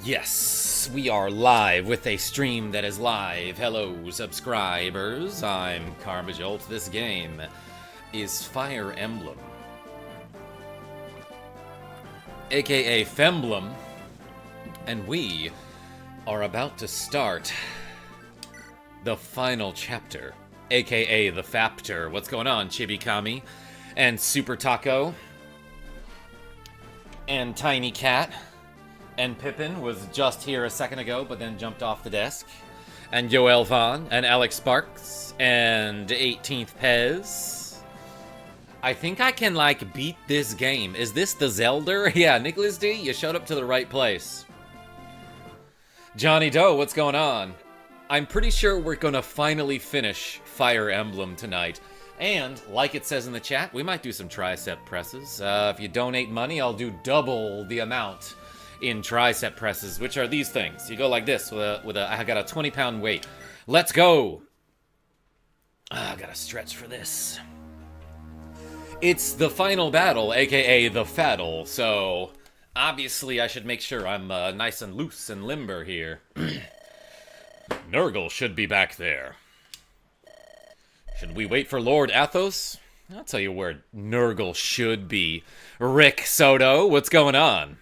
Yes, we are live with a stream that is live. Hello, subscribers. I'm Karmajolt. This game is Fire Emblem, aka Femblem, and we are about to start the final chapter, aka the Fapter. What's going on, Chibikami and Super Taco and Tiny Cat? And Pippin was just here a second ago, but then jumped off the desk. And Yoel Vaughn, and Alex Sparks, and 18th Pez. I think I can, like, beat this game. Is this the Zelda? Yeah, Nicholas D, you showed up to the right place. Johnny Doe, what's going on? I'm pretty sure we're gonna finally finish Fire Emblem tonight. And, like it says in the chat, we might do some tricep presses. If you donate money, I'll do double the amount in tricep presses, which are these things. You go like this with a I got a 20-pound weight. Let's go. I gotta stretch for this. It's the final battle, aka the Faddle, so obviously I should make sure I'm nice and loose and limber here. Nergal should be back there. Should we wait for Lord Athos? I'll tell you where Nergal should be. Rick Soto, what's going on?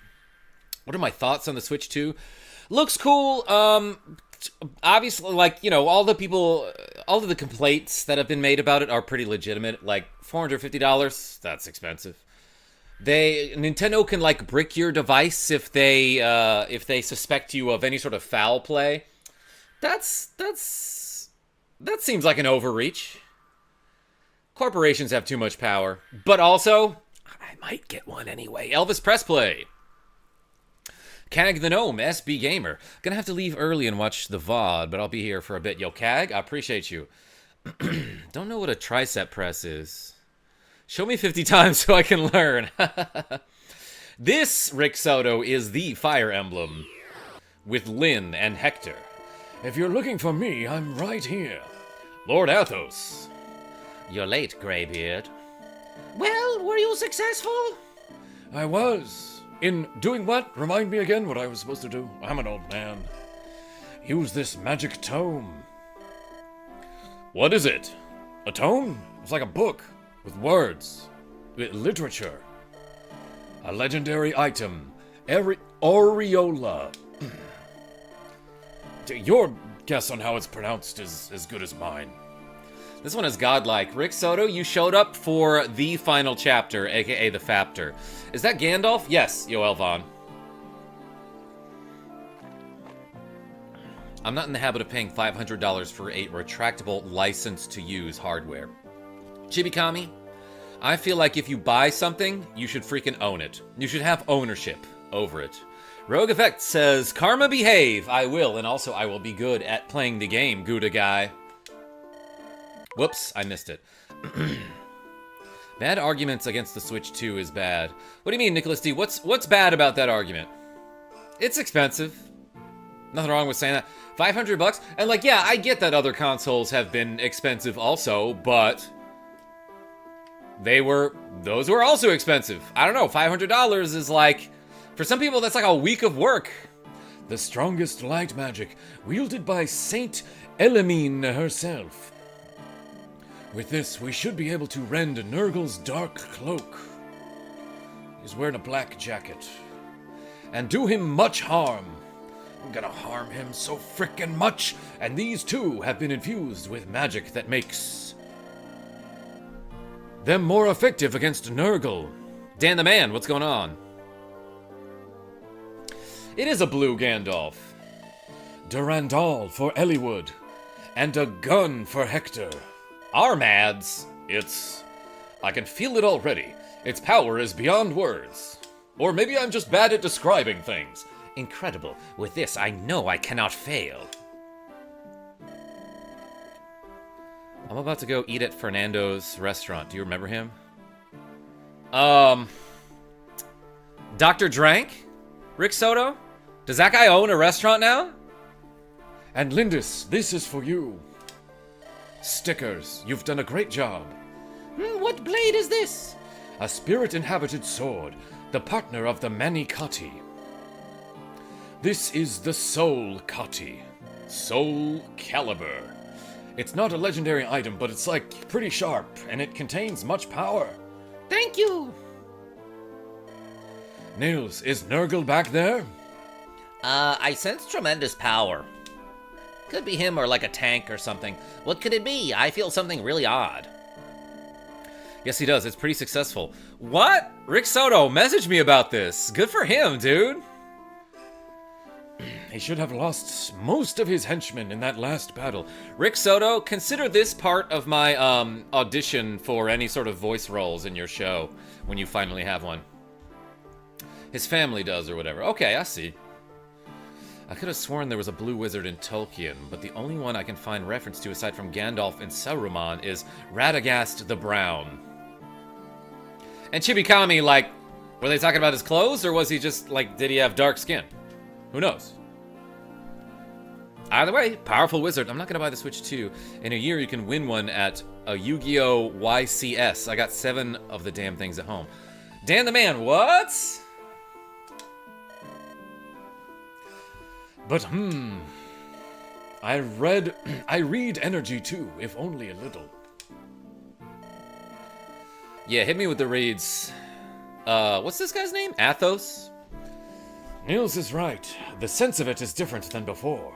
What are my thoughts on the Switch 2? Looks cool. Obviously, like, you know, all of the complaints that have been made about it are pretty legitimate. Like, $450, that's expensive. Nintendo can, like, brick your device if they suspect you of any sort of foul play. That seems like an overreach. Corporations have too much power. But also, I might get one anyway. Elvis Pressplay. Cag the Gnome, SB Gamer. Gonna have to leave early and watch the VOD, but I'll be here for a bit. Yo, Cag, I appreciate you. Don't know what a tricep press is. Show me 50 times so I can learn. This, Rick Soto, is the Fire Emblem with Lyn and Hector. If you're looking for me, I'm right here. Lord Athos. You're late, Greybeard. Well, were you successful? I was. In doing what? Remind me again what I was supposed to do. I'm an old man. Use this magic tome. What is it? A tome? It's like a book with words, with literature. A legendary item. Aureola. Your guess on how it's pronounced is as good as mine. This one is godlike. Rick Soto, you showed up for the final chapter, aka the Fapter. Is that Gandalf? Yes, Yoel Vaughn. I'm not in the habit of paying $500 for a retractable license to use hardware. Chibikami, I feel like if you buy something, you should freaking own it. You should have ownership over it. Rogue Effect says, Karma behave. I will, and also I will be good at playing the game, Gouda guy. Whoops, I missed it. Bad arguments against the Switch 2 is bad. What do you mean, Nicholas D? What's bad about that argument? It's expensive. Nothing wrong with saying that. $500? And like, yeah, I get that other consoles have been expensive also, but those were also expensive. I don't know, $500 is like, for some people that's like a week of work. The strongest light magic, wielded by Saint Elamine herself. With this, we should be able to rend Nergal's dark cloak. He's wearing a black jacket. And do him much harm. I'm gonna harm him so frickin' much, and these two have been infused with magic that makes them more effective against Nergal. Dan the Man, what's going on? It is a blue Gandalf. Durandal for Eliwood, and a gun for Hector. Armads, I can feel it already. Its power is beyond words. Or maybe I'm just bad at describing things. Incredible. With this, I know I cannot fail. I'm about to go eat at Fernando's restaurant. Do you remember him? Dr. Drank? Rick Soto? Does that guy own a restaurant now? And Lindis, this is for you. Stickers, you've done a great job. What blade is this? a spirit-inhabited sword, the partner of the Manikati. This is the Soul Kati. Soul Caliber. It's not a legendary item, but it's like pretty sharp, and it contains much power. Thank you! Nils, is Nergal back there? I sense tremendous power. Could be him or like a tank or something. What could it be? I feel something really odd. Yes, he does. It's pretty successful. What? Rick Soto messaged me about this. Good for him, dude. He should have lost most of his henchmen in that last battle. Rick Soto, consider this part of my audition for any sort of voice roles in your show when you finally have one. His family does or whatever. Okay, I see. I could have sworn there was a blue wizard in Tolkien, but the only one I can find reference to aside from Gandalf and Saruman is Radagast the Brown. And Chibikami, like, were they talking about his clothes, or was he just, like, did he have dark skin? Who knows? Either way, powerful wizard. I'm not going to buy the Switch 2. In a year, you can win one at a Yu-Gi-Oh! YCS. I got 7 of the damn things at home. Dan the Man, what? But, I read energy too, if only a little. Yeah, hit me with the reads. What's this guy's name? Athos? Nils is right. The sense of it is different than before.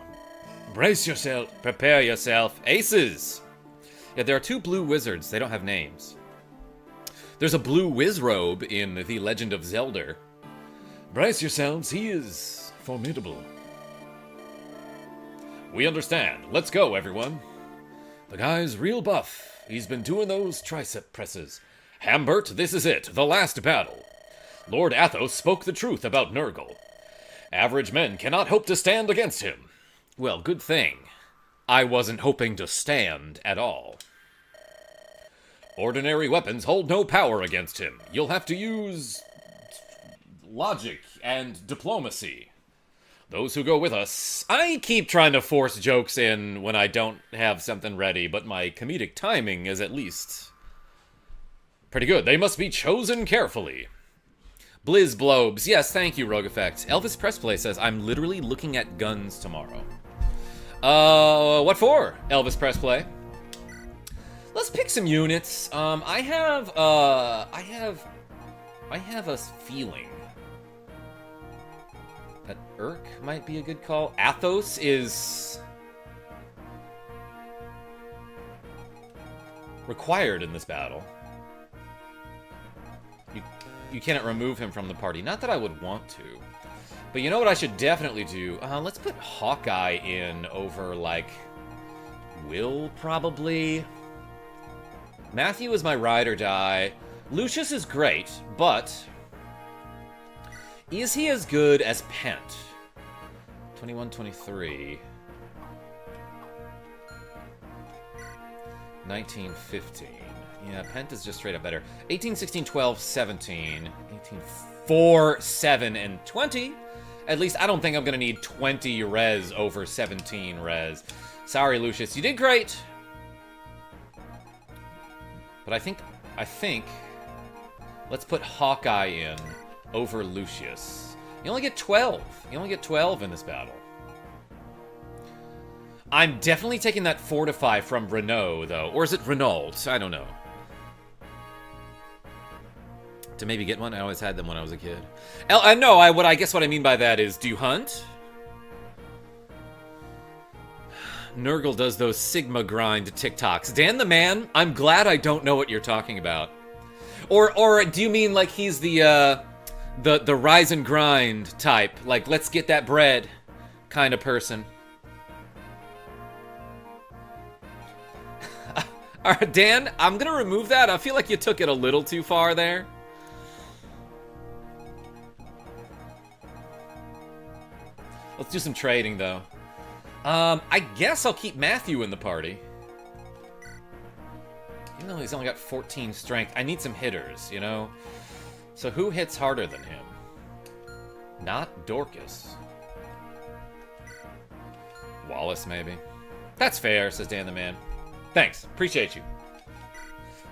Brace yourself. Prepare yourself. Aces! Yeah, there are 2 blue wizards. They don't have names. There's a blue wizrobe in The Legend of Zelda. Brace yourselves. He is formidable. We understand. Let's go, everyone. The guy's real buff. He's been doing those tricep presses. Hambert, this is it. The last battle. Lord Athos spoke the truth about Nergal. Average men cannot hope to stand against him. Well, good thing. I wasn't hoping to stand at all. Ordinary weapons hold no power against him. You'll have to use logic and diplomacy. Those who go with us... I keep trying to force jokes in when I don't have something ready, but my comedic timing is at least pretty good. They must be chosen carefully. Blizz Blobes. Yes, thank you, Rogue Effect. Elvis Pressplay says, I'm literally looking at guns tomorrow. What for, Elvis Pressplay? Let's pick some units. I have a feeling that Urk might be a good call. Athos is required in this battle. You cannot remove him from the party. Not that I would want to. But you know what I should definitely do? Let's put Hawkeye in over, like, Will, probably. Matthew is my ride or die. Lucius is great, but is he as good as Pent? 21, 23. 19, 15. Yeah, Pent is just straight up better. 18, 16, 12, 17. 18, 4, 7, and 20. At least I don't think I'm going to need 20 res over 17 res. Sorry, Lucius. You did great. But I think let's put Hawkeye in over Lucius. You only get 12. You only get 12 in this battle. I'm definitely taking that Fortify from Renault, though. Or is it Renault? I don't know. To maybe get one? I always had them when I was a kid. No, I guess what I mean by that is, do you hunt? Nergal does those Sigma grind TikToks. Dan the Man, I'm glad I don't know what you're talking about. Or do you mean like he's the rise and grind type? Like, let's get that bread kind of person? Alright, Dan, I'm gonna remove that. I feel like you took it a little too far there. Let's do some trading, though. I guess I'll keep Matthew in the party. Even though he's only got 14 strength, I need some hitters, you know? So who hits harder than him? Not Dorcas. Wallace, maybe? That's fair, says Dan the Man. Thanks. Appreciate you.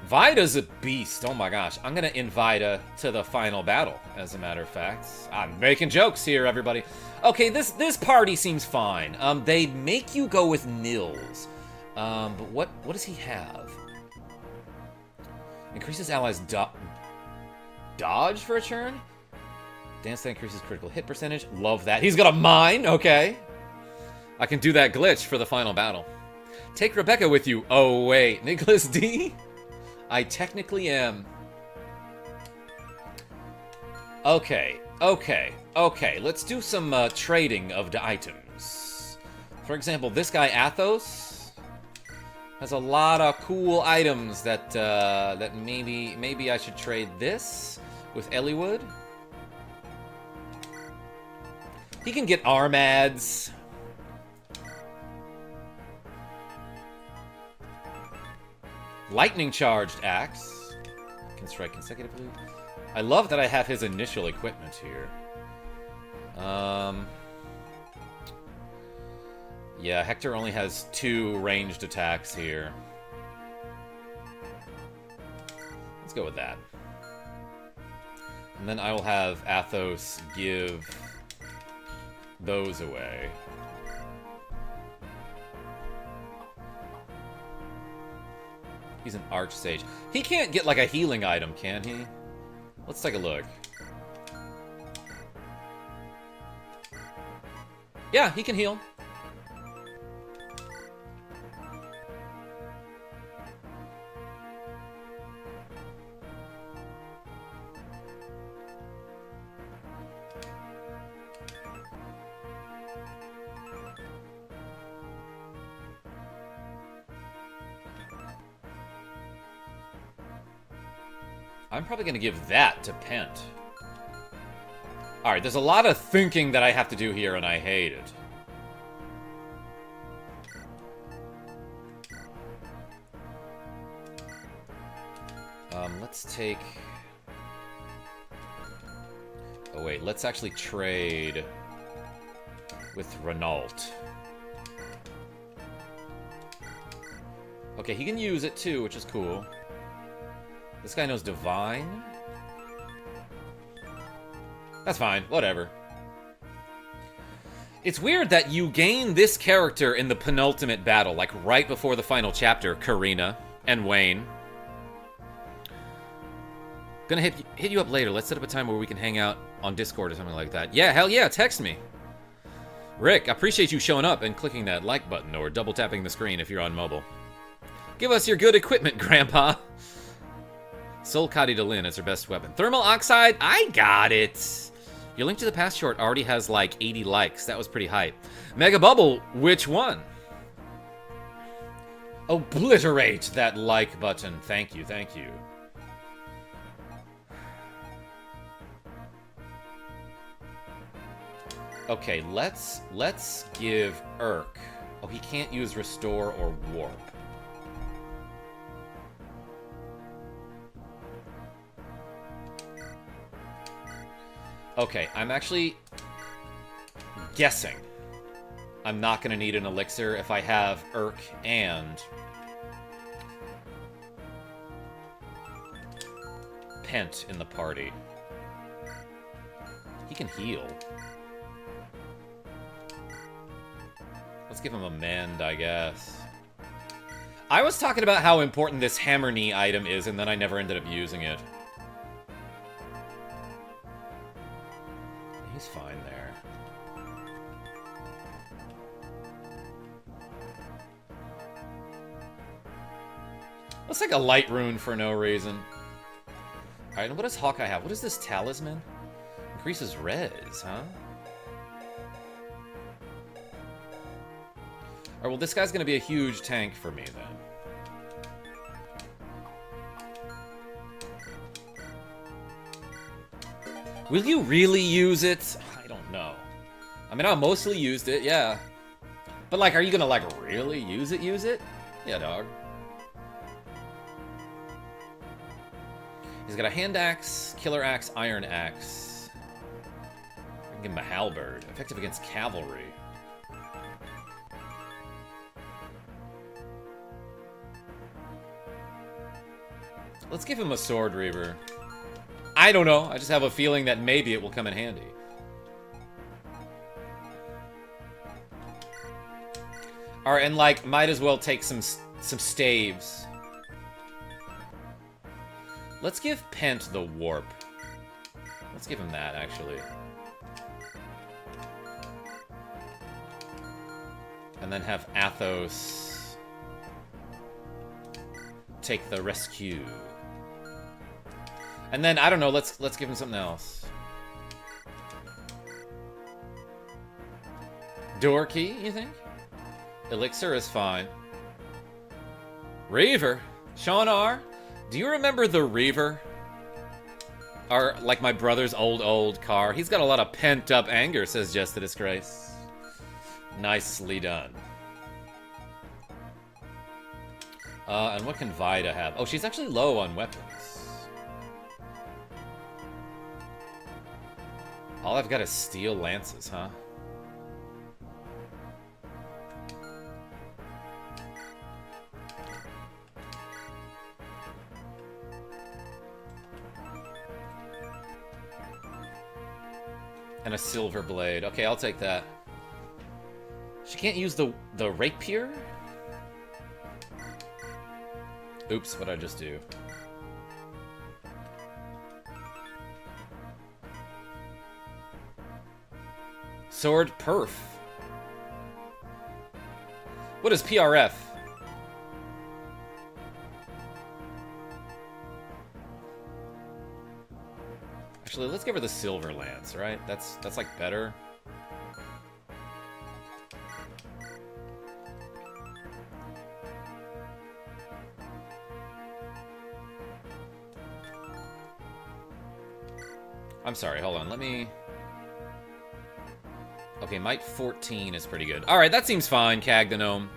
Vida's a beast. Oh my gosh. I'm going to invite her to the final battle, as a matter of fact. I'm making jokes here, everybody. Okay, this party seems fine. They make you go with Nils. But what does he have? Increases allies dodge for a turn? Dance that increases critical hit percentage. Love that. He's got a mine. Okay. I can do that glitch for the final battle. Take Rebecca with you. Oh, wait. Nicholas D? I technically am. Okay. Let's do some trading of the items. For example, this guy, Athos, has a lot of cool items that that maybe I should trade this with Eliwood. He can get armads. Lightning charged axe. Can strike consecutively. I love that I have his initial equipment here. Yeah, Hector only has 2 ranged attacks here. Let's go with that. And then I will have Athos give those away. He's an archsage. He can't get like a healing item, can he? Let's take a look. Yeah, he can heal. I'm probably going to give that to Pent. Alright, there's a lot of thinking that I have to do here, and I hate it. Let's take... Oh wait, let's actually trade with Renault. Okay, he can use it too, which is cool. This guy knows Divine. That's fine, whatever. It's weird that you gain this character in the penultimate battle, like right before the final chapter, Karina and Wayne. Gonna hit you up later. Let's set up a time where we can hang out on Discord or something like that. Yeah, hell yeah, text me. Rick, I appreciate you showing up and clicking that like button or double tapping the screen if you're on mobile. Give us your good equipment, Grandpa. Soul Kadi Delin is her best weapon. Thermal Oxide, I got it. Your Link to the Past short already has like 80 likes. That was pretty hype. Mega Bubble, which one? Obliterate that like button. Thank you, thank you. Okay, let's give Urk. Oh, he can't use Restore or Warp. Okay, I'm actually guessing I'm not going to need an elixir if I have Urk and Pent in the party. He can heal. Let's give him a mend, I guess. I was talking about how important this hammer knee item is, and then I never ended up using it. He's fine there. Looks like a light rune for no reason. Alright, and what does Hawkeye have? What is this talisman? Increases res, huh? Alright, well this guy's gonna be a huge tank for me then. Will you really use it? I don't know. I mean, I mostly used it, yeah. But, like, are you gonna, like, really use it? Yeah, dog. He's got a hand axe, killer axe, iron axe. I can give him a halberd. Effective against cavalry. Let's give him a Sword Reaver. I don't know. I just have a feeling that maybe it will come in handy. Alright, and like, might as well take some staves. Let's give Pent the Warp. Let's give him that, actually. And then have Athos take the Rescue. And then, I don't know, let's give him something else. Door Key, you think? Elixir is fine. Reaver? Sean R., do you remember the Reaver? Like my brother's old car. He's got a lot of pent-up anger, says Just the Disgrace. Nicely done. And what can Vida have? Oh, she's actually low on weapons. All I've got is steel lances, huh? And a silver blade. Okay, I'll take that. She can't use the rapier? Oops, what'd I just do? Sword perf. What is PRF? Actually, let's give her the silver lance, right? That's like better. I'm sorry, hold on, let me... Okay, Might 14 is pretty good. Alright, that seems fine, Cag the Gnome.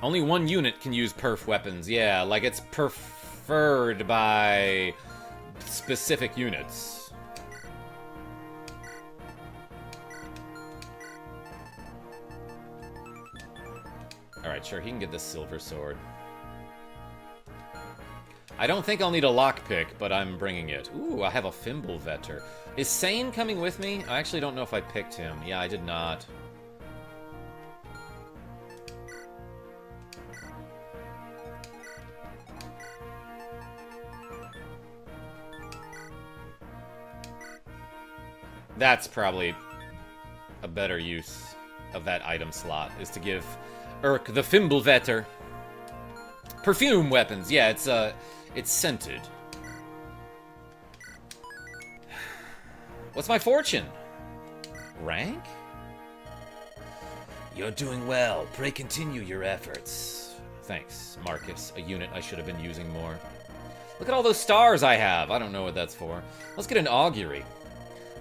Only one unit can use perf weapons. Yeah, like it's preferred by specific units. Alright, sure, he can get this silver sword. I don't think I'll need a lockpick, but I'm bringing it. Ooh, I have a Fimbulvetter. Is Sain coming with me? I actually don't know if I picked him. Yeah, I did not. That's probably a better use of that item slot, is to give Urk the Fimbulvetter. Perfume weapons, yeah, it's scented. What's my fortune? Rank? You're doing well. Pray continue your efforts. Thanks, Marcus. A unit I should have been using more. Look at all those stars I have. I don't know what that's for. Let's get an augury.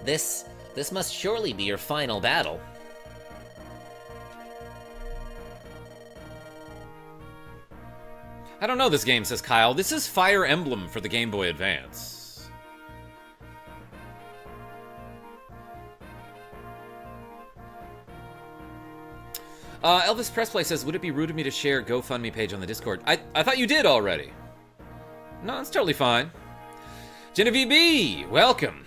This must surely be your final battle. I don't know this game, says Kyle. This is Fire Emblem for the Game Boy Advance. Elvis Pressplay says, would it be rude of me to share a GoFundMe page on the Discord? I thought you did already. No, it's totally fine. Genevieve B, welcome.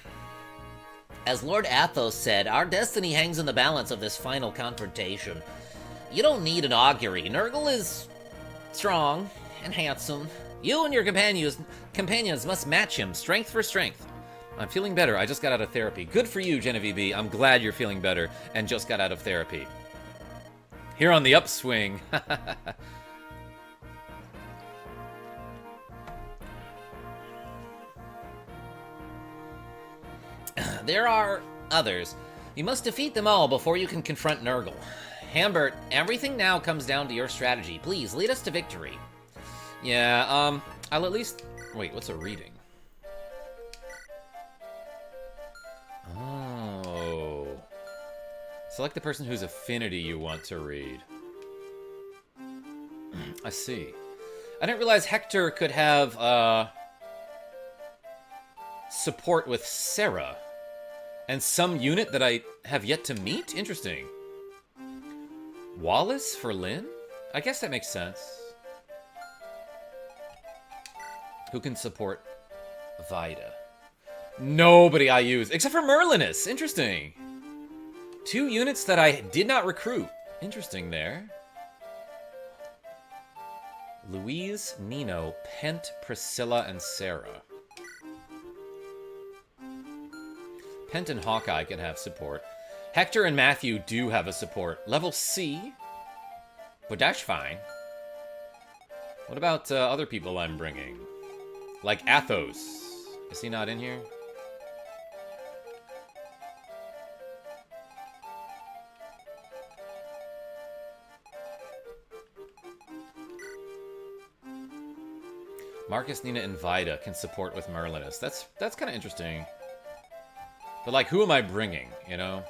As Lord Athos said, our destiny hangs in the balance of this final confrontation. You don't need an augury. Nergal is strong and handsome. You and your companions must match him, strength for strength. I'm feeling better. I just got out of therapy. Good for you, Genevieve B. I'm glad you're feeling better and just got out of therapy. Here on the upswing. There are others. You must defeat them all before you can confront Nergal. Hambert, everything now comes down to your strategy. Please, lead us to victory. Yeah, I'll at least... Wait, what's a reading? Oh. Select the person whose affinity you want to read. I see. I didn't realize Hector could have, support with Sarah. And some unit that I have yet to meet? Interesting. Wallace for Lynn? I guess that makes sense. Who can support Vida? Nobody I use, except for Merlinus. Interesting. 2 units that I did not recruit. Interesting there. Louise, Nino, Pent, Priscilla, and Sarah. Pent and Hawkeye can have support. Hector and Matthew do have a support. Level C. But that's fine. What about other people I'm bringing? Like Athos. Is he not in here? Marcus, Nina, and Vida can support with Merlinus. That's kind of interesting. But, like, who am I bringing, you know?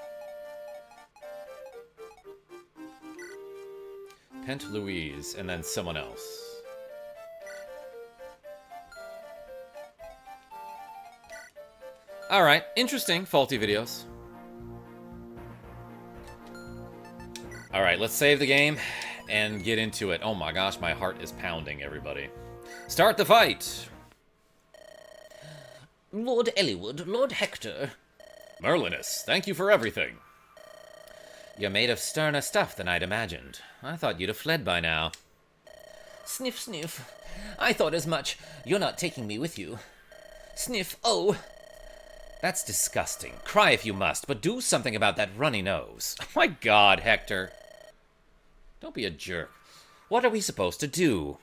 Pent Louise, and then someone else. Alright, interesting, faulty videos. Alright, let's save the game and get into it. Oh my gosh, my heart is pounding, everybody. Start the fight! Lord Eliwood, Lord Hector. Merlinus, thank you for everything. You're made of sterner stuff than I'd imagined. I thought you'd have fled by now. Sniff, sniff. I thought as much. You're not taking me with you. Sniff, oh. That's disgusting. Cry if you must, but do something about that runny nose. Oh my god, Hector. Don't be a jerk. What are we supposed to do?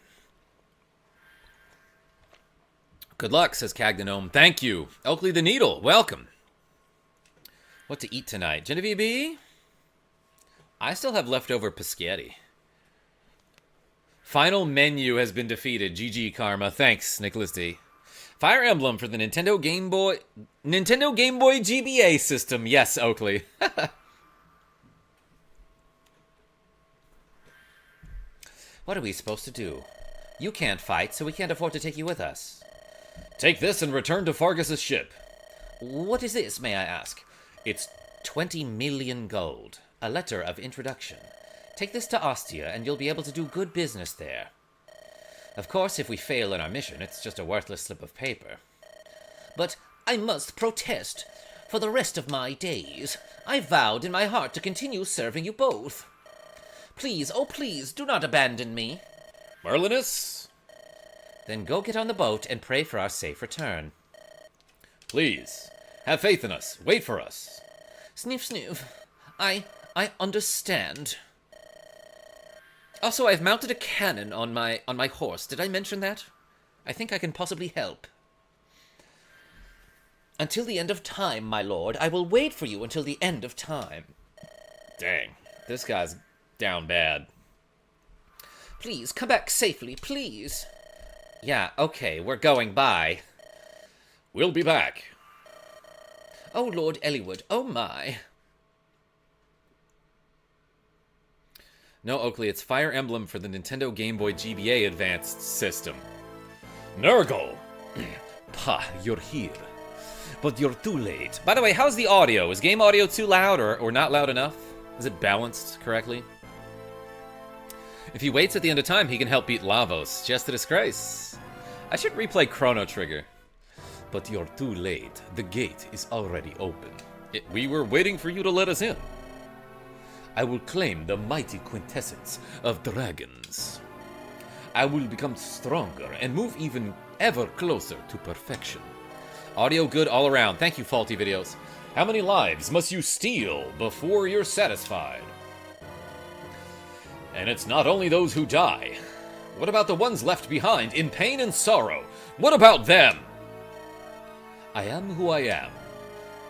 Good luck, says Cag the Gnome. Thank you. Oakley the Needle, welcome. What to eat tonight? Genevieve B? I still have leftover paschetti. Final menu has been defeated. GG Karma. Thanks, Nicholas D. Fire Emblem for the Nintendo Game Boy GBA system. Yes, Oakley. What are we supposed to do? You can't fight, so we can't afford to take you with us. Take this and return to Fargus's ship. What is this, may I ask? It's 20 million gold. A letter of introduction. Take this to Ostia, and you'll be able to do good business there. Of course, if we fail in our mission, it's just a worthless slip of paper. But I must protest. For the rest of my days, I vowed in my heart to continue serving you both. Please, oh please, do not abandon me. Merlinus? Then go get on the boat and pray for our safe return. Please, have faith in us. Wait for us. Sniff, sniff. I understand. Also, I've mounted a cannon on my horse. Did I mention that? I think I can possibly help. Until the end of time, my lord. I will wait for you until the end of time. Dang, this guy's down bad. Please, come back safely, please. Yeah, okay, we're going. Bye. We'll be back. Oh, Lord Eliwood, oh my. No, Oakley, it's Fire Emblem for the Nintendo Game Boy GBA Advanced System. Nergal! Pah, you're here. But you're too late. By the way, how's the audio? Is game audio too loud or not loud enough? Is it balanced correctly? If he waits at the end of time, he can help beat Lavos. Just a disgrace. I should replay Chrono Trigger. But you're too late. The gate is already open. We were waiting for you to let us in. I will claim the mighty quintessence of dragons. I will become stronger and move even ever closer to perfection. Audio good all around. Thank you, Faulty Videos. How many lives must you steal before you're satisfied? And it's not only those who die. What about the ones left behind in pain and sorrow? What about them? I am who I am.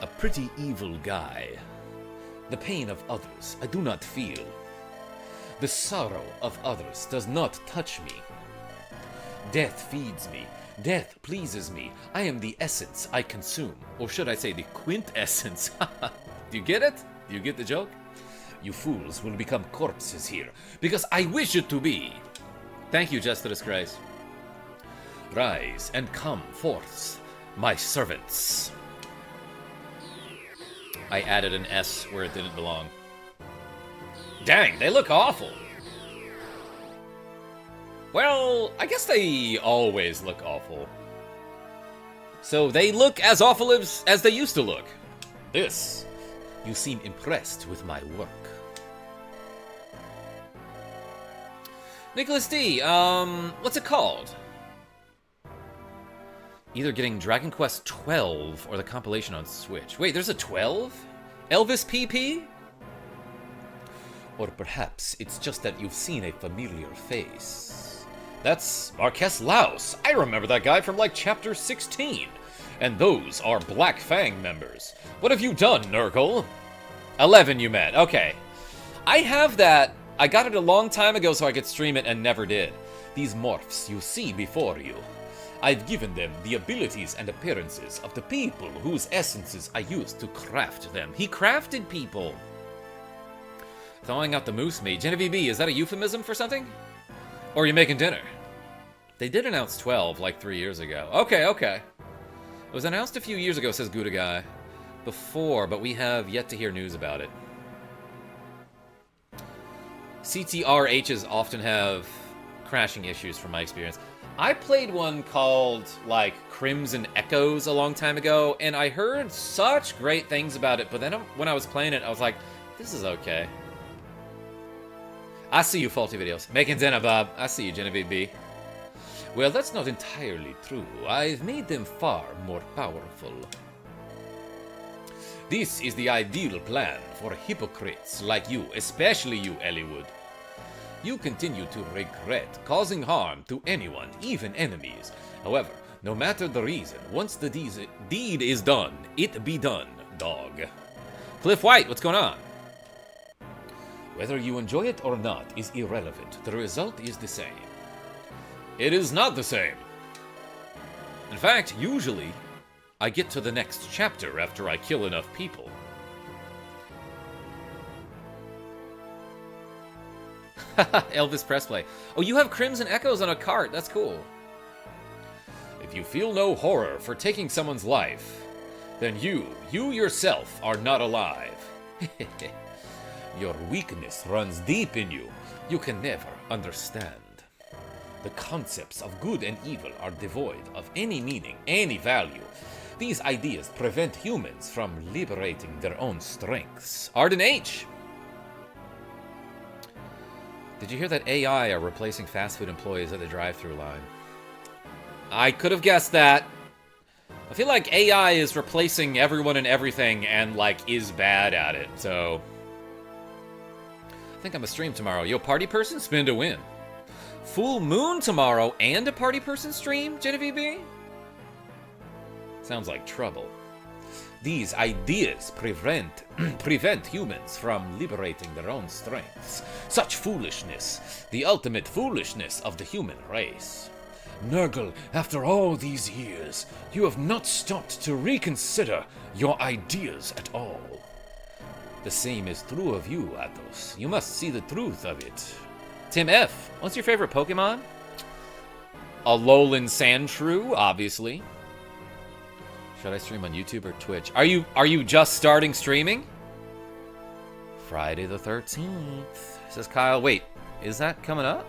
A pretty evil guy. The pain of others I do not feel. The sorrow of others does not touch me. Death feeds me. Death pleases me. I am the essence I consume. Or should I say the quintessence? Do you get it? Do you get the joke? You fools will become corpses here, because I wish it to be. Thank you, Just the Disgrace. Rise and come forth, my servants. I added an S where it didn't belong. Dang, they look awful. Well, I guess they always look awful. So they look as awful as they used to look. This. You seem impressed with my work. Nicholas D, what's it called? Either getting Dragon Quest 12 or the compilation on Switch. Wait, there's a 12? Elvis PP? Or perhaps it's just that you've seen a familiar face. That's Marques Laus. I remember that guy from like chapter 16. And those are Black Fang members. What have you done, Nergal? 11 you meant. Okay. I have that. I got it a long time ago so I could stream it and never did. These morphs you see before you. I've given them the abilities and appearances of the people whose essences I used to craft them. He crafted people. Thawing out the moose meat. Genevieve B, is that a euphemism for something? Or are you making dinner? They did announce 12 like 3 years ago. Okay. It was announced a few years ago, says Gouda Guy. Before, but we have yet to hear news about it. CTRHs often have crashing issues from my experience. I played one called, like, Crimson Echoes a long time ago, and I heard such great things about it, but then when I was playing it, I was like, this is okay. I see you, Faulty Videos. Making dinner, Bob. I see you, Genevieve B. Well, that's not entirely true. I've made them far more powerful. This is the ideal plan for hypocrites like you, especially you, Elliewood. You continue to regret causing harm to anyone, even enemies. However, no matter the reason, once the deed is done, it be done, dog. Cliff White, what's going on? Whether you enjoy it or not is irrelevant. The result is the same. It is not the same. In fact, usually, I get to the next chapter after I kill enough people. Elvis Presley. Oh, you have Crimson Echoes on a cart. That's cool. If you feel no horror for taking someone's life, then you yourself are not alive. Your weakness runs deep in you. You can never understand. The concepts of good and evil are devoid of any meaning, any value. These ideas prevent humans from liberating their own strengths. Arden H. Did you hear that AI are replacing fast food employees at the drive-thru line? I could have guessed that. I feel like AI is replacing everyone and everything and, like, is bad at it, so... I think I'm a stream tomorrow. Yo, party person? Spin to win. Full moon tomorrow and a party person stream, Genevieve B? Sounds like trouble. These ideas prevent humans from liberating their own strengths. Such foolishness, the ultimate foolishness of the human race. Nergal, after all these years, you have not stopped to reconsider your ideas at all. The same is true of you, Athos. You must see the truth of it. Tim F., what's your favorite Pokemon? Alolan Sandshrew, obviously. Should I stream on YouTube or Twitch? Are you just starting streaming? Friday the 13th, says Kyle. Wait, is that coming up?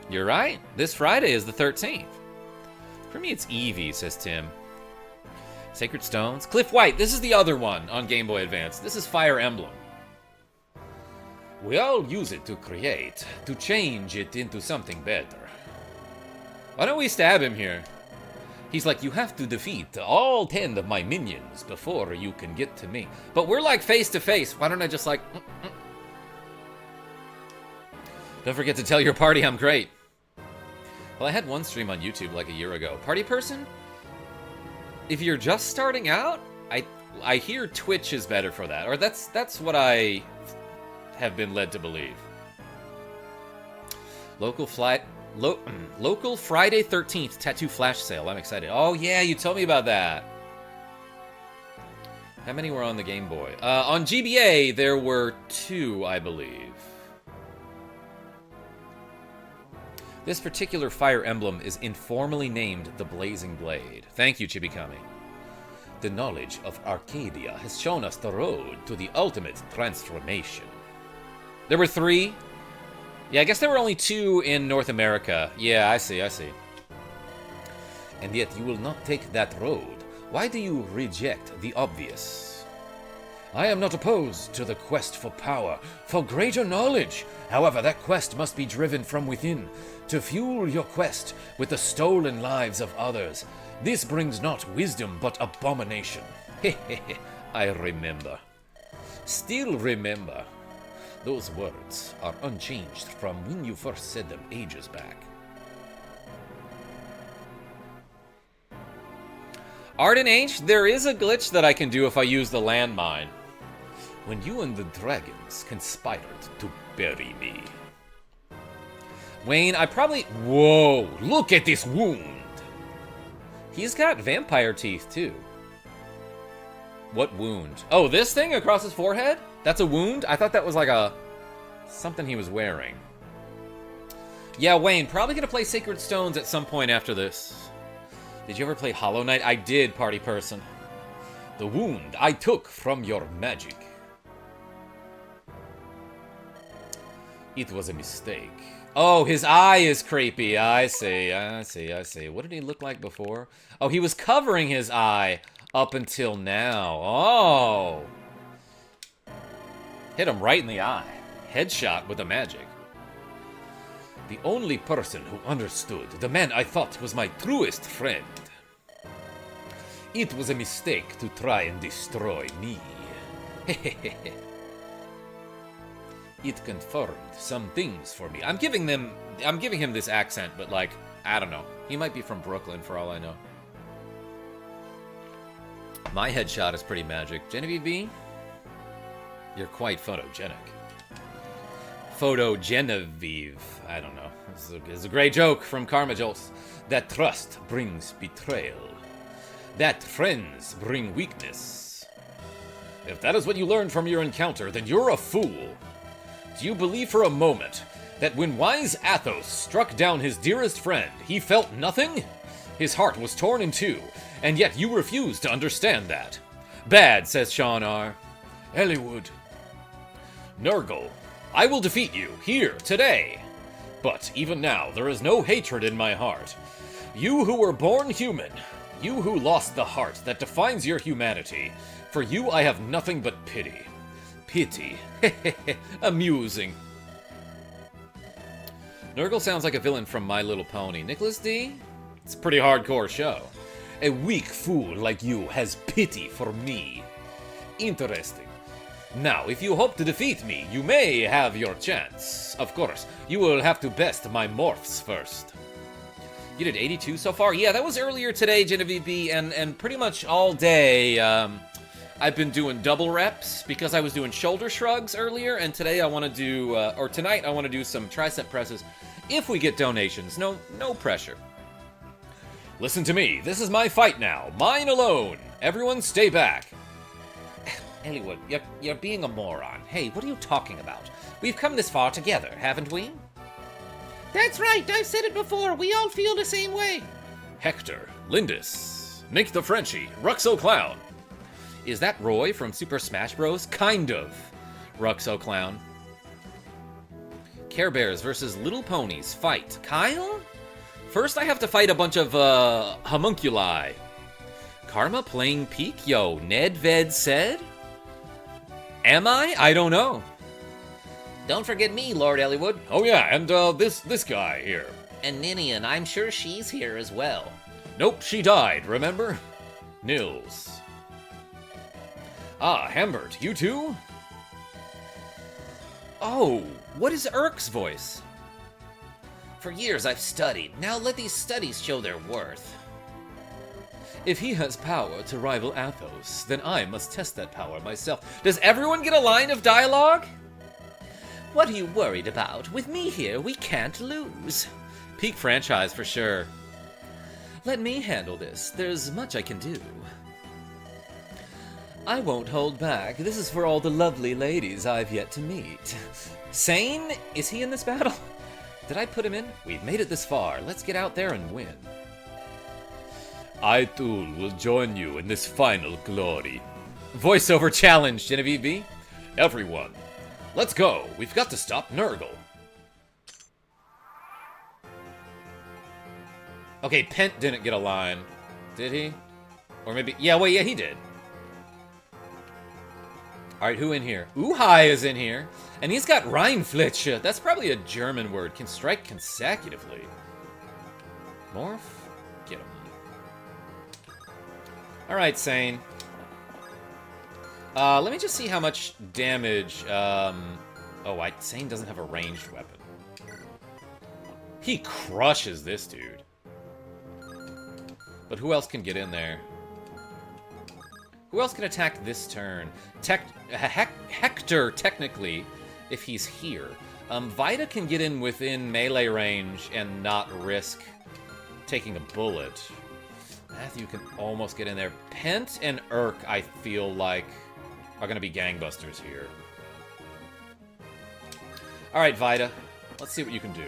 You're right. This Friday is the 13th. For me, it's Eevee, says Tim. Sacred Stones. Cliff White, this is the other one on Game Boy Advance. This is Fire Emblem. We all use it to create, to change it into something better. Why don't we stab him here? He's like, you have to defeat all 10 of my minions before you can get to me. But we're like face to face. Why don't I just like... Don't forget to tell your party I'm great. Well, I had one stream on YouTube like a year ago. Party person? If you're just starting out, I hear Twitch is better for that. Or that's what I have been led to believe. Local Friday 13th tattoo flash sale. I'm excited. Oh yeah, you told me about that. How many were on the Game Boy? On GBA, there were 2, I believe. This particular Fire Emblem is informally named the Blazing Blade. Thank you, Chibikami. The knowledge of Arcadia has shown us the road to the ultimate transformation. There were 3? Yeah, I guess there were only 2 in North America. Yeah, I see. And yet you will not take that road. Why do you reject the obvious? I am not opposed to the quest for power, for greater knowledge. However, that quest must be driven from within, to fuel your quest with the stolen lives of others. This brings not wisdom, but abomination. Hehehe, I remember. Still remember. Those words are unchanged from when you first said them ages back. Arden H, there is a glitch that I can do if I use the landmine. When you and the dragons conspired to bury me. Wayne, I probably... Whoa, look at this wound! He's got vampire teeth, too. What wound? Oh, this thing across his forehead? That's a wound? I thought that was like a... something he was wearing. Yeah, Wayne, probably gonna play Sacred Stones at some point after this. Did you ever play Hollow Knight? I did, party person. The wound I took from your magic. It was a mistake. Oh, his eye is creepy. I see. What did he look like before? Oh, he was covering his eye up until now. Oh. Hit him right in the eye. Headshot with the magic. The only person who understood, the man I thought was my truest friend. It was a mistake to try and destroy me. It confirmed some things for me. I'm giving him this accent, but like, I don't know. He might be from Brooklyn for all I know. My headshot is pretty magic. Genevieve B, you're quite photogenic. Photogenevieve. I don't know. It's a great joke from Karma Jolts. That trust brings betrayal. That friends bring weakness. If that is what you learned from your encounter, then you're a fool. Do you believe for a moment that when wise Athos struck down his dearest friend, he felt nothing? His heart was torn in two, and yet you refuse to understand that. Bad, says Sean R. Eliwood. Nergal, I will defeat you, here, today. But even now, there is no hatred in my heart. You who were born human, you who lost the heart that defines your humanity, for you I have nothing but pity. Pity. Amusing. Nergal sounds like a villain from My Little Pony. Nicholas D? It's a pretty hardcore show. A weak fool like you has pity for me. Interesting. Now, if you hope to defeat me, you may have your chance. Of course, you will have to best my morphs first. You did 82 so far? Yeah, that was earlier today, Genevieve B, and pretty much all day, I've been doing double reps because I was doing shoulder shrugs earlier, and today I want to do, or tonight I want to do some tricep presses. If we get donations, no pressure. Listen to me, this is my fight now, mine alone. Everyone stay back. Eliwood, you're being a moron. Hey, what are you talking about? We've come this far together, haven't we? That's right, I've said it before. We all feel the same way. Hector, Lindis, Nick the Frenchie, Ruxo Clown. Is that Roy from Super Smash Bros? Kind of. Ruxo Clown. Care Bears versus Little Ponies. Fight. Kyle? First I have to fight a bunch of, homunculi. Karma playing Peak? Yo, Ned Ved said? Am I? I don't know. Don't forget me, Lord Eliwood. Oh yeah, and this guy here. And Ninian, I'm sure she's here as well. Nope, she died, remember? Nils. Ah, Hambert, you too? Oh, what is Urk's voice? For years I've studied. Now let these studies show their worth. If he has power to rival Athos, then I must test that power myself. Does everyone get a line of dialogue? What are you worried about? With me here, we can't lose. Peak franchise for sure. Let me handle this. There's much I can do. I won't hold back. This is for all the lovely ladies I've yet to meet. Sain? Is he in this battle? Did I put him in? We've made it this far. Let's get out there and win. I too will join you in this final glory. Voiceover challenge, Genevieve B. Everyone, let's go. We've got to stop Nergal. Okay, Pent didn't get a line. Did he? Or maybe... Yeah, wait, yeah, he did. Alright, who in here? Uhai is in here. And he's got Reinflitche. That's probably a German word. Can strike consecutively. Morph? Get him. Alright, Sain. Let me just see how much damage... Sain doesn't have a ranged weapon. He crushes this dude. But who else can get in there? Who else can attack this turn? Hector, technically, if he's here. Vida can get in within melee range and not risk taking a bullet. Matthew can almost get in there. Pent and Urk, I feel like, are going to be gangbusters here. Alright, Vida. Let's see what you can do.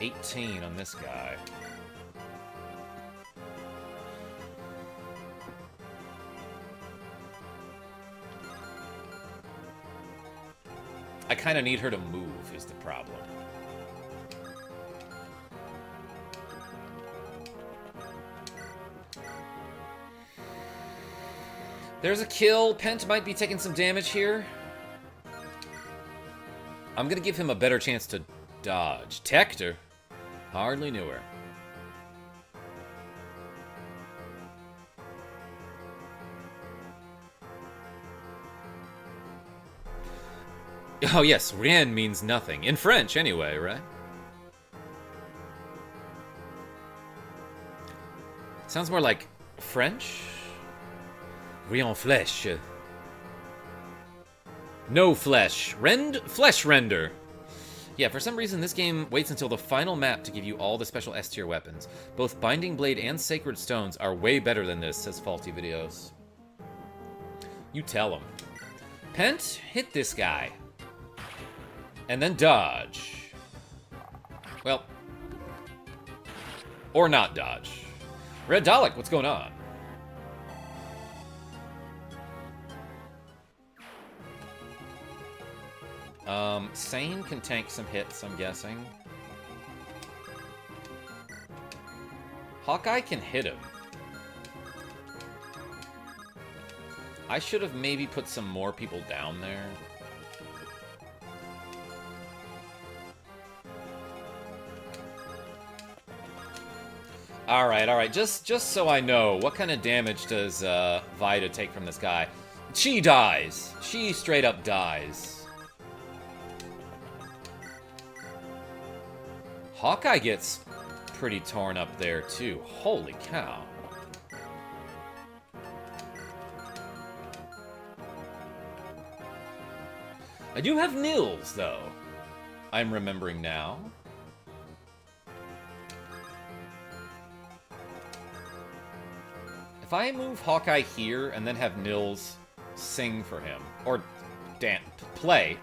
18 on this guy. I kind of need her to move, is the problem. There's a kill. Pent might be taking some damage here. I'm going to give him a better chance to dodge. Tector. Hardly knew her. Oh yes, rien means nothing. In French, anyway, right? Sounds more like French? Rien flèche. No flesh. Flesh render. Yeah, for some reason this game waits until the final map to give you all the special S-tier weapons. Both Binding Blade and Sacred Stones are way better than this, says Faulty Videos. You tell him. Pent, hit this guy. And then dodge. Well. Or not dodge. Red Dalek, what's going on? Sain can tank some hits, I'm guessing. Hawkeye can hit him. I should have maybe put some more people down there. Alright. Just so I know, what kind of damage does Vida take from this guy? She dies. She straight up dies. Hawkeye gets pretty torn up there, too. Holy cow. I do have Nils, though. I'm remembering now. If I move Hawkeye here and then have Nils sing for him, or play,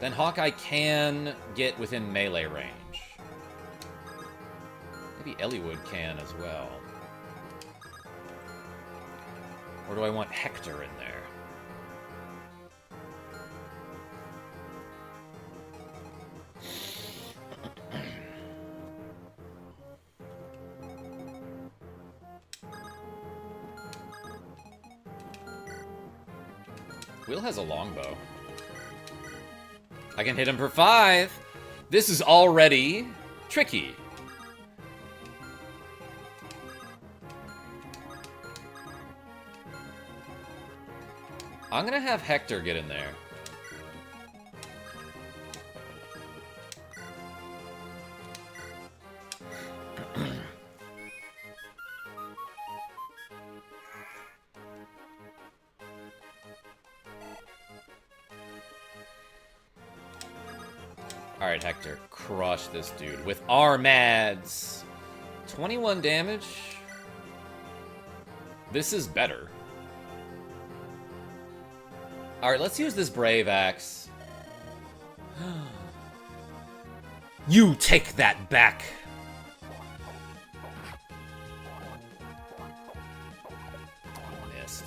then Hawkeye can get within melee range. Maybe Eliwood can as well. Or do I want Hector in there? Will has a longbow. I can hit him for 5. This is already tricky. I'm gonna have Hector get in there. Alright, Hector. Crush this dude with Armads. 21 damage. This is better. Alright, let's use this Brave Axe. You take that back! Missed.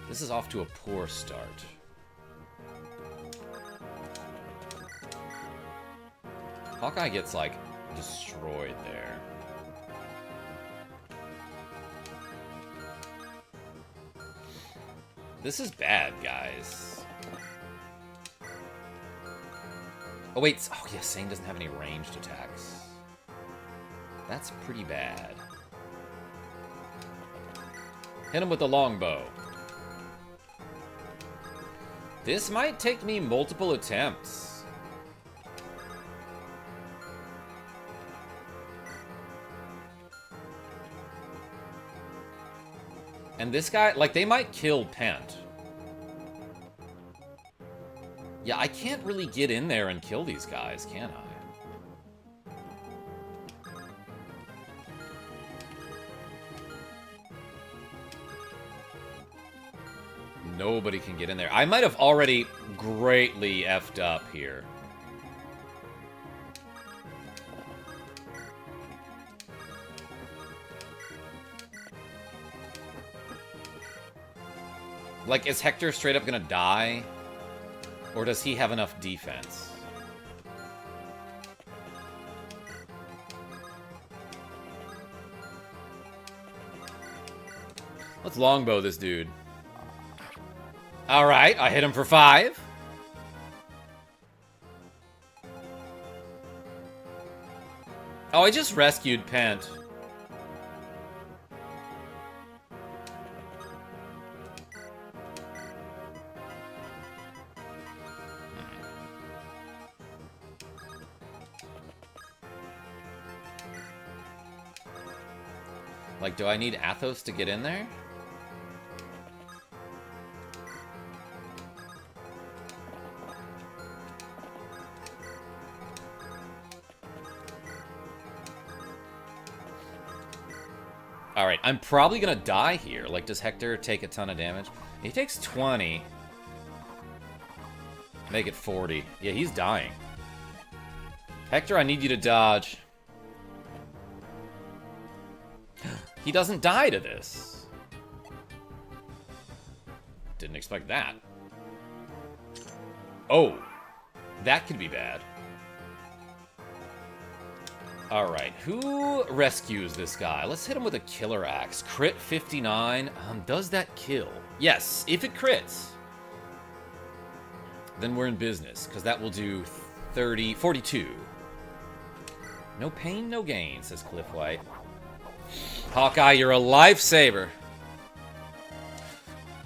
This is off to a poor start. Hawkeye gets, like, destroyed there. This is bad, guys. Oh, wait. Oh, yeah, Sain doesn't have any ranged attacks. That's pretty bad. Hit him with the longbow. This might take me multiple attempts. And this guy, like, they might kill Pent. Yeah, I can't really get in there and kill these guys, can I? Nobody can get in there. I might have already greatly effed up here. Like, is Hector straight up gonna die? Or does he have enough defense? Let's longbow this dude. Alright, I hit him for 5. Oh, I just rescued Pent. Like, do I need Athos to get in there? Alright, I'm probably gonna die here. Like, does Hector take a ton of damage? He takes 20. Make it 40. Yeah, he's dying. Hector, I need you to dodge. He doesn't die to this. Didn't expect that. Oh, that could be bad. Alright, who rescues this guy? Let's hit him with a killer axe. Crit 59. Does that kill? Yes, if it crits, then we're in business, because that will do 42. No pain, no gain, says Cliff White. Hawkeye, you're a lifesaver.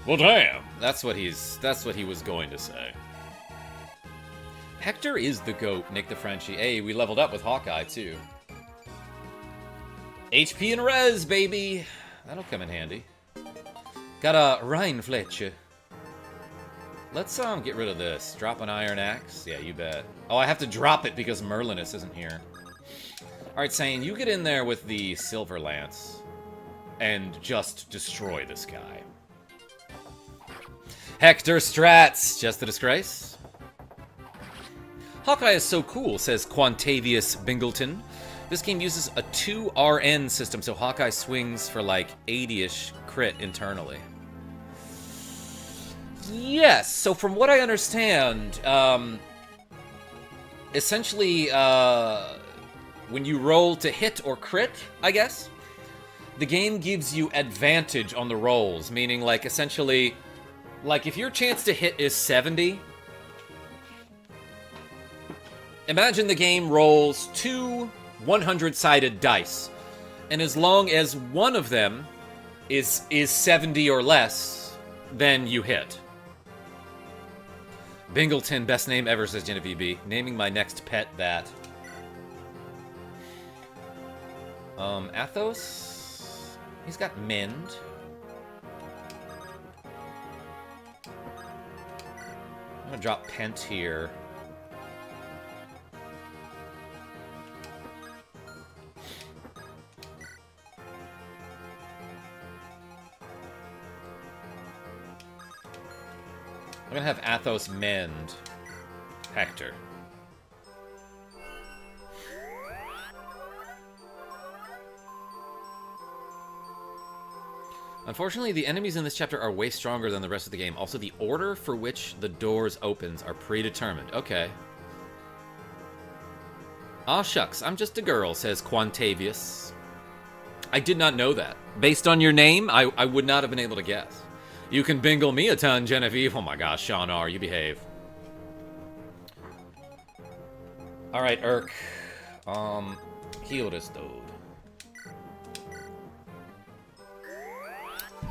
Well, damn. That's what he was going to say. Hector is the GOAT, Nick the Frenchie. Hey, we leveled up with Hawkeye, too. HP and res, baby. That'll come in handy. Got a Rheinfletcher. Let's get rid of this. Drop an iron axe. Yeah, you bet. Oh, I have to drop it because Merlinus isn't here. Alright, Sain, you get in there with the Silver Lance and just destroy this guy. Hector Strats! Just a disgrace. Hawkeye is so cool, says Quantavius Bingleton. This game uses a 2RN system, so Hawkeye swings for like 80-ish crit internally. Yes, so from what I understand, essentially, when you roll to hit or crit, I guess, the game gives you advantage on the rolls, meaning, like, essentially, like, if your chance to hit is 70, imagine the game rolls 2 100-sided dice, and as long as one of them is 70 or less, then you hit. Bingleton, best name ever, says Genevieve B. Naming my next pet that. Athos? He's got Mend. I'm gonna drop Pent here. I'm gonna have Athos mend Hector. Unfortunately, the enemies in this chapter are way stronger than the rest of the game. Also, the order for which the doors opens are predetermined. Okay. Aw shucks, I'm just a girl, says Quantavius. I did not know that. Based on your name, I would not have been able to guess. You can bingle me a ton, Genevieve. Oh my gosh, Sean R., you behave. Alright, Urk. Heal this dude.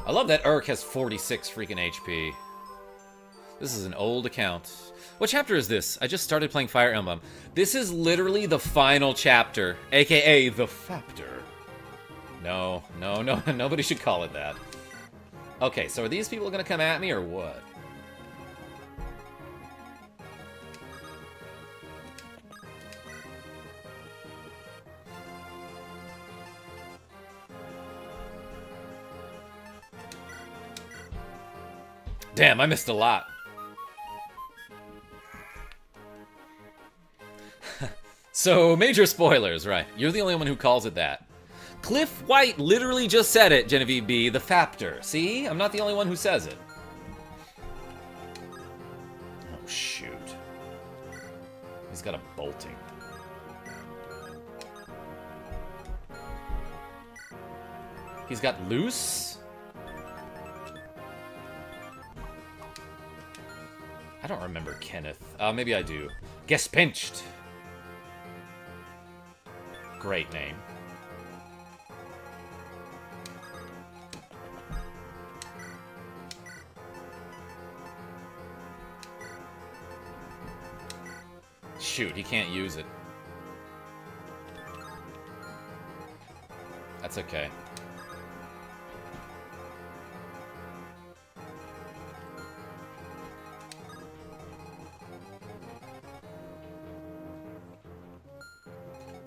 I love that Urk has 46 freaking HP. This is an old account. What chapter is this? I just started playing Fire Emblem. This is literally the final chapter, aka the Factor. No, nobody should call it that. Okay, so are these people gonna come at me or what? Damn, I missed a lot. So, major spoilers, right. You're the only one who calls it that. Cliff White literally just said it, Genevieve B, the Factor. See? I'm not the only one who says it. Oh, shoot. He's got a bolting. He's got loose? I don't remember Kenneth. Maybe I do. Guess pinched. Great name. Shoot, he can't use it. That's okay.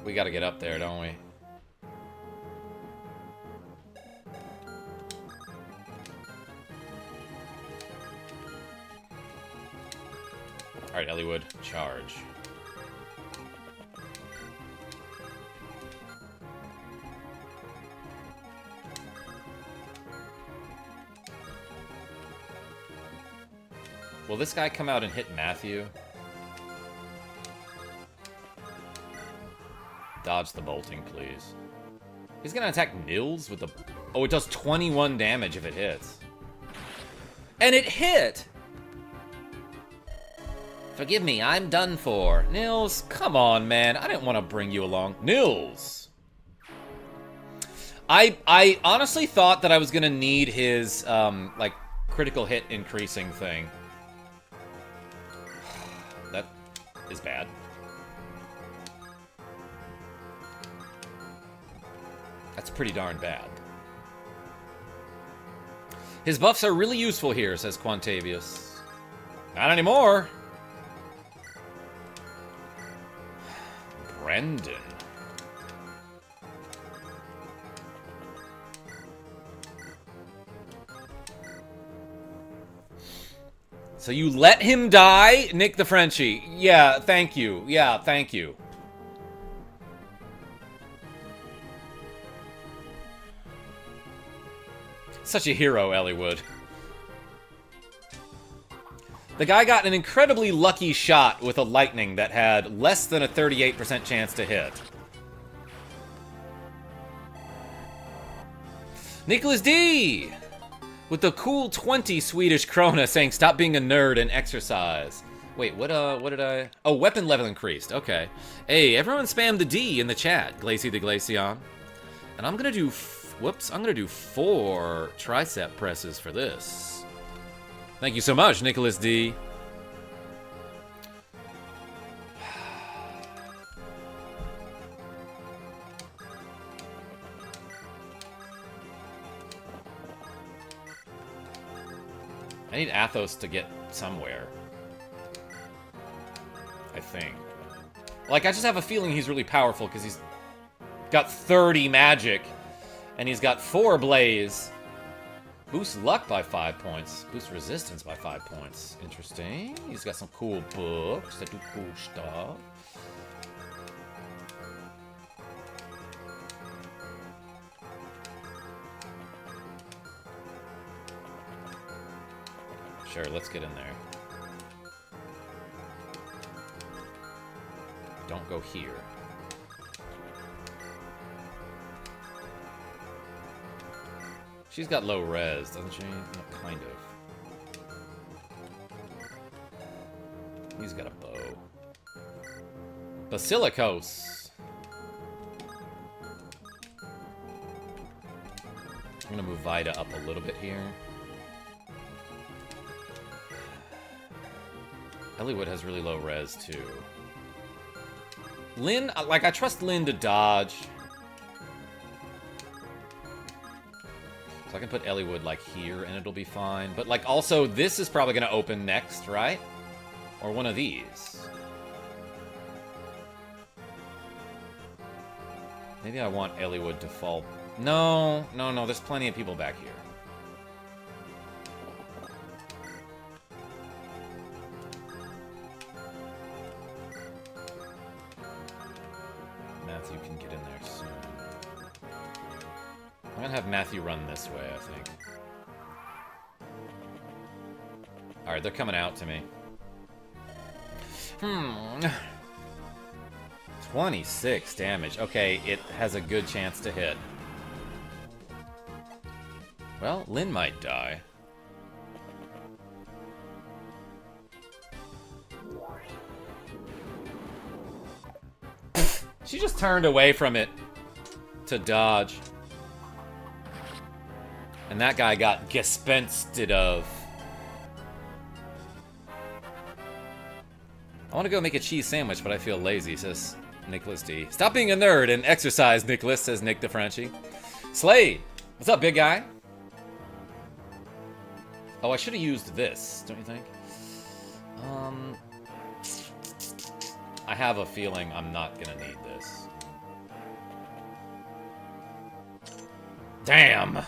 We gotta get up there, don't we? Alright, Elliewood, charge. Will this guy come out and hit Matthew? Dodge the bolting, please. He's gonna attack Nils with the... Oh, it does 21 damage if it hits. And it hit! Forgive me, I'm done for. Nils, come on, man. I didn't want to bring you along. Nils! I honestly thought that I was gonna need his, like, critical hit increasing thing. That is bad. That's pretty darn bad. His buffs are really useful here, says Quantavius. Not anymore. Brendan. So you let him die, Nick the Frenchie? Yeah, thank you. Yeah, thank you. Such a hero, Elliewood. The guy got an incredibly lucky shot with a lightning that had less than a 38% chance to hit. Nicholas D! With the cool 20 Swedish krona saying stop being a nerd and exercise. Wait, what did I... Oh, weapon level increased. Okay. Hey, everyone spam the D in the chat, Glacy the Glaceon. And I'm gonna do... Whoops, I'm gonna do 4 tricep presses for this. Thank you so much, Nicholas D. I need Athos to get somewhere. I think. Like, I just have a feeling he's really powerful because he's got 30 magic. And he's got 4 blaze. Boost luck by 5 points. Boost resistance by 5 points. Interesting. He's got some cool books that do cool stuff. Sure, let's get in there. Don't go here. She's got low res, doesn't she? Kind of. He's got a bow. Basilicos. I'm gonna move Vida up a little bit here. Elliewood has really low res, too. Lynn, like, I trust Lynn to dodge. So I can put Elliewood, like, here, and it'll be fine. But, like, also, this is probably gonna open next, right? Or one of these. Maybe I want Elliewood to fall... No, there's plenty of people back here. Matthew can get in there soon. I'm gonna have Matthew run this way, I think. Alright, they're coming out to me. 26 damage. Okay, it has a good chance to hit. Well, Lynn might die. She just turned away from it to dodge. And that guy got gespensted of. I want to go make a cheese sandwich, but I feel lazy, says Nicholas D. Stop being a nerd and exercise, Nicholas, says Nick DeFranchi. Slade! What's up, big guy? Oh, I should have used this, don't you think? I have a feeling I'm not gonna need this. Damn!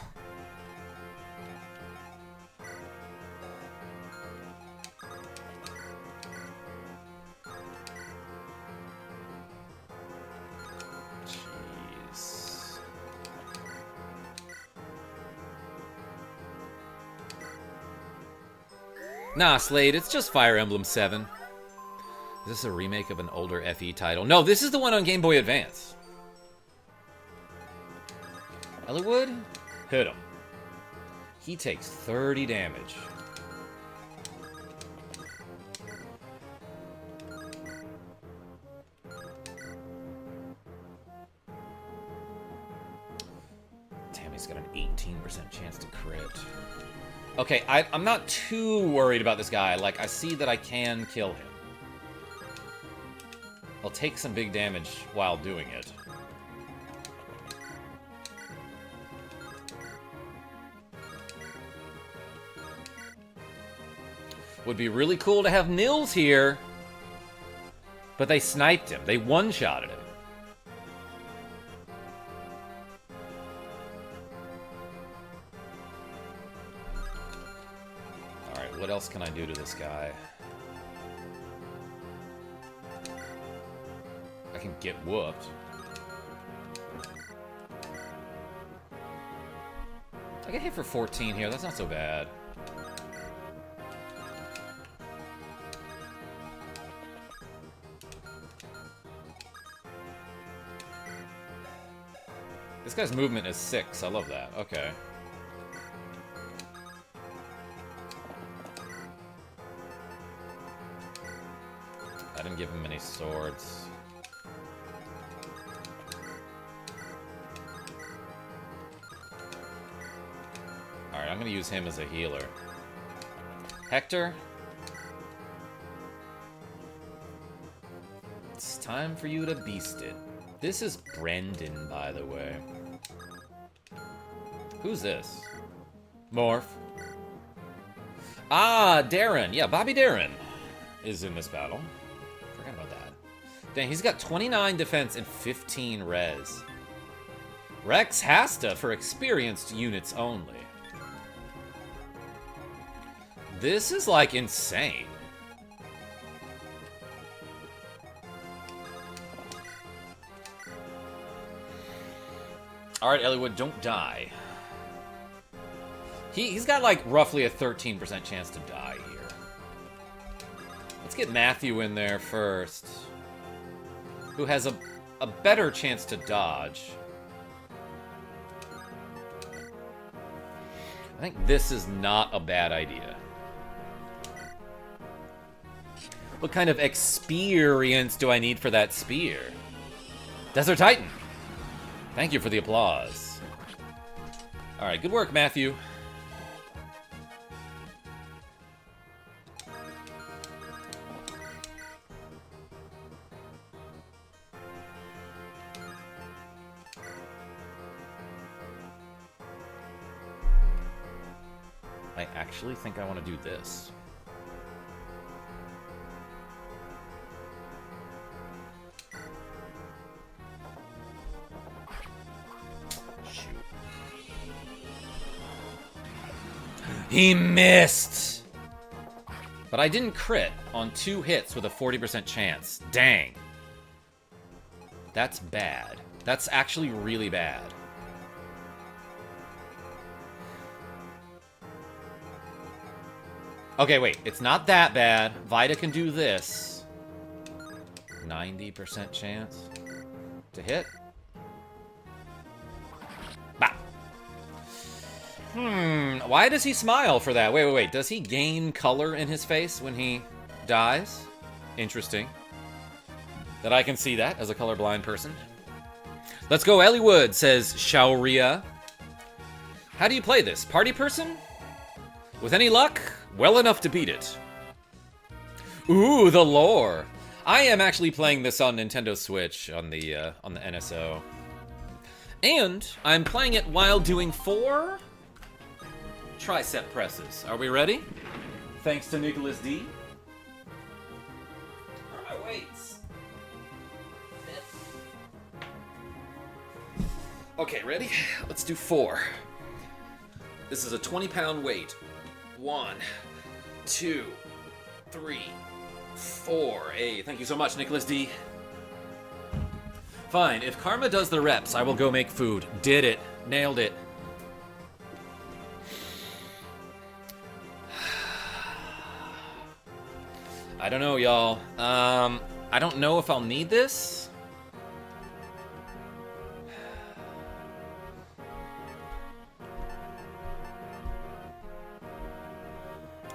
Nah, Slade, it's just Fire Emblem 7. Is this a remake of an older FE title? No, this is the one on Game Boy Advance. Elliewood? Hit him. He takes 30 damage. Damn, he's got an 18% chance to crit. Okay, I'm not too worried about this guy. Like, I see that I can kill him. I'll take some big damage while doing it. Would be really cool to have Nils here. But they sniped him. They one-shotted him. Alright, what else can I do to this guy? I can get whooped. I get hit for 14 here. That's not so bad. This guy's movement is 6. I love that. Okay. I didn't give him any swords. Alright, I'm gonna use him as a healer. Hector? It's time for you to beast it. This is Brendan, by the way. Who's this? Morph. Ah, Darren. Yeah, Bobby Darren is in this battle. Forgot about that. Dang, he's got 29 defense and 15 res. Rex Hasta for experienced units only. This is, like, insane. Alright, Elliewood, don't die. He's got, like, roughly a 13% chance to die here. Let's get Matthew in there first. Who has a better chance to dodge. I think this is not a bad idea. What kind of experience do I need for that spear? Desert Titan! Thank you for the applause. Alright, good work, Matthew. I actually think I want to do this. Shoot. He missed! But I didn't crit on 2 hits with a 40% chance. Dang. That's bad. That's actually really bad. Okay, wait. It's not that bad. Vita can do this. 90% chance to hit. Bah. Why does he smile for that? Wait. Does he gain color in his face when he dies? Interesting. That I can see that as a colorblind person. Let's go, Elliewood, says Shauria. How do you play this? Party person? With any luck? Well enough to beat it. Ooh, the lore. I am actually playing this on Nintendo Switch on the NSO. And I'm playing it while doing 4 tricep presses. Are we ready? Thanks to Nicholas D. Where are my weights? Okay, ready? Let's do 4. This is a 20-pound weight. 1, 2, 3, 4. Hey, thank you so much, Nicholas D. Fine, if Karma does the reps, I will go make food. Did it. Nailed it. I don't know, y'all. I don't know if I'll need this.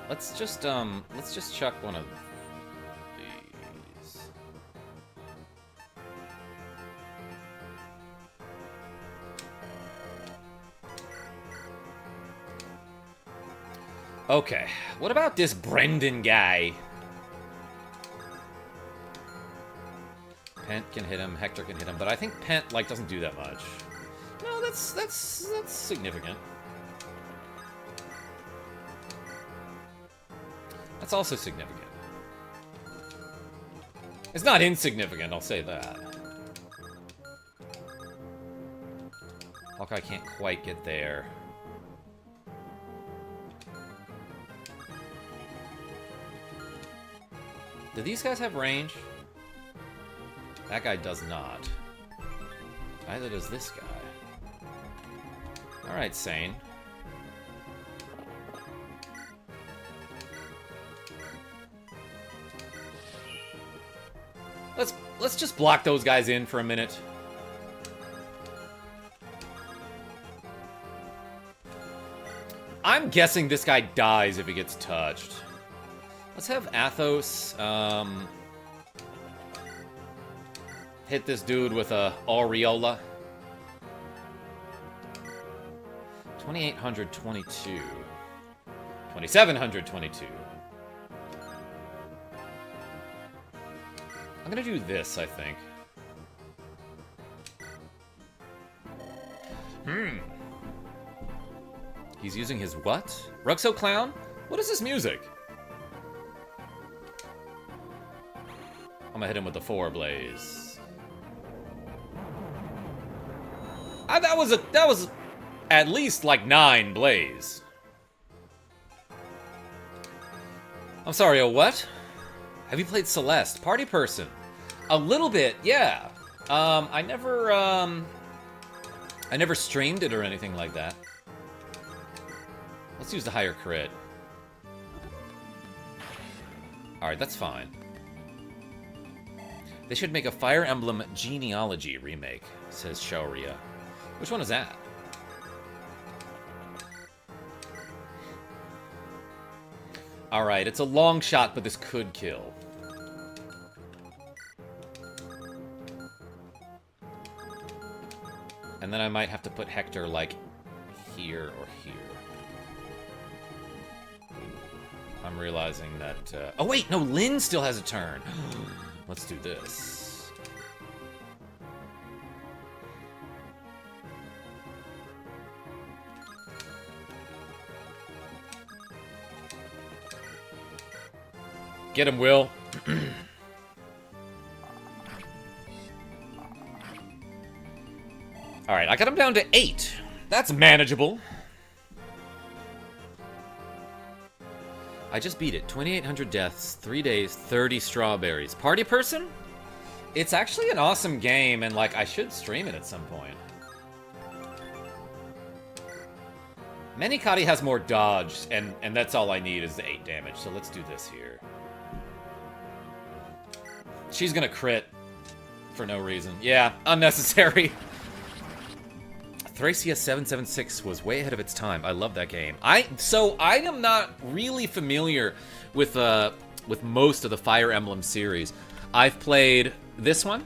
Let's just chuck one of these. Okay, what about this Brendan guy? Pent can hit him, Hector can hit him, but I think Pent, like, doesn't do that much. No, that's significant. That's also significant. It's not insignificant, I'll say that. Hawkeye can't quite get there. Do these guys have range? That guy does not. Neither does this guy. Alright, Sain. Let's just block those guys in for a minute. I'm guessing this guy dies if he gets touched. Let's have Athos hit this dude with a aureola. 2822. 2722. I'm gonna do this, I think. He's using his what? Ruxo Clown? What is this music? I'm gonna hit him with the 4 blaze. That was at least like 9 blaze. I'm sorry, a what? Have you played Celeste? Party person. A little bit, yeah. I never streamed it or anything like that. Let's use the higher crit. Alright, that's fine. They should make a Fire Emblem Genealogy remake, says Shauria. Which one is that? Alright, it's a long shot, but this could kill. And then I might have to put Hector, like, here or here. I'm realizing that, oh wait, no, Lynn still has a turn. Let's do this. Get him, Will. Alright, I got him down to 8. That's manageable. I just beat it. 2,800 deaths, 3 days, 30 strawberries. Party person? It's actually an awesome game, and, like, I should stream it at some point. Manikati has more dodge, and that's all I need is the 8 damage, so let's do this here. She's gonna crit for no reason. Yeah, unnecessary. Thracia 776 was way ahead of its time. I love that game. So I am not really familiar with most of the Fire Emblem series. I've played this one.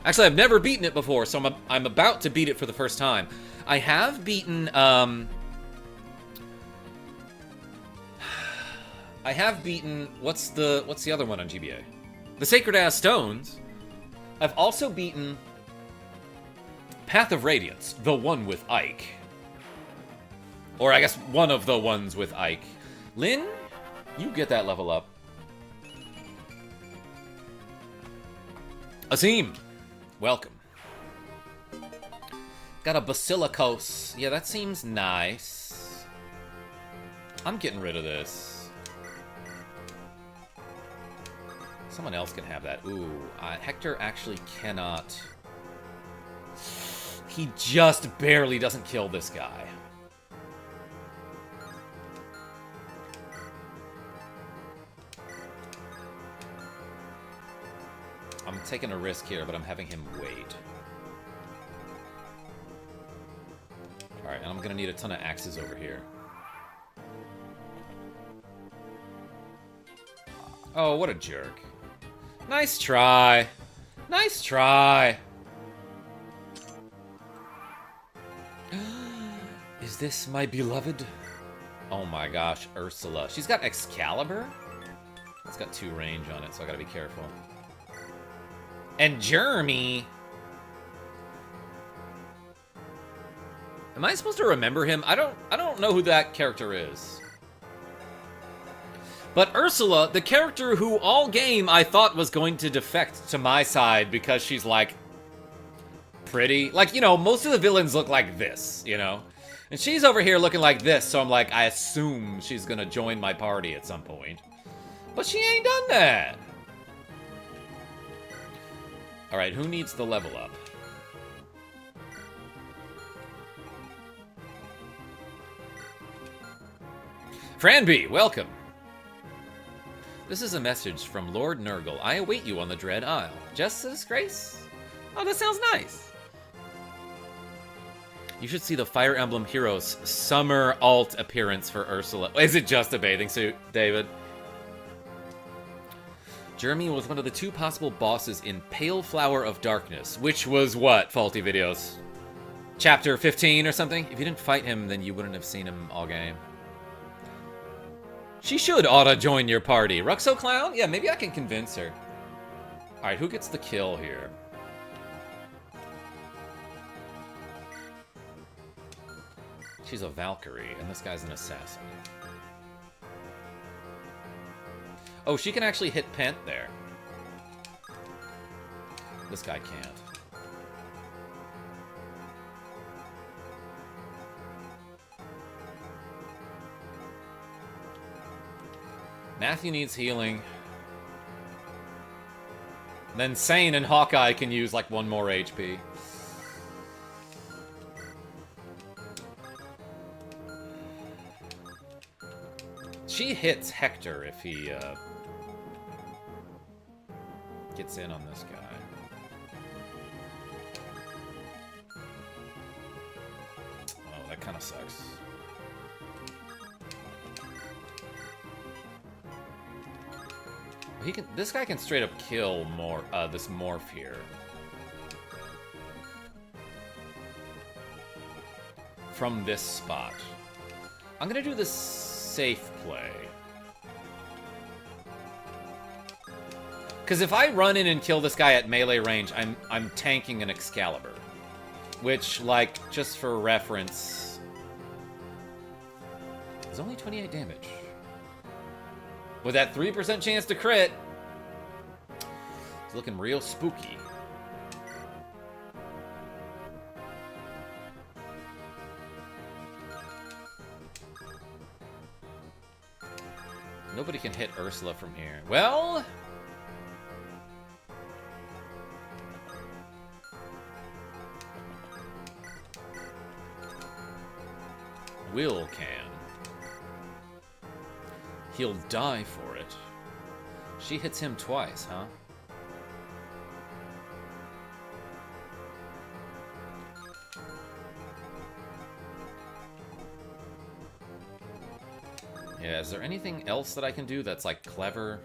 Actually, I've never beaten it before, so I'm about to beat it for the first time. I have beaten what's the other one on GBA? The Sacred Ass Stones. I've also beaten Path of Radiance, the one with Ike. Or I guess one of the ones with Ike. Lynn, you get that level up. Azim, welcome. Got a Basilicos. Yeah, that seems nice. I'm getting rid of this. Someone else can have that. Ooh, Hector actually cannot. He just barely doesn't kill this guy. I'm taking a risk here, but I'm having him wait. Alright, and I'm gonna need a ton of axes over here. Oh, what a jerk. Nice try. Nice try. Is this my beloved? Oh my gosh, Ursula. She's got Excalibur? It's got 2 range on it, so I gotta be careful. And Jeremy. Am I supposed to remember him? I don't know who that character is. But Ursula, the character who all game I thought was going to defect to my side because she's, like, pretty. Like, you know, most of the villains look like this, you know? And she's over here looking like this, so I'm like, I assume she's gonna join my party at some point. But she ain't done that! Alright, who needs the level up? Franby, welcome! This is a message from Lord Nergal. I await you on the Dread Isle. Justice, Grace? Oh, that sounds nice. You should see the Fire Emblem Heroes summer alt appearance for Ursula. Is it just a bathing suit, David? Jeremy was one of the 2 possible bosses in Pale Flower of Darkness, which was what, Faulty Videos? Chapter 15 or something? If you didn't fight him, then you wouldn't have seen him all game. She should oughta join your party. Ruxo Clown? Yeah, maybe I can convince her. Alright, who gets the kill here? She's a Valkyrie, and this guy's an assassin. Oh, she can actually hit Pent there. This guy can't. Matthew needs healing. Then Sain and Hawkeye can use like 1 more HP. She hits Hector if he gets in on this guy. Oh, that kind of sucks. he can. This guy can straight up kill more. This morph here. From this spot. I'm gonna do this safe play. Because if I run in and kill this guy at melee range, I'm tanking an Excalibur. Which, like, just for reference, is only 28 damage. With that 3% chance to crit, it's looking real spooky. Nobody can hit Ursula from here. Well... Will can. He'll die for it. She hits him twice, huh? Yeah, is there anything else that I can do that's, like, clever?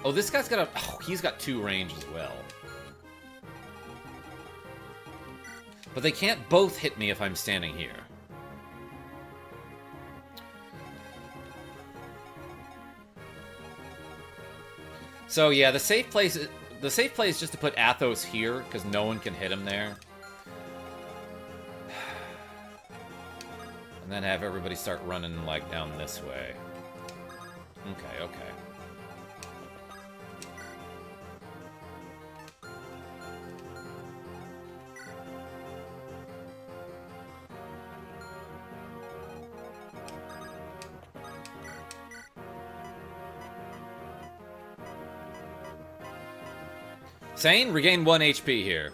Oh, this guy's got a... Oh, he's got 2 range as well. But they can't both hit me if I'm standing here. So, yeah, the safe place is just to put Athos here, because no one can hit him there. And then have everybody start running, like, down this way. Okay, okay. Sain, regain 1 HP here.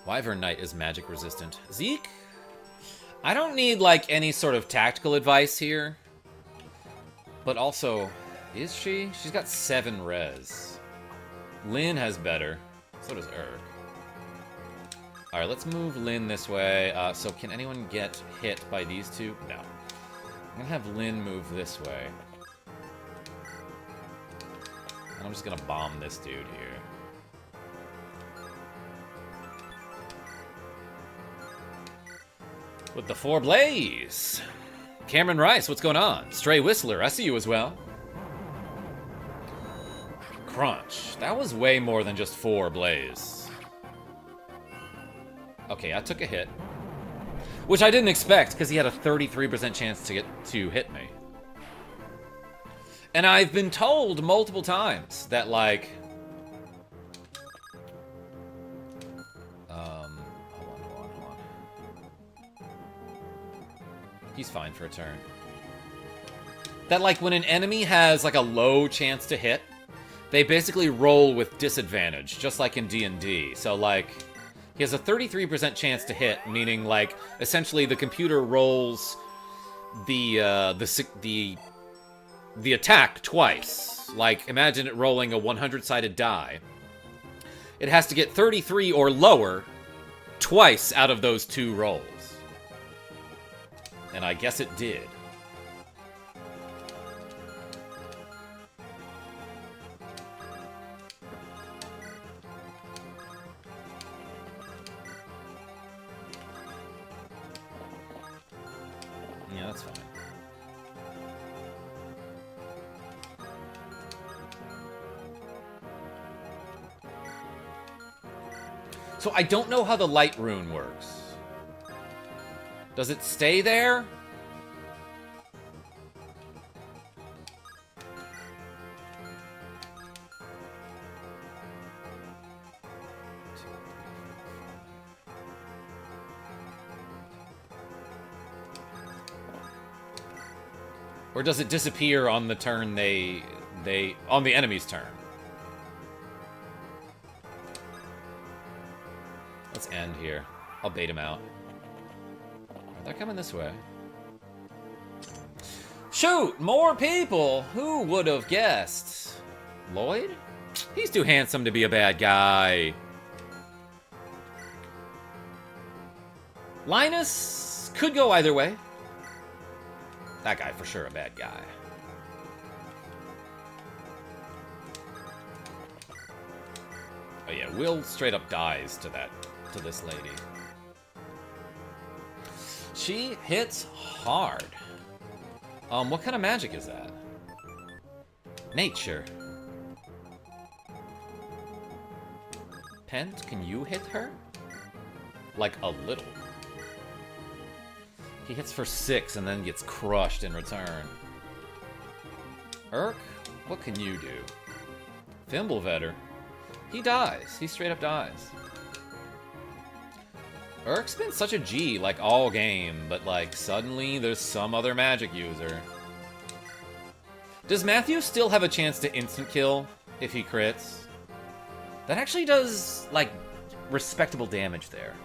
Wyvern Knight is magic resistant. Zeke? I don't need, like, any sort of tactical advice here. But also, is she? She's got 7 res. Lyn has better. So does Urg. Alright, let's move Lyn this way. So can anyone get hit by these two? No. I'm gonna have Lyn move this way. I'm just gonna bomb this dude here. With the 4 blaze. Cameron Rice, what's going on? Stray Whistler, I see you as well. Crunch. That was way more than just 4 blaze. Okay, I took a hit. Which I didn't expect, because he had a 33% chance to hit me. And I've been told multiple times that, like... Hold on. He's fine for a turn. That, like, when an enemy has, like, a low chance to hit, they basically roll with disadvantage, just like in D&D. So, like, he has a 33% chance to hit, meaning, like, essentially the computer rolls the attack twice. Like, imagine it rolling a 100-sided die. It has to get 33 or lower twice out of those 2 rolls. And I guess it did. Yeah, that's fine. So I don't know how the light rune works. Does it stay there? Or does it disappear on the turn on the enemy's turn? Let's end here. I'll bait him out. They're coming this way. Shoot! More people! Who would have guessed? Lloyd? He's too handsome to be a bad guy. Linus could go either way. That guy for sure a bad guy. Oh yeah, Will straight up dies to this lady. She hits hard. What kind of magic is that? Nature. Pent, can you hit her? Like a little. He hits for 6 and then gets crushed in return. Urk, what can you do? Fimblevetter. He dies. He straight up dies. Urk's been such a G, like, all game, but, like, suddenly there's some other magic user. Does Matthew still have a chance to instant kill if he crits? That actually does, like, respectable damage there.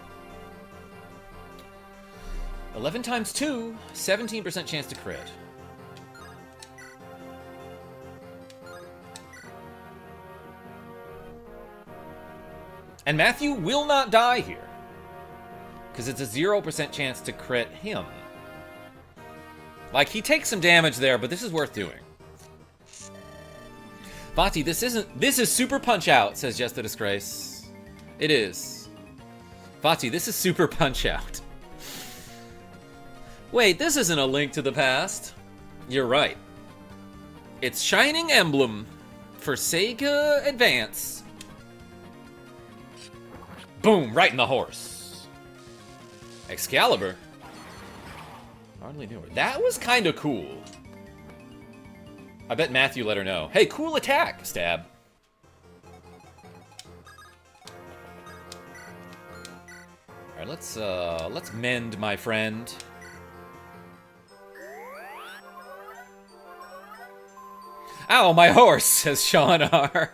11 times 2, 17% chance to crit. And Matthew will not die here, because it's a 0% chance to crit him. Like, he takes some damage there, but this is worth doing. Vati, this is Super Punch-Out, says Just the Disgrace. It is. Vati, this is Super Punch-Out. Wait, this isn't a Link to the Past. You're right. It's Shining Emblem for Sega Advance. Boom, right in the horse. Excalibur. Hardly knew her. That was kind of cool. I bet Matthew let her know. Hey, cool attack, stab. All right, let's mend, my friend. Ow, my horse, says Sean R.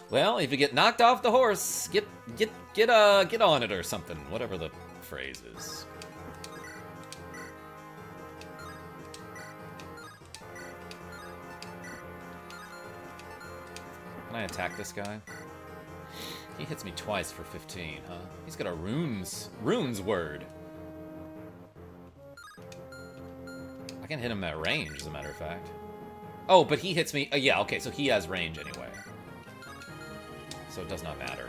Well, if you get knocked off the horse, get on it or something. Whatever the phrase is. Can I attack this guy? He hits me twice for 15, huh? He's got a runes word. I can hit him at range, as a matter of fact. Oh, but he hits me. Yeah, okay, so he has range anyway. So it does not matter.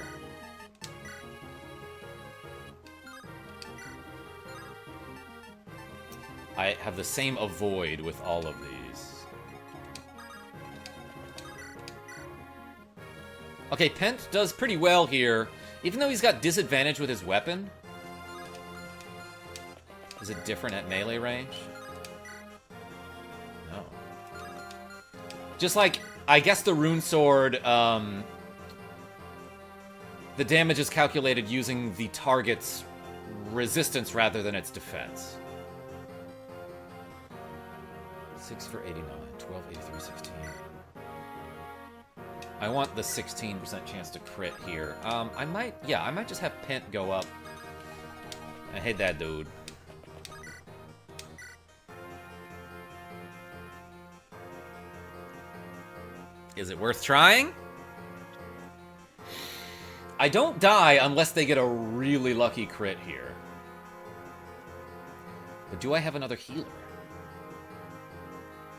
I have the same avoid with all of these. Okay, Pent does pretty well here, even though he's got disadvantage with his weapon. Is it different at melee range? No. Just like, I guess the rune sword, the damage is calculated using the target's resistance rather than its defense. 6 for 89, 12, 83, 16. I want the 16% chance to crit here. I might just have Pent go up. I hate that dude. Is it worth trying? I don't die unless they get a really lucky crit here. But do I have another healer?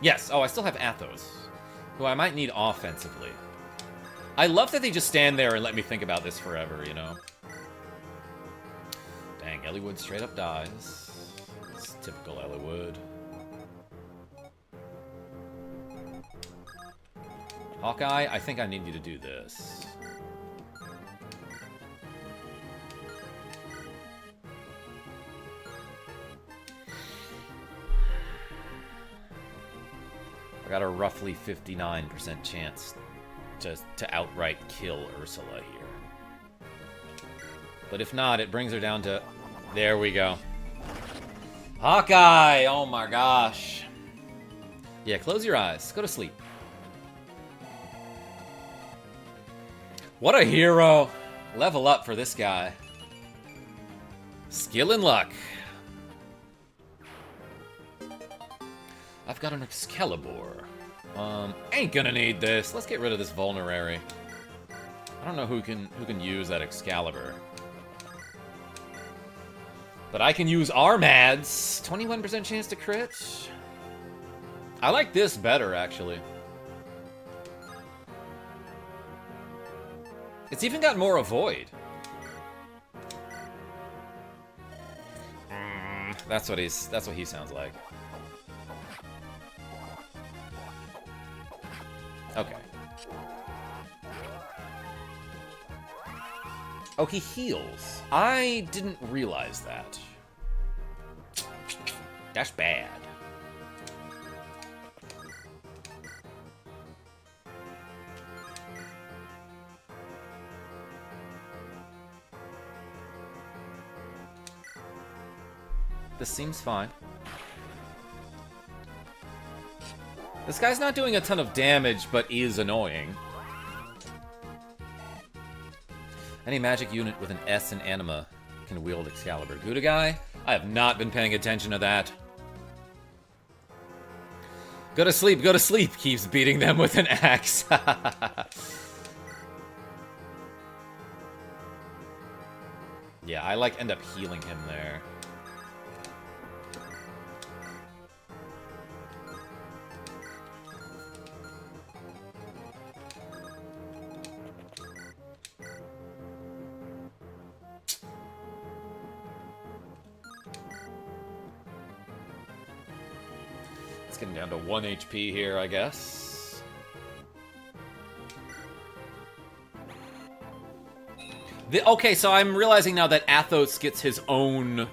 Yes. Oh, I still have Athos, who I might need offensively. I love that they just stand there and let me think about this forever, you know? Dang, Eliwood straight up dies. It's typical Eliwood. Hawkeye, I think I need you to do this. I got a roughly 59% chance to outright kill Ursula here. But if not, it brings her down to... There we go. Hawkeye! Oh my gosh. Yeah, close your eyes. Go to sleep. What a hero. Level up for this guy. Skill and luck. I've got an Excalibur. Ain't gonna need this. Let's get rid of this Vulnerary. I don't know who can use that Excalibur. But I can use Armads. 21% chance to crit. I like this better, actually. It's even got more avoid. That's what he sounds like. Okay. Oh, he heals. I didn't realize that. That's bad. This seems fine. This guy's not doing a ton of damage, but is annoying. Any magic unit with an S in anima can wield Excalibur. Gouda guy? I have not been paying attention to that. Go to sleep, keeps beating them with an axe. Yeah, I like end up healing him there. It's getting down to 1 HP here, I guess. Okay, so I'm realizing now that Athos gets his own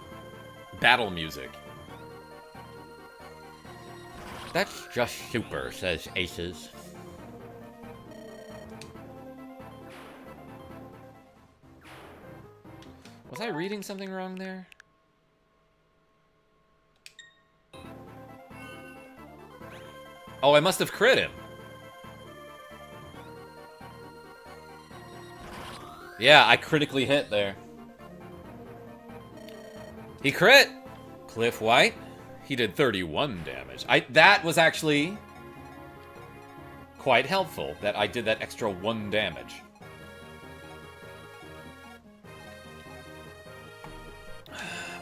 battle music. That's just super, says Aces. Was I reading something wrong there? Oh, I must have crit him. Yeah, I critically hit there. He crit! Cliff White. He did 31 damage. That was actually quite helpful, that I did that extra 1 damage.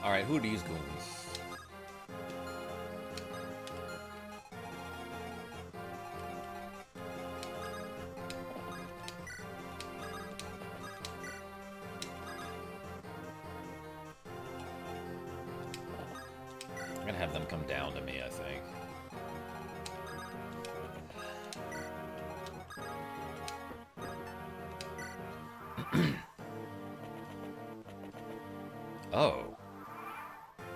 Alright, who are these goons? I'm gonna have them come down to me, I think. Oh.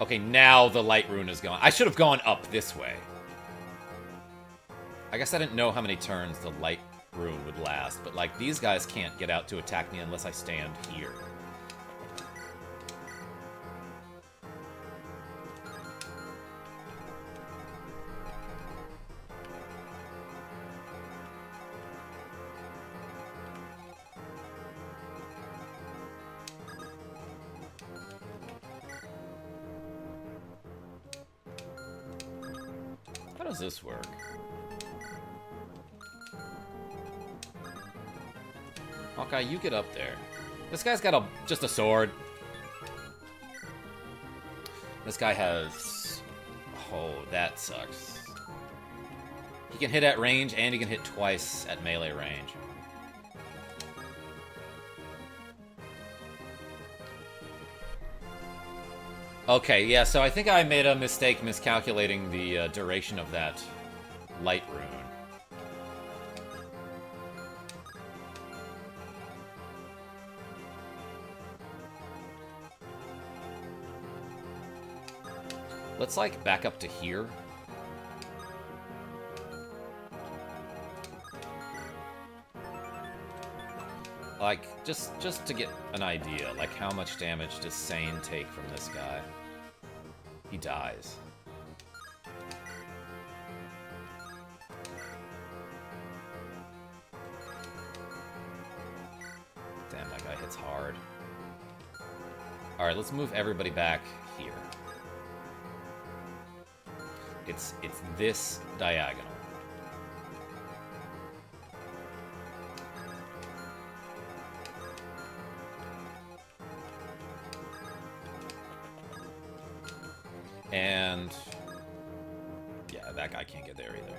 Okay, now the light rune is gone. I should have gone up this way. I guess I didn't know how many turns the light rune would last, but like these guys can't get out to attack me unless I stand here. How does this work? Hawkeye, you get up there. This guy's got just a sword. This guy has... Oh, that sucks. He can hit at range, and he can hit twice at melee range. Okay, yeah, so I think I made a mistake miscalculating the duration of that light rune. Let's, like, back up to here. Like, just to get an idea, like, how much damage does Sain take from this guy? He dies. Damn, that guy hits hard. Alright, let's move everybody back here. It's this diagonal. and... yeah, that guy can't get there either.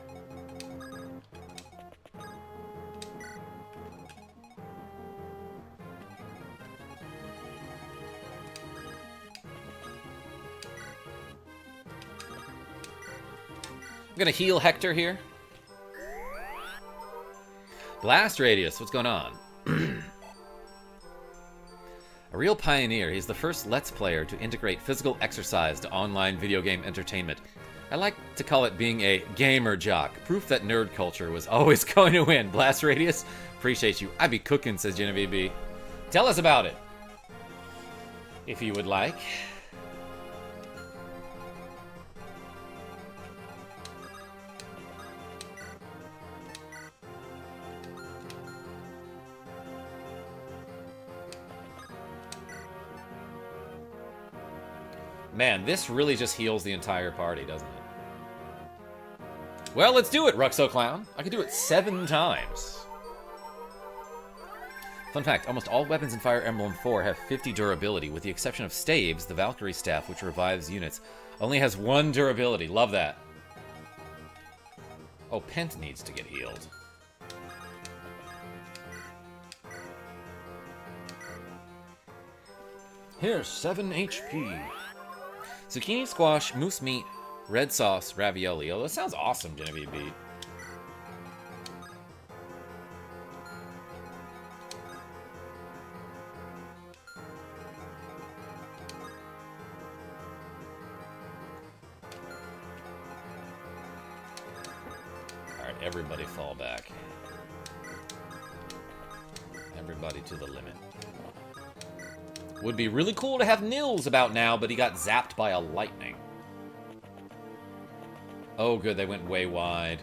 I'm gonna heal Hector here. Blast Radius, what's going on? A real pioneer, he's the first Let's Player to integrate physical exercise to online video game entertainment. I like to call it being a gamer jock. Proof that nerd culture was always going to win. Blast Radius, appreciate you. I be cooking, says Genevieve B. Tell us about it, if you would like. Man, this really just heals the entire party, doesn't it? Well, let's do it, Ruxo Clown. I can do it 7 times. Fun fact, almost all weapons in Fire Emblem 4 have 50 durability, with the exception of Staves, the Valkyrie staff, which revives units. Only has 1 durability. Love that. Oh, Pent needs to get healed. Here's 7 HP. Zucchini squash, moose meat, red sauce, ravioli. Oh, that sounds awesome, Genevieve B. Alright, everybody fall back. Everybody to the limit. Would be really cool to have Nils about now, but he got zapped by a lightning. Oh, good, they went way wide.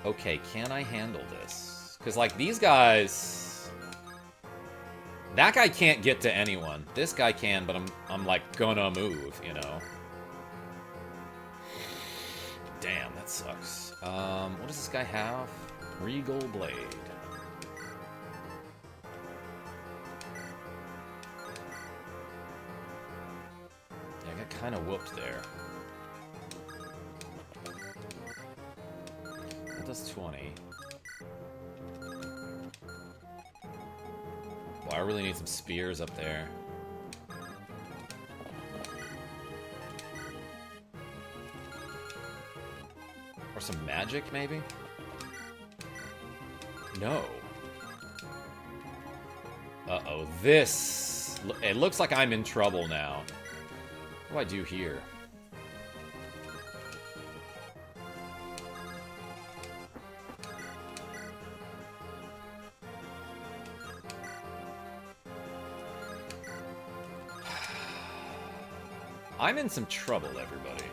Okay, can I handle this? Because, like, these guys... that guy can't get to anyone. This guy can, but I'm like, gonna move, you know? Damn, that sucks. What does this guy have? Regal Blade. Kind of whooped there. That does 20. Well, I really need some spears up there. Or some magic, maybe? No. Uh-oh, this... it looks like I'm in trouble now. What do I do here? I'm in some trouble, everybody.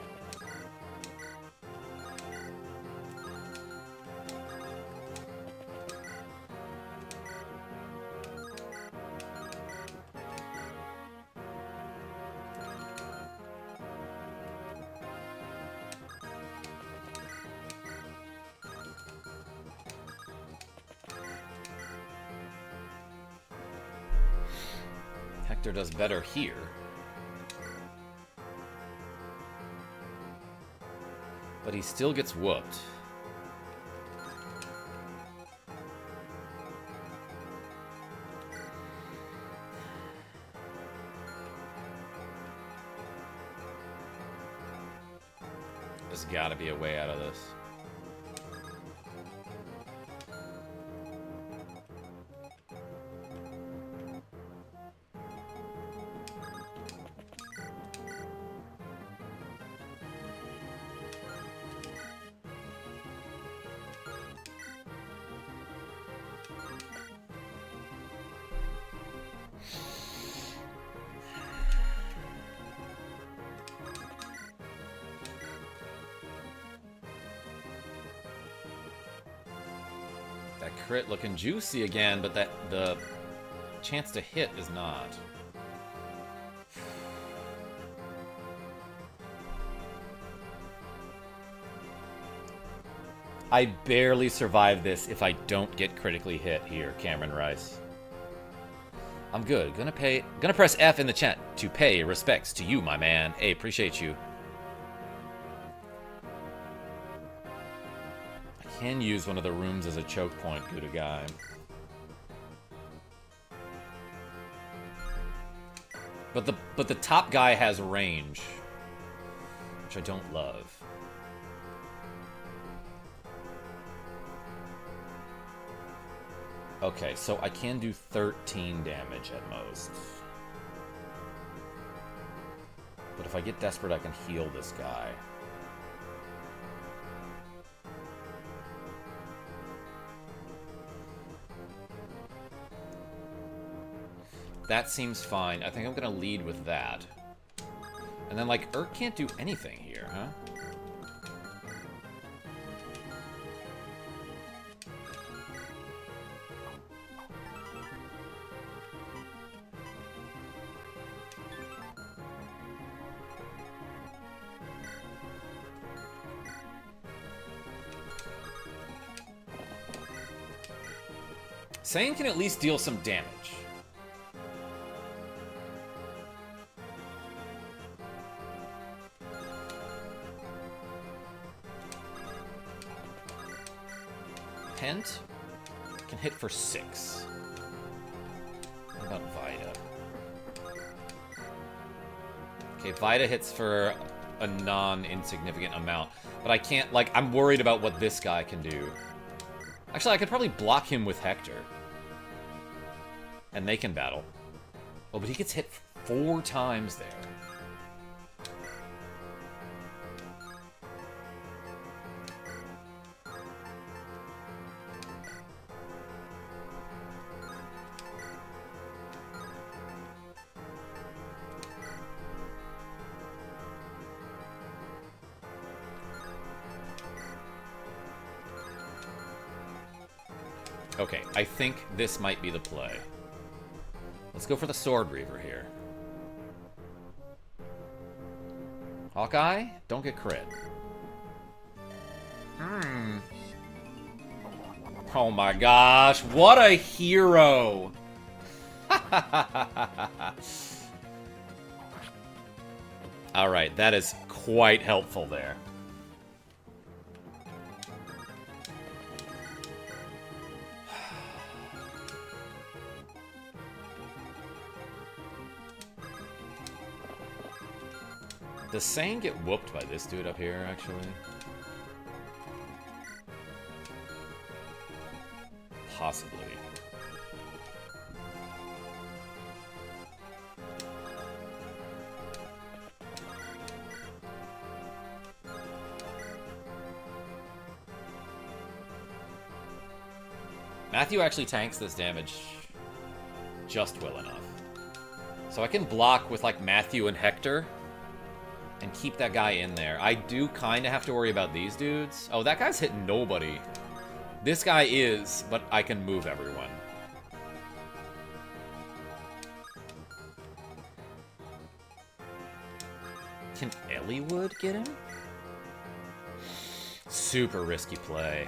Hector does better here. But he still gets whooped. There's gotta be a way out of this. Crit looking juicy again, but that the chance to hit is not. I barely survive this if I don't get critically hit here, Cameron Rice. I'm good. Gonna press F in the chat to pay respects to you, my man. Hey, appreciate you. I can use one of the rooms as a choke point, good guy. But the top guy has range, which I don't love. Okay, so I can do 13 damage at most. But if I get desperate, I can heal this guy. That seems fine. I think I'm gonna lead with that. And then, like, Urk can't do anything here, huh? Sain can at least deal some damage. Pent can hit for 6. What about Vida? Okay, Vida hits for a non-insignificant amount. But I can't, like, I'm worried about what this guy can do. Actually, I could probably block him with Hector. And they can battle. Oh, but he gets hit 4 times there. Okay, I think this might be the play. Let's go for the Sword Reaver here. Hawkeye, don't get crit. Oh my gosh, what a hero! Alright, that is quite helpful there. Does Sain get whooped by this dude up here, actually? Possibly. Matthew actually tanks this damage just well enough. So I can block with, like, Matthew and Hector and keep that guy in there. I do kind of have to worry about these dudes. Oh, that guy's hitting nobody. This guy is, but I can move everyone. Can Eliwood get him? Super risky play.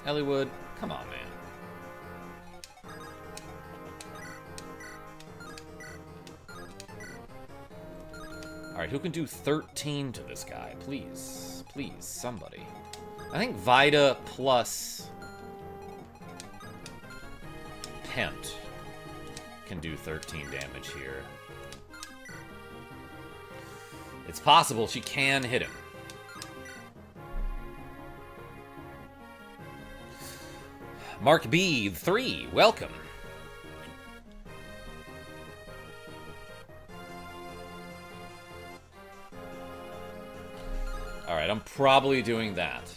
Eliwood, come on, man. Alright, who can do 13 to this guy? Please. Please, somebody. I think Vida plus Pent can do 13 damage here. It's possible she can hit him. Mark B, 3, welcome. Alright, I'm probably doing that.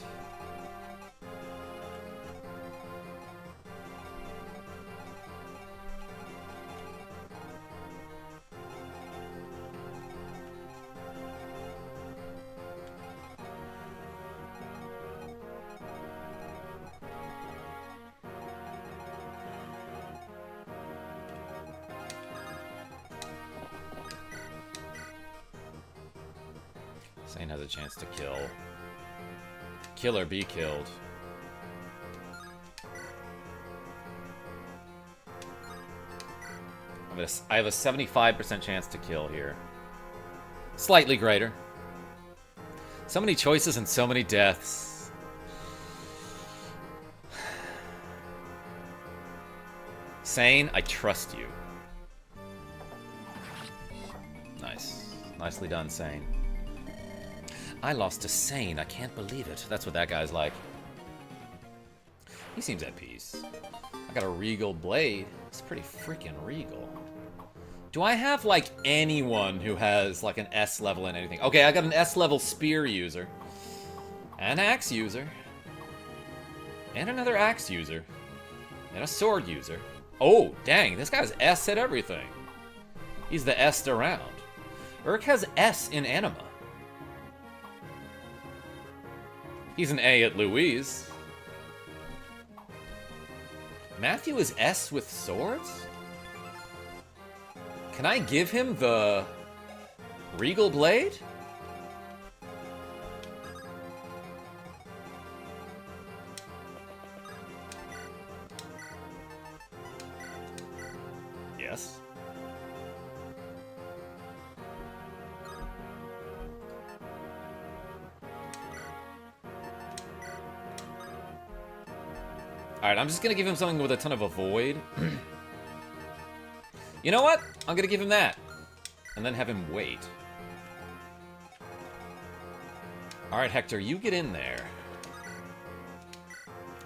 Sain has a chance to kill. Kill or be killed. I have a 75% chance to kill here. Slightly greater. So many choices and so many deaths. Sain, I trust you. Nice. Nicely done, Sain. I lost to Sain. I can't believe it. That's what that guy's like. He seems at peace. I got a regal blade. It's pretty freaking regal. Do I have, like, anyone who has, like, an S level in anything? Okay, I got an S level spear user. An axe user. And another axe user. And a sword user. Oh, dang, this guy's S at everything. He's the S around. Urk has S in anima. He's an A at Louise. Matthew is S with swords? Can I give him the Regal Blade? Yes. Alright, I'm just gonna give him something with a ton of avoid. You know what? I'm gonna give him that. And then have him wait. Alright, Hector, you get in there.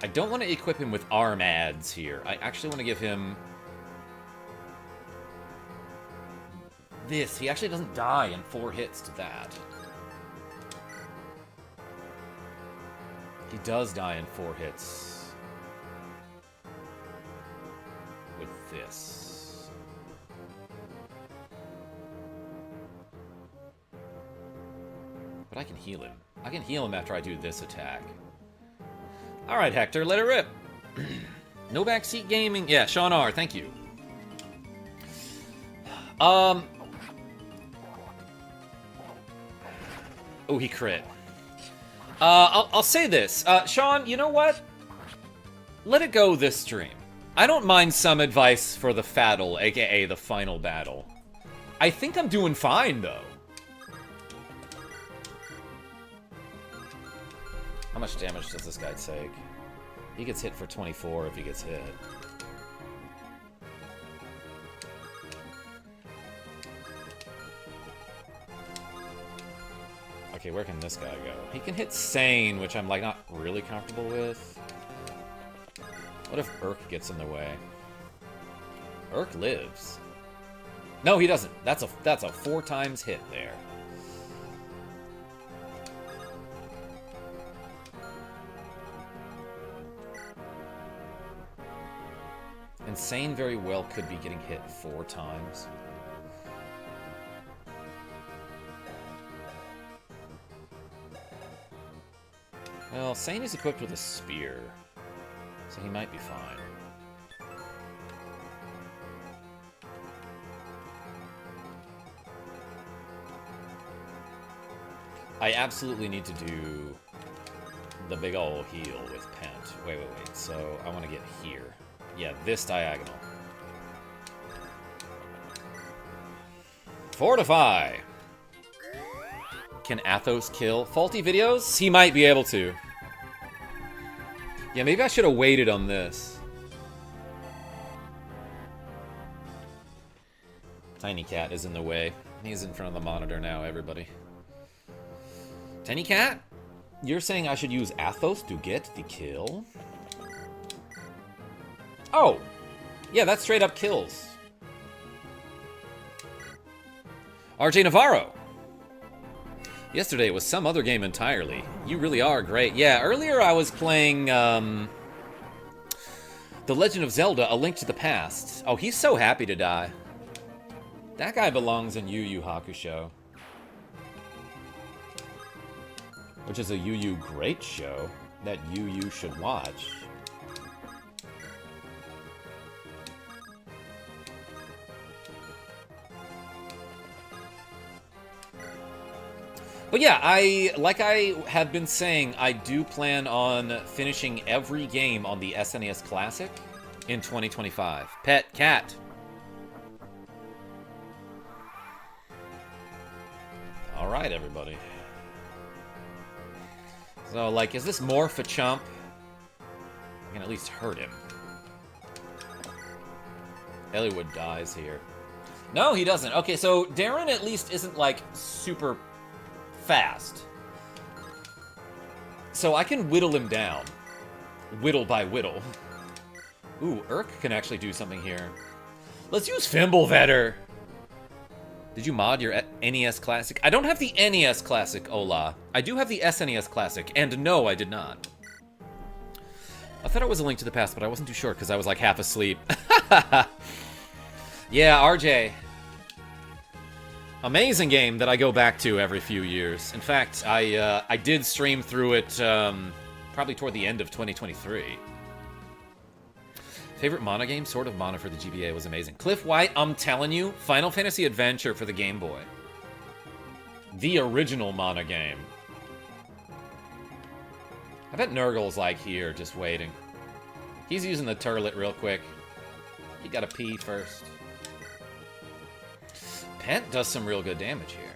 I don't want to equip him with arm ads here. I actually want to give him this. He actually doesn't die in 4 hits to that. He does die in 4 hits with this. But I can heal him. I can heal him after I do this attack. Alright, Hector, let it rip. No backseat gaming. Yeah, Sean R, thank you. Oh, he crit. I'll say this. Sean, you know what? Let it go this stream. I don't mind some advice for the Faddle, aka the final battle. I think I'm doing fine, though. How much damage does this guy take? He gets hit for 24 if he gets hit. Okay, where can this guy go? He can hit Sain, which I'm, like, not really comfortable with. What if Urk gets in the way? Urk lives. No, he doesn't. That's a 4 times hit there. And Sain very well could be getting hit 4 times. Well, Sain is equipped with a spear, so he might be fine. I absolutely need to do the big ol' heal with Pent. Wait. So I want to get here. Yeah, this diagonal. Fortify! Can Athos kill faulty videos? He might be able to. Yeah, maybe I should have waited on this. Tiny Cat is in the way. He's in front of the monitor now, everybody. Tiny Cat? You're saying I should use Athos to get the kill? Oh! Yeah, that straight up kills. RJ Navarro! Yesterday was some other game entirely. You really are great. Yeah, earlier I was playing, The Legend of Zelda, A Link to the Past. Oh, he's so happy to die. That guy belongs in Yu Yu Hakusho. Which is a Yu Yu great show that you should watch. But yeah, like I have been saying, I do plan on finishing every game on the SNES Classic in 2025. Pet cat. All right, everybody. So, like, is this more for Chump? I can at least hurt him. Elliowood dies here. No, he doesn't. Okay, so Darren at least isn't, like, super fast. So I can whittle him down. Whittle by whittle. Ooh, Urk can actually do something here. Let's use Fimblevetter. Did you mod your NES Classic? I don't have the NES Classic, Ola. I do have the SNES Classic, and no, I did not. I thought it was a Link to the Past, but I wasn't too sure because I was like half asleep. Yeah, RJ. Amazing game that I go back to every few years. In fact, I did stream through it probably toward the end of 2023. Favorite Mana game? Sword of Mana for the GBA was amazing. Cliff White, I'm telling you, Final Fantasy Adventure for the Game Boy. The original Mana game. I bet Nergal's like here, just waiting. He's using the turlet real quick. He gotta pee first. Pent does some real good damage here.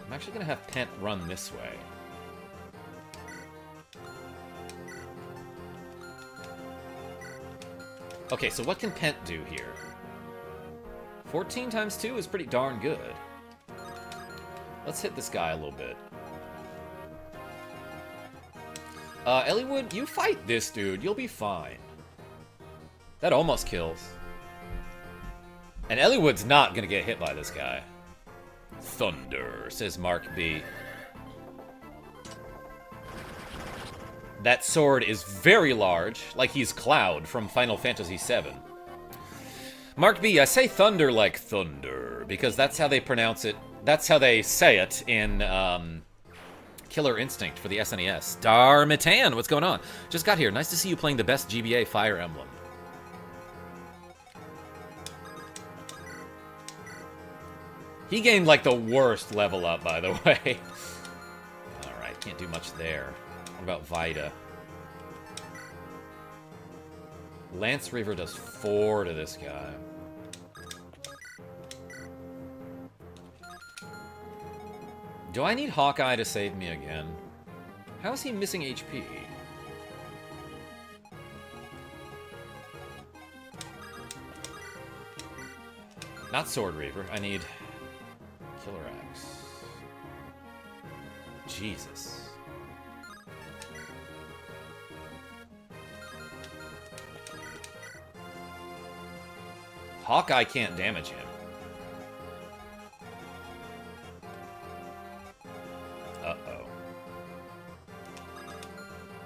I'm actually gonna have Pent run this way. Okay, so what can Pent do here? 14 times 2 is pretty darn good. Let's hit this guy a little bit. Elliowood, you fight this dude. You'll be fine. That almost kills. And Elliowood's not gonna get hit by this guy. Thunder, says Mark B. That sword is very large, like he's Cloud from Final Fantasy VII. Mark B, I say thunder like thunder, because that's how they pronounce it. That's how they say it in, Killer Instinct for the SNES. Darmitan, what's going on? Just got here. Nice to see you playing the best GBA Fire Emblem. He gained, like, the worst level up, by the way. Alright, can't do much there. What about Vida? Lance Reaver does 4 to this guy. Do I need Hawkeye to save me again? How is he missing HP? Not Sword Reaver. I need Killer Axe. Jesus. Hawkeye can't damage him. Uh-oh.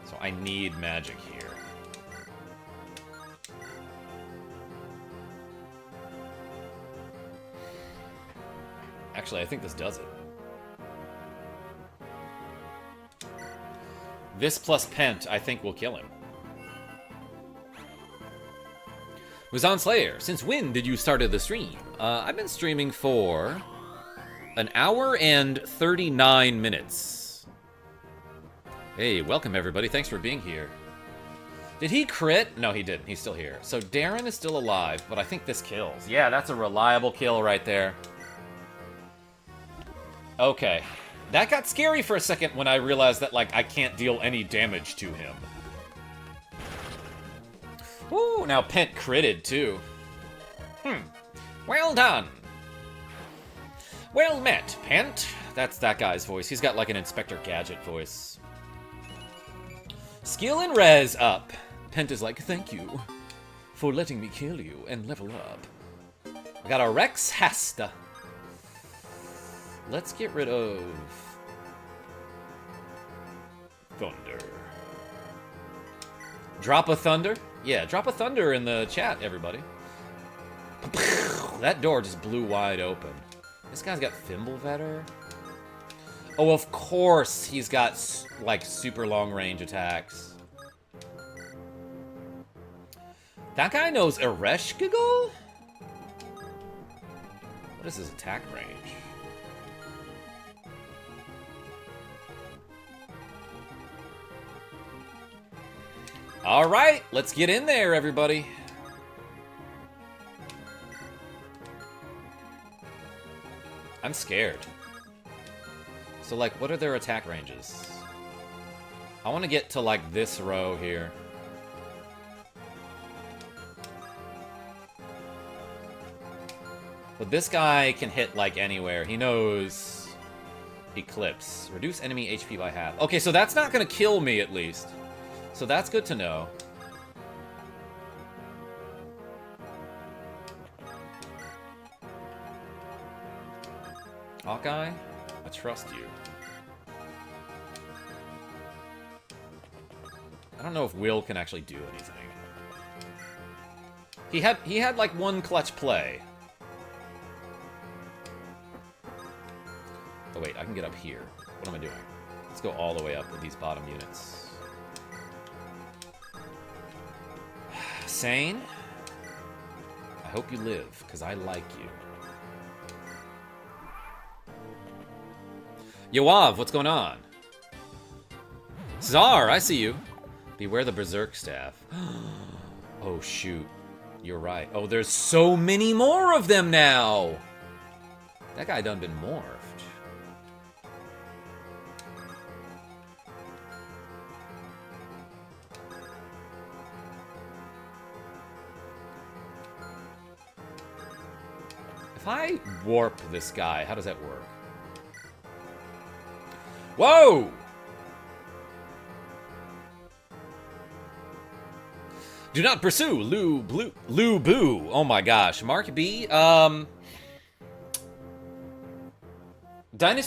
So I need magic here. Actually, I think this does it. This plus Pent, I think, will kill him. Muzan Slayer, since when did you start the stream? I've been streaming for an hour and 39 minutes. Hey, welcome everybody. Thanks for being here. Did he crit? No, he didn't. He's still here. So Darren is still alive, but I think this kills. Yeah, that's a reliable kill right there. Okay. That got scary for a second when I realized that, like, I can't deal any damage to him. Ooh, now Pent critted, too. Well done. Well met, Pent. That's that guy's voice. He's got, like, an Inspector Gadget voice. Skill and res up. Pent is like, thank you for letting me kill you and level up. I got a Rex Hasta. Let's get rid of Thunder. Drop a Thunder? Yeah, drop a Thunder in the chat, everybody. That door just blew wide open. This guy's got Fimblevetter. Oh, of course he's got, like, super long range attacks. That guy knows Ereshkigal? What is his attack range? Alright, let's get in there, everybody. I'm scared. So, like, what are their attack ranges? I want to get to, like, this row here. But this guy can hit, like, anywhere. He knows Eclipse. Reduce enemy HP by half. Okay, so that's not going to kill me, at least. So that's good to know. Hawkeye, I trust you. I don't know if Will can actually do anything. He had like one clutch play. Oh wait, I can get up here. What am I doing? Let's go all the way up with these bottom units. Sain, I hope you live, because I like you. Yoav, what's going on? Czar, I see you. Beware the Berserk Staff. Oh, shoot. You're right. Oh, there's so many more of them now! That guy done been morphed. If I warp this guy, how does that work? Whoa! Do not pursue, Lu Boo. Oh my gosh. Mark B. Dynasty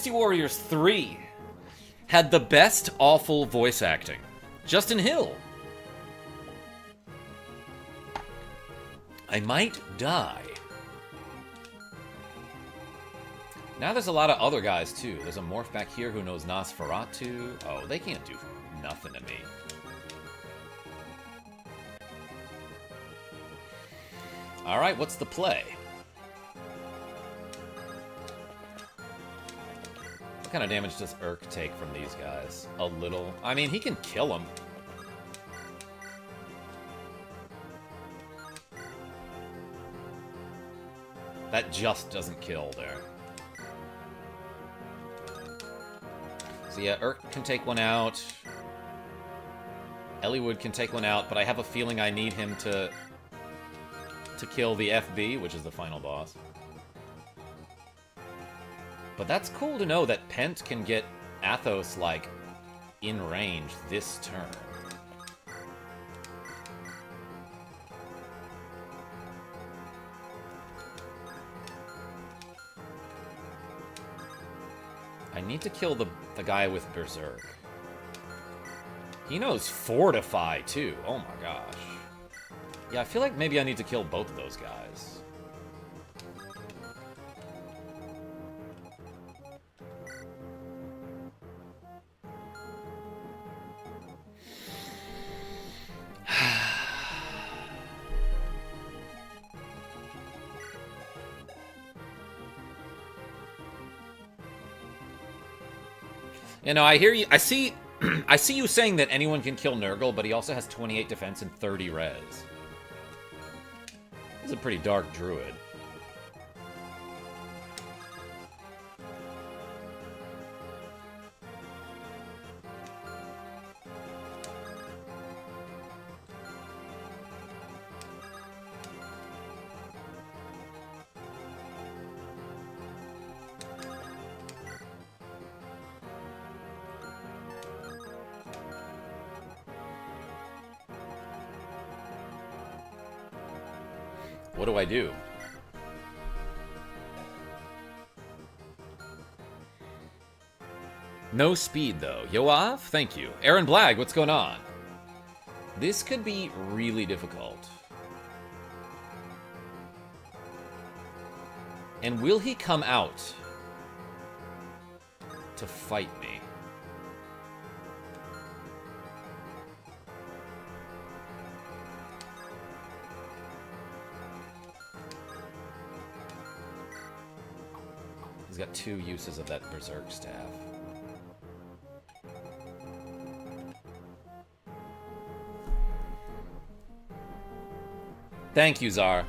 Warriors 3 had the best awful voice acting. Justin Hill. I might die. Now there's a lot of other guys, too. There's a morph back here who knows Nosferatu. Oh, they can't do nothing to me. Alright, what's the play? What kind of damage does Urk take from these guys? A little. I mean, he can kill them. That just doesn't kill there. So yeah, Urk can take one out. Eliwood can take one out, but I have a feeling I need him to kill the FB, which is the final boss. But that's cool to know that Pent can get Athos, like, in range this turn. I need to kill the guy with Berserk. He knows Fortify, too. Oh my gosh. Yeah, I feel like maybe I need to kill both of those guys. You know, I hear you. I see you saying that anyone can kill Nergal, but he also has 28 defense and 30 res. He's a pretty dark druid. What do I do? No speed, though. Yoav, thank you. Aaron Blag, what's going on? This could be really difficult. And will he come out to fight me? He's got 2 uses of that Berserk Staff. Thank you, Zar.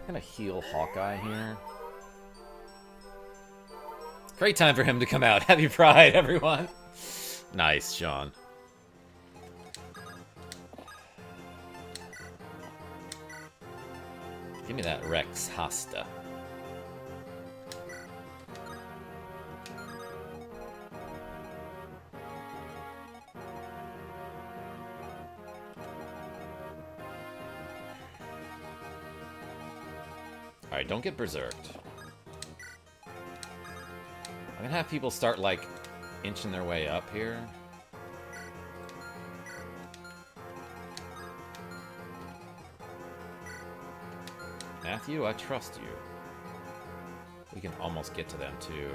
Gonna heal Hawkeye here. Great time for him to come out. Happy Pride, everyone. Nice, Sean. Give me that Rex Hasta. Alright, don't get berserked. I'm gonna have people start, like, inching their way up here. Matthew, I trust you. We can almost get to them, too.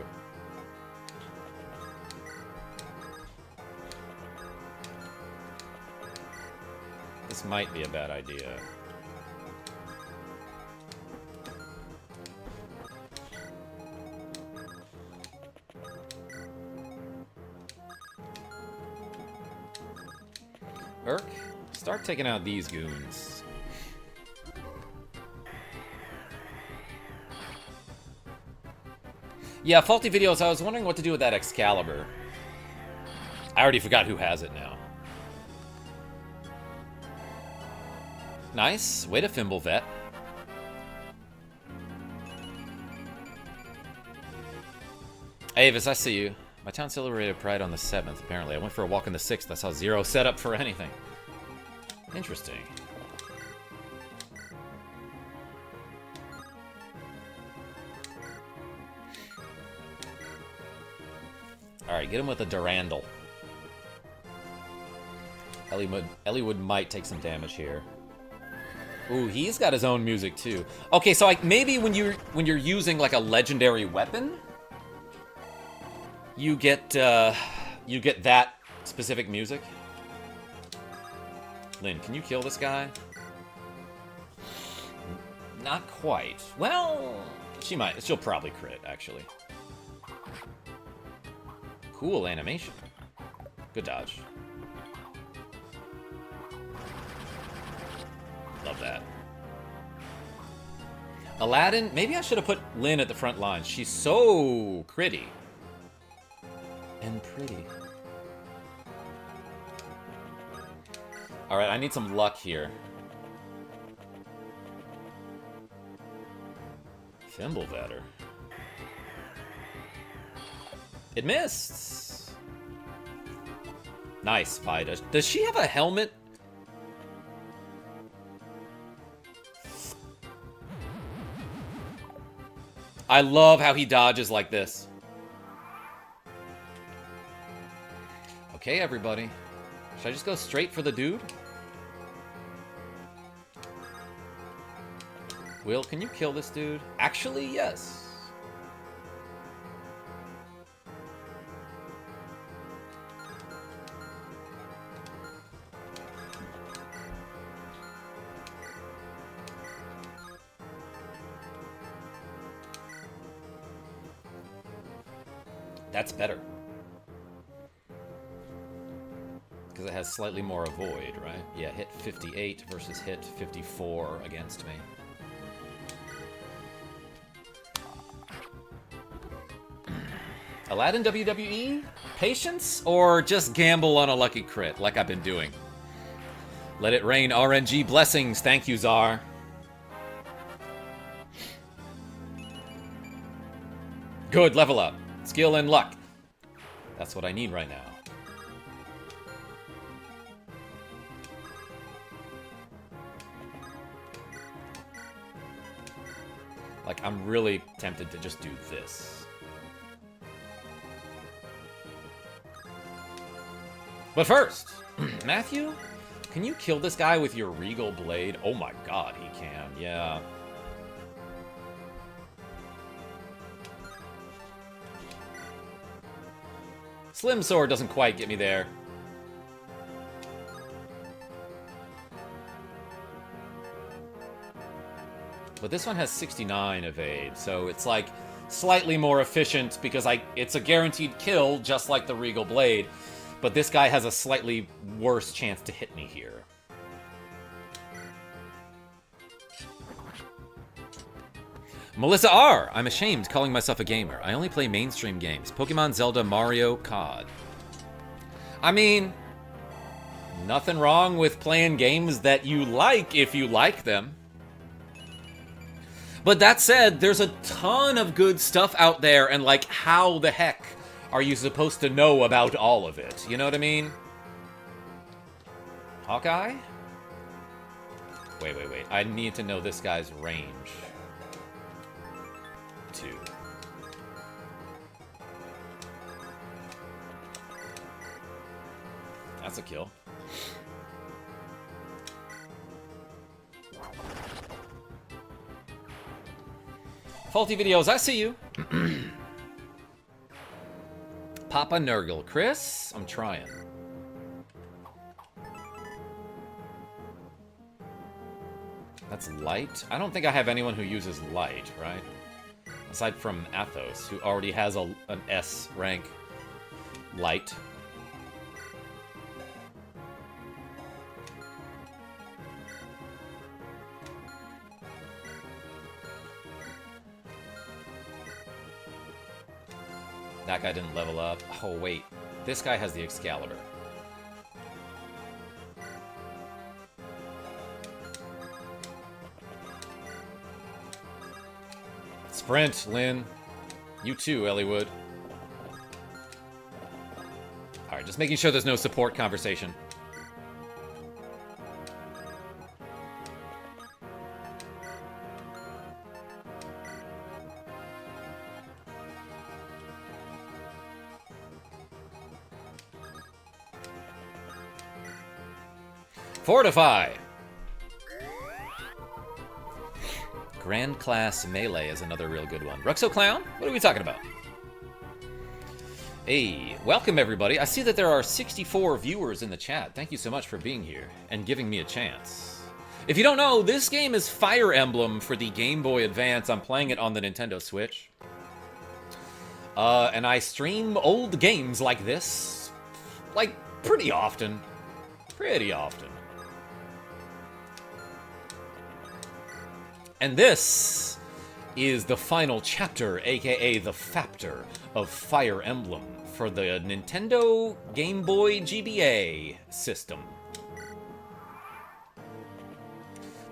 This might be a bad idea. Urk, start taking out these goons. Yeah, faulty videos. I was wondering what to do with that Excalibur. I already forgot who has it now. Nice. Way to Fimble Vet. Avis, I see you. My town celebrated Pride on the 7th, apparently. I went for a walk on the 6th. I saw 0 set up for anything. Interesting. Alright, get him with a Durandal. Eliwood might take some damage here. Ooh, he's got his own music too. Okay, so like maybe when you're using like a legendary weapon, you get that specific music. Lynn, can you kill this guy? Not quite. Well, she might. She'll probably crit, actually. Cool animation. Good dodge. Love that. Aladdin, maybe I should have put Lynn at the front line. She's so critty. And pretty. Alright, I need some luck here. Fimblevatter. It missed! Nice, Vida. Does she have a helmet? I love how he dodges like this. Okay, everybody. Should I just go straight for the dude? Will, can you kill this dude? Actually, yes. That's better. Because it has slightly more avoid, right? Yeah, hit 58 versus hit 54 against me. Aladdin WWE? Patience? Or just gamble on a lucky crit, like I've been doing? Let it rain RNG blessings. Thank you, Czar. Good, level up. Skill and luck. That's what I need right now. Like, I'm really tempted to just do this. But first, Matthew, can you kill this guy with your regal blade? Oh my god, he can, yeah. Slim Sword doesn't quite get me there. But this one has 69 evade, so it's like slightly more efficient because it's a guaranteed kill just like the Regal Blade, but this guy has a slightly worse chance to hit me here. Melissa R. I'm ashamed calling myself a gamer. I only play mainstream games. Pokemon, Zelda, Mario, COD. I mean, nothing wrong with playing games that you like if you like them. But that said, there's a ton of good stuff out there, and like, how the heck are you supposed to know about all of it? You know what I mean? Hawkeye? Wait. I need to know this guy's range. 2. That's a kill. Faulty videos, I see you. Papa Nergal. Chris, I'm trying. That's light? I don't think I have anyone who uses light, right? Aside from Athos, who already has an S rank light. That guy didn't level up. Oh, wait. This guy has the Excalibur. Sprint, Lynn. You too, Elliewood. Alright, just making sure there's no support conversation. Fortify! Grand Class Melee is another real good one. Ruxo Clown? What are we talking about? Hey, welcome everybody. I see that there are 64 viewers in the chat. Thank you so much for being here and giving me a chance. If you don't know, this game is Fire Emblem for the Game Boy Advance. I'm playing it on the Nintendo Switch. And I stream old games like this, like, pretty often. Pretty often. And this is the final chapter, aka the Factor, of Fire Emblem for the Nintendo Game Boy GBA system.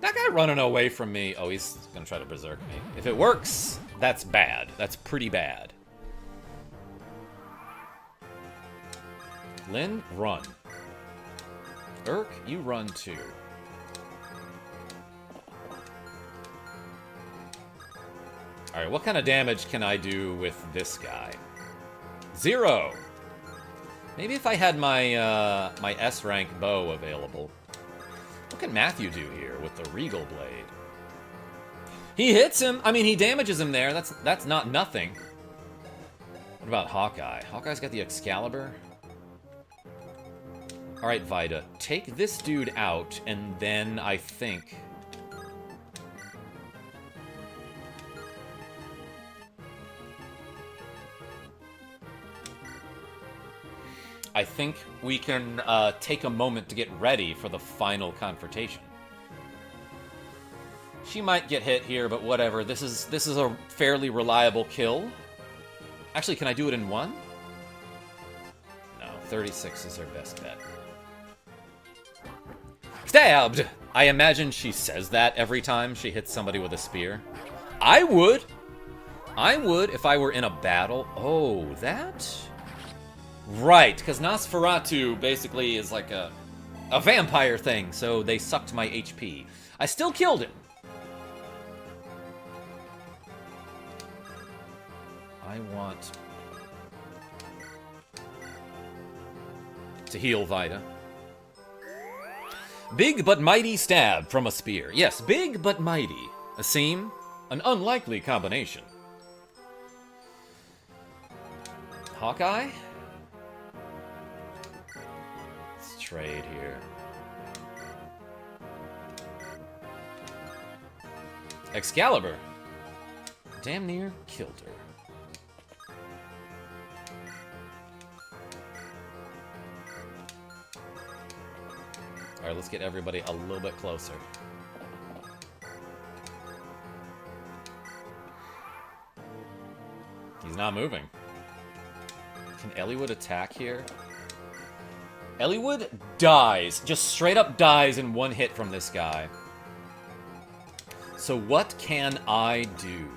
That guy running away from me. Oh, he's gonna try to berserk me. If it works, that's bad. That's pretty bad. Lynn, run. Urk, you run too. Alright, what kind of damage can I do with this guy? 0! Maybe if I had my my S-rank bow available. What can Matthew do here with the Regal Blade? He hits him! I mean, he damages him there. That's not nothing. What about Hawkeye? Hawkeye's got the Excalibur. Alright, Vida. Take this dude out, and then I think... we can take a moment to get ready for the final confrontation. She might get hit here, but whatever. This is a fairly reliable kill. Actually, can I do it in one? No, 36 is her best bet. Stabbed! I imagine she says that every time she hits somebody with a spear. I would! I would if I were in a battle. Oh, that... Right, because Nosferatu basically is like a vampire thing, so they sucked my HP. I still killed him. I want... to heal Vida. Big but mighty stab from a spear. Yes, big but mighty. A seam? An unlikely combination. Hawkeye? Let's trade here. Excalibur. Damn near killed her. Alright, let's get everybody a little bit closer. He's not moving. Can Eliwood attack here? Eliwood dies. Just straight up dies in one hit from this guy. So what can I do?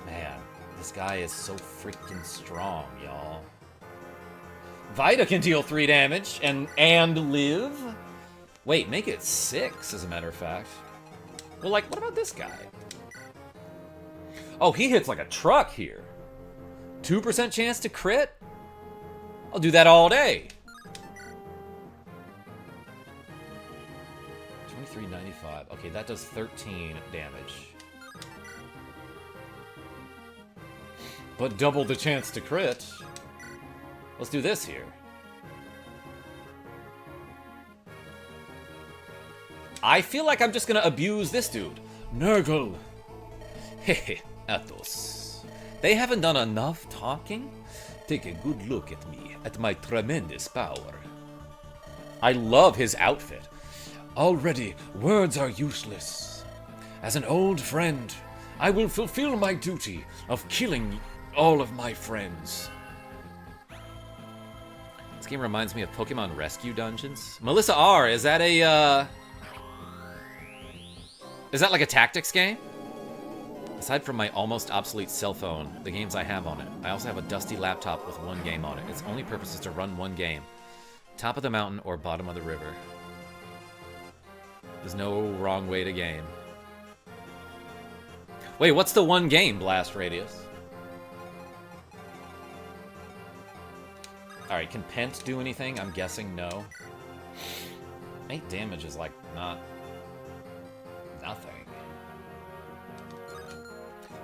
Man, this guy is so freaking strong, y'all. Vida can deal 3 damage and live? Wait, make it 6, as a matter of fact. Well, like, what about this guy? Oh, he hits like a truck here. 2% chance to crit? I'll do that all day. 23.95. Okay, that does 13 damage. But double the chance to crit. Let's do this here. I feel like I'm just gonna abuse this dude. Nergal. Hehe, Athos. They haven't done enough talking? Take a good look at me, at my tremendous power. I love his outfit. Already, words are useless. As an old friend, I will fulfill my duty of killing all of my friends. This game reminds me of Pokemon Rescue Dungeons. Melissa R, is that a, is that like a tactics game? Aside from my almost obsolete cell phone, the games I have on it, I also have a dusty laptop with 1 game on it. Its only purpose is to run 1 game. Top of the mountain or bottom of the river. There's no wrong way to game. Wait, what's the 1 game, Blast Radius? Alright, can Pent do anything? I'm guessing no. 8 damage is like not... nothing.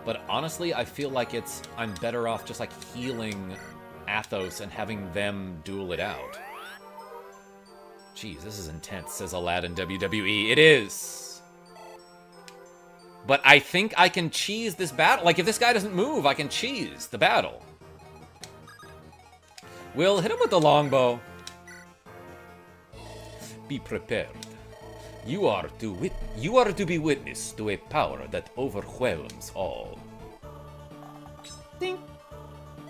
But honestly, I feel like I'm better off just like healing Athos and having them duel it out. Jeez, this is intense, says Aladdin WWE. It is! But I think I can cheese this battle. Like, if this guy doesn't move, I can cheese the battle. We'll hit him with the longbow. Be prepared. You are to be witness to a power that overwhelms all. Ding.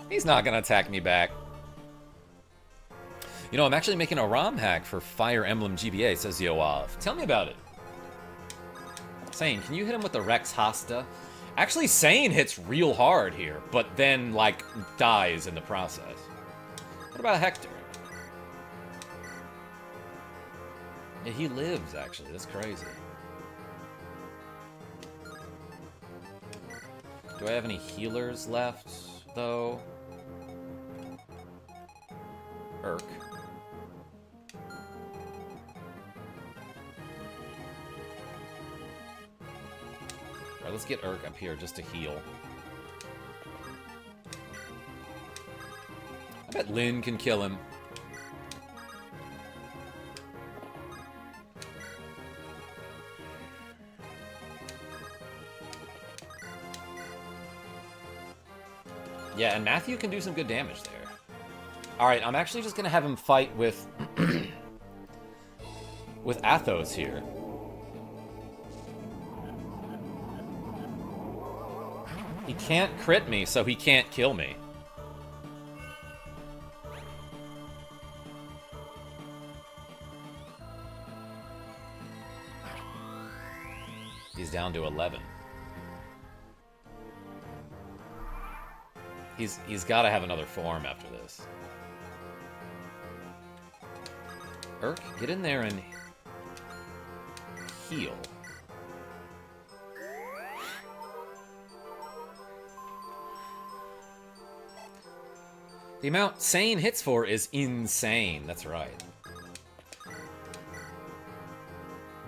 He's not gonna attack me back. You know, I'm actually making a ROM hack for Fire Emblem GBA, says Yoav. Tell me about it. Sain, can you hit him with the Rex Hasta? Actually, Sain hits real hard here, but then, like, dies in the process. What about Hector? Yeah, he lives, actually. That's crazy. Do I have any healers left, though? Urk. Alright, let's get Urk up here just to heal. I bet Lyn can kill him. Yeah, and Matthew can do some good damage there. Alright, I'm actually just gonna have him fight with... with Athos here. He can't crit me, so he can't kill me. He's down to 11. He's got to have another form after this. Urk, get in there and heal. The amount Sain hits for is insane. That's right.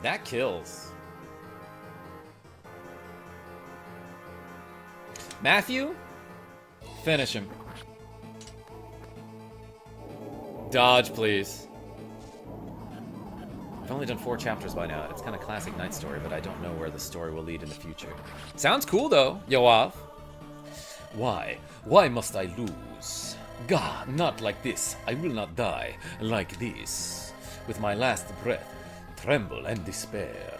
That kills. Matthew? Finish him. Dodge, please. I've only done 4 chapters by now. It's kind of classic Night Story, but I don't know where the story will lead in the future. Sounds cool, though, Yoav. Why? Why must I lose? Gah, not like this. I will not die like this. With my last breath, tremble and despair.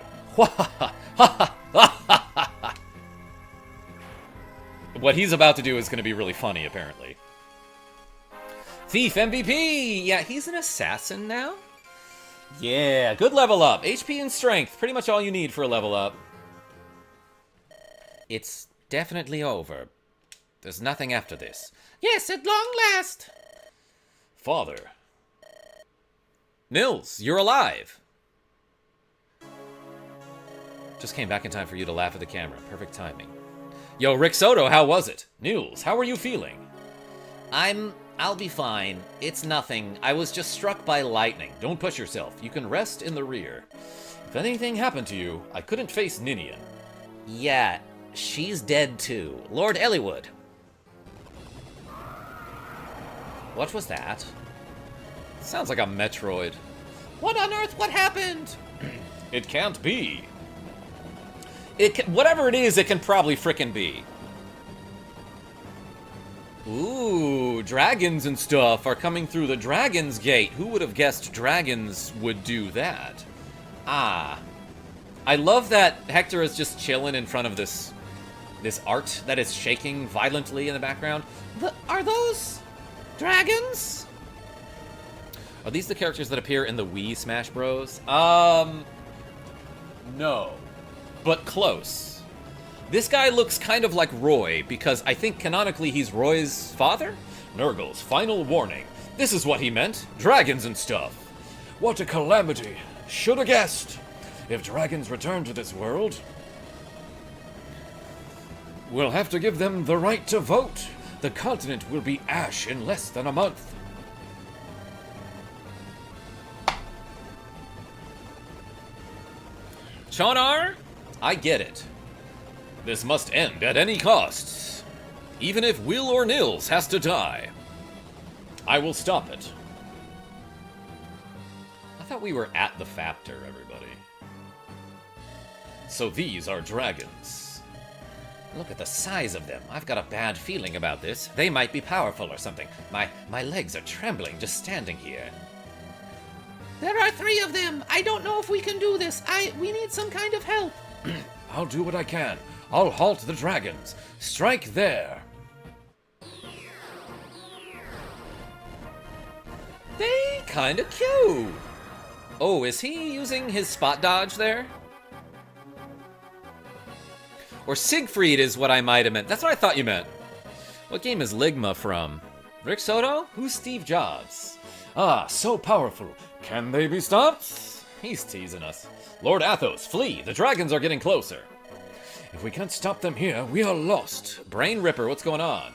What he's about to do is going to be really funny, apparently. Thief MVP! Yeah, he's an assassin now? Yeah, good level up. HP and strength, pretty much all you need for a level up. It's definitely over. There's nothing after this. Yes, at long last. Father. Nils, you're alive. Just came back in time for you to laugh at the camera. Perfect timing. Yo, Rick Soto, how was it? Nils, how are you feeling? I'll be fine. It's nothing. I was just struck by lightning. Don't push yourself. You can rest in the rear. If anything happened to you, I couldn't face Ninian. Yeah, she's dead too. Lord Eliwood. What was that? Sounds like a Metroid. What on earth? What happened? It can't be. Whatever it is, it can probably frickin' be. Ooh, dragons and stuff are coming through the Dragon's Gate. Who would have guessed dragons would do that? Ah. I love that Hector is just chilling in front of this art that is shaking violently in the background. Are those dragons? Are these the characters that appear in the Wii Smash Bros? No. But close. This guy looks kind of like Roy, because I think canonically he's Roy's father? Nergal's final warning. This is what he meant. Dragons and stuff. What a calamity. Should have guessed. If dragons return to this world, we'll have to give them the right to vote. The continent will be ash in less than a month. Chonar, I get it. This must end at any cost. Even if Will or Nils has to die. I will stop it. I thought we were at the Factor, everybody. So these are dragons. Look at the size of them. I've got a bad feeling about this. They might be powerful or something. My legs are trembling just standing here. There are 3 of them. I don't know if we can do this. We need some kind of help. I'll do what I can. I'll halt the dragons. Strike there. They kinda cute. Oh, is he using his spot dodge there? Or Siegfried is what I might have meant. That's what I thought you meant. What game is Ligma from? Rick Soto? Who's Steve Jobs? Ah, so powerful. Can they be stopped? He's teasing us. Lord Athos, flee. The dragons are getting closer. If we can't stop them here, we are lost. Brain Ripper, what's going on?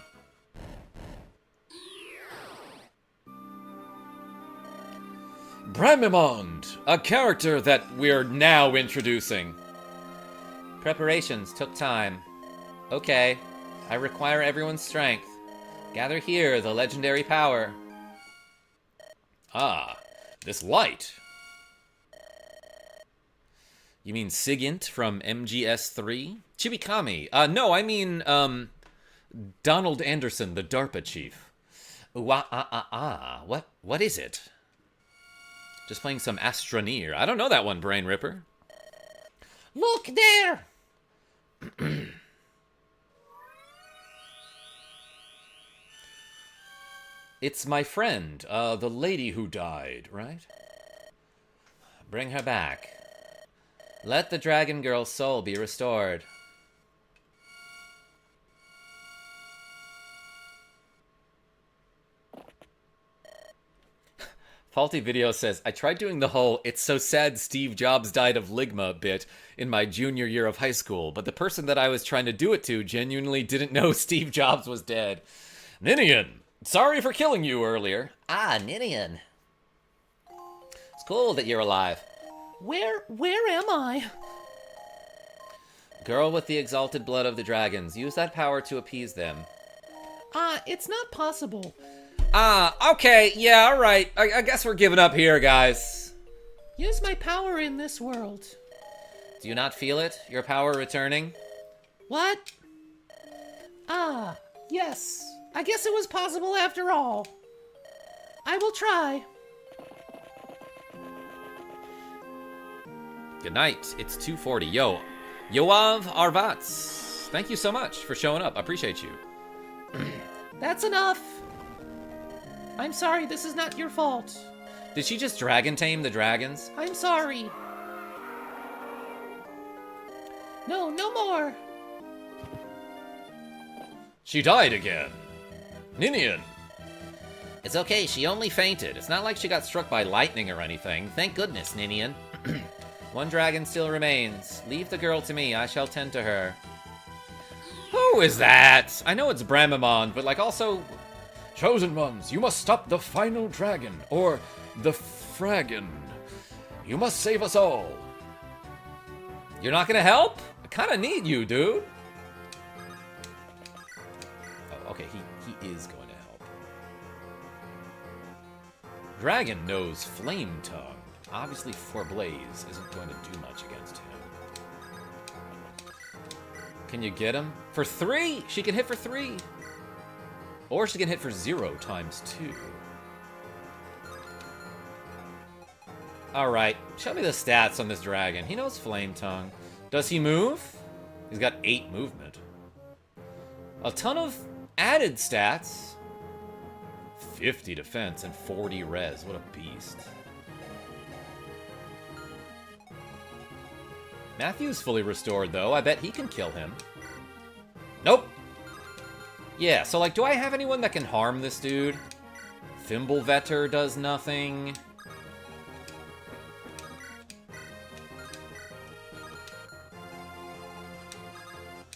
Bramimond, a character that we're now introducing. Preparations took time. Okay, I require everyone's strength. Gather here, the legendary power. Ah, this light. You mean Sigint from MGS3? Chibikami. No, I mean, Donald Anderson, the DARPA chief. What is it? Just playing some Astroneer. I don't know that one, Brain Ripper. Look there! It's my friend, the lady who died, right? Bring her back. Let the dragon girl's soul be restored. Faulty Video says, I tried doing the whole "it's so sad Steve Jobs died of Ligma" bit in my junior year of high school, but the person that I was trying to do it to genuinely didn't know Steve Jobs was dead. Ninian, Sorry for killing you earlier. Ah, Ninian. It's cool that you're alive. Where am I? Girl with the exalted blood of the dragons. Use that power to appease them. It's not possible. Okay, yeah, alright. I guess we're giving up here, guys. Use my power in this world. Do you not feel it? Your power returning? What? Yes. I guess it was possible after all. I will try. Good night. It's 2:40. Yo, Yoav Arvats. Thank you so much for showing up. I appreciate you. That's enough. I'm sorry, this is not your fault. Did she just dragon tame the dragons? I'm sorry. No more. She died again. Ninian. It's okay, she only fainted. It's not like she got struck by lightning or anything. Thank goodness, Ninian. One dragon still remains. Leave the girl to me. I shall tend to her. Who is that? I know it's Bramamon, but like also... Chosen ones, you must stop the final dragon, or the Fragon. You must save us all. You're not gonna help? I kinda need you, dude. Oh, okay, he is going to help. Dragon knows Flame Tongue. Obviously, Forblaze isn't going to do much against him. Can you get him? For 3! She can hit for 3! Or she can hit for 0 times 2. Alright, show me the stats on this dragon. He knows Flame Tongue. Does he move? He's got 8 movement. A ton of added stats. 50 defense and 40 res. What a beast. Matthew's fully restored, though. I bet he can kill him. Nope. Yeah, so, like, do I have anyone that can harm this dude? Fimblevetter does nothing.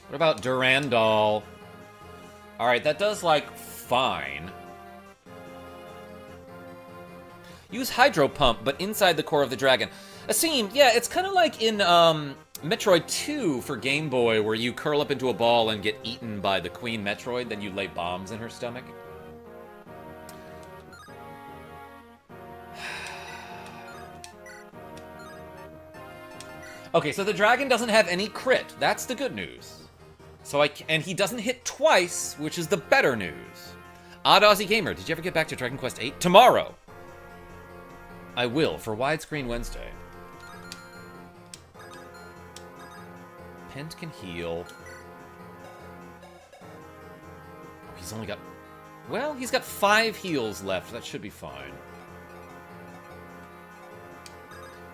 What about Durandal? Alright, that does, like, fine. Use Hydro Pump, but inside the core of the dragon. Asim, yeah, it's kind of like in Metroid 2 for Game Boy, where you curl up into a ball and get eaten by the Queen Metroid, then you lay bombs in her stomach. Okay, so the dragon doesn't have any crit. That's the good news. And he doesn't hit twice, which is the better news. Odd Aussie Gamer, did you ever get back to Dragon Quest VIII? Tomorrow! I will, for Widescreen Wednesday. Pent can heal. He's only got... Well, he's got 5 heals left. That should be fine.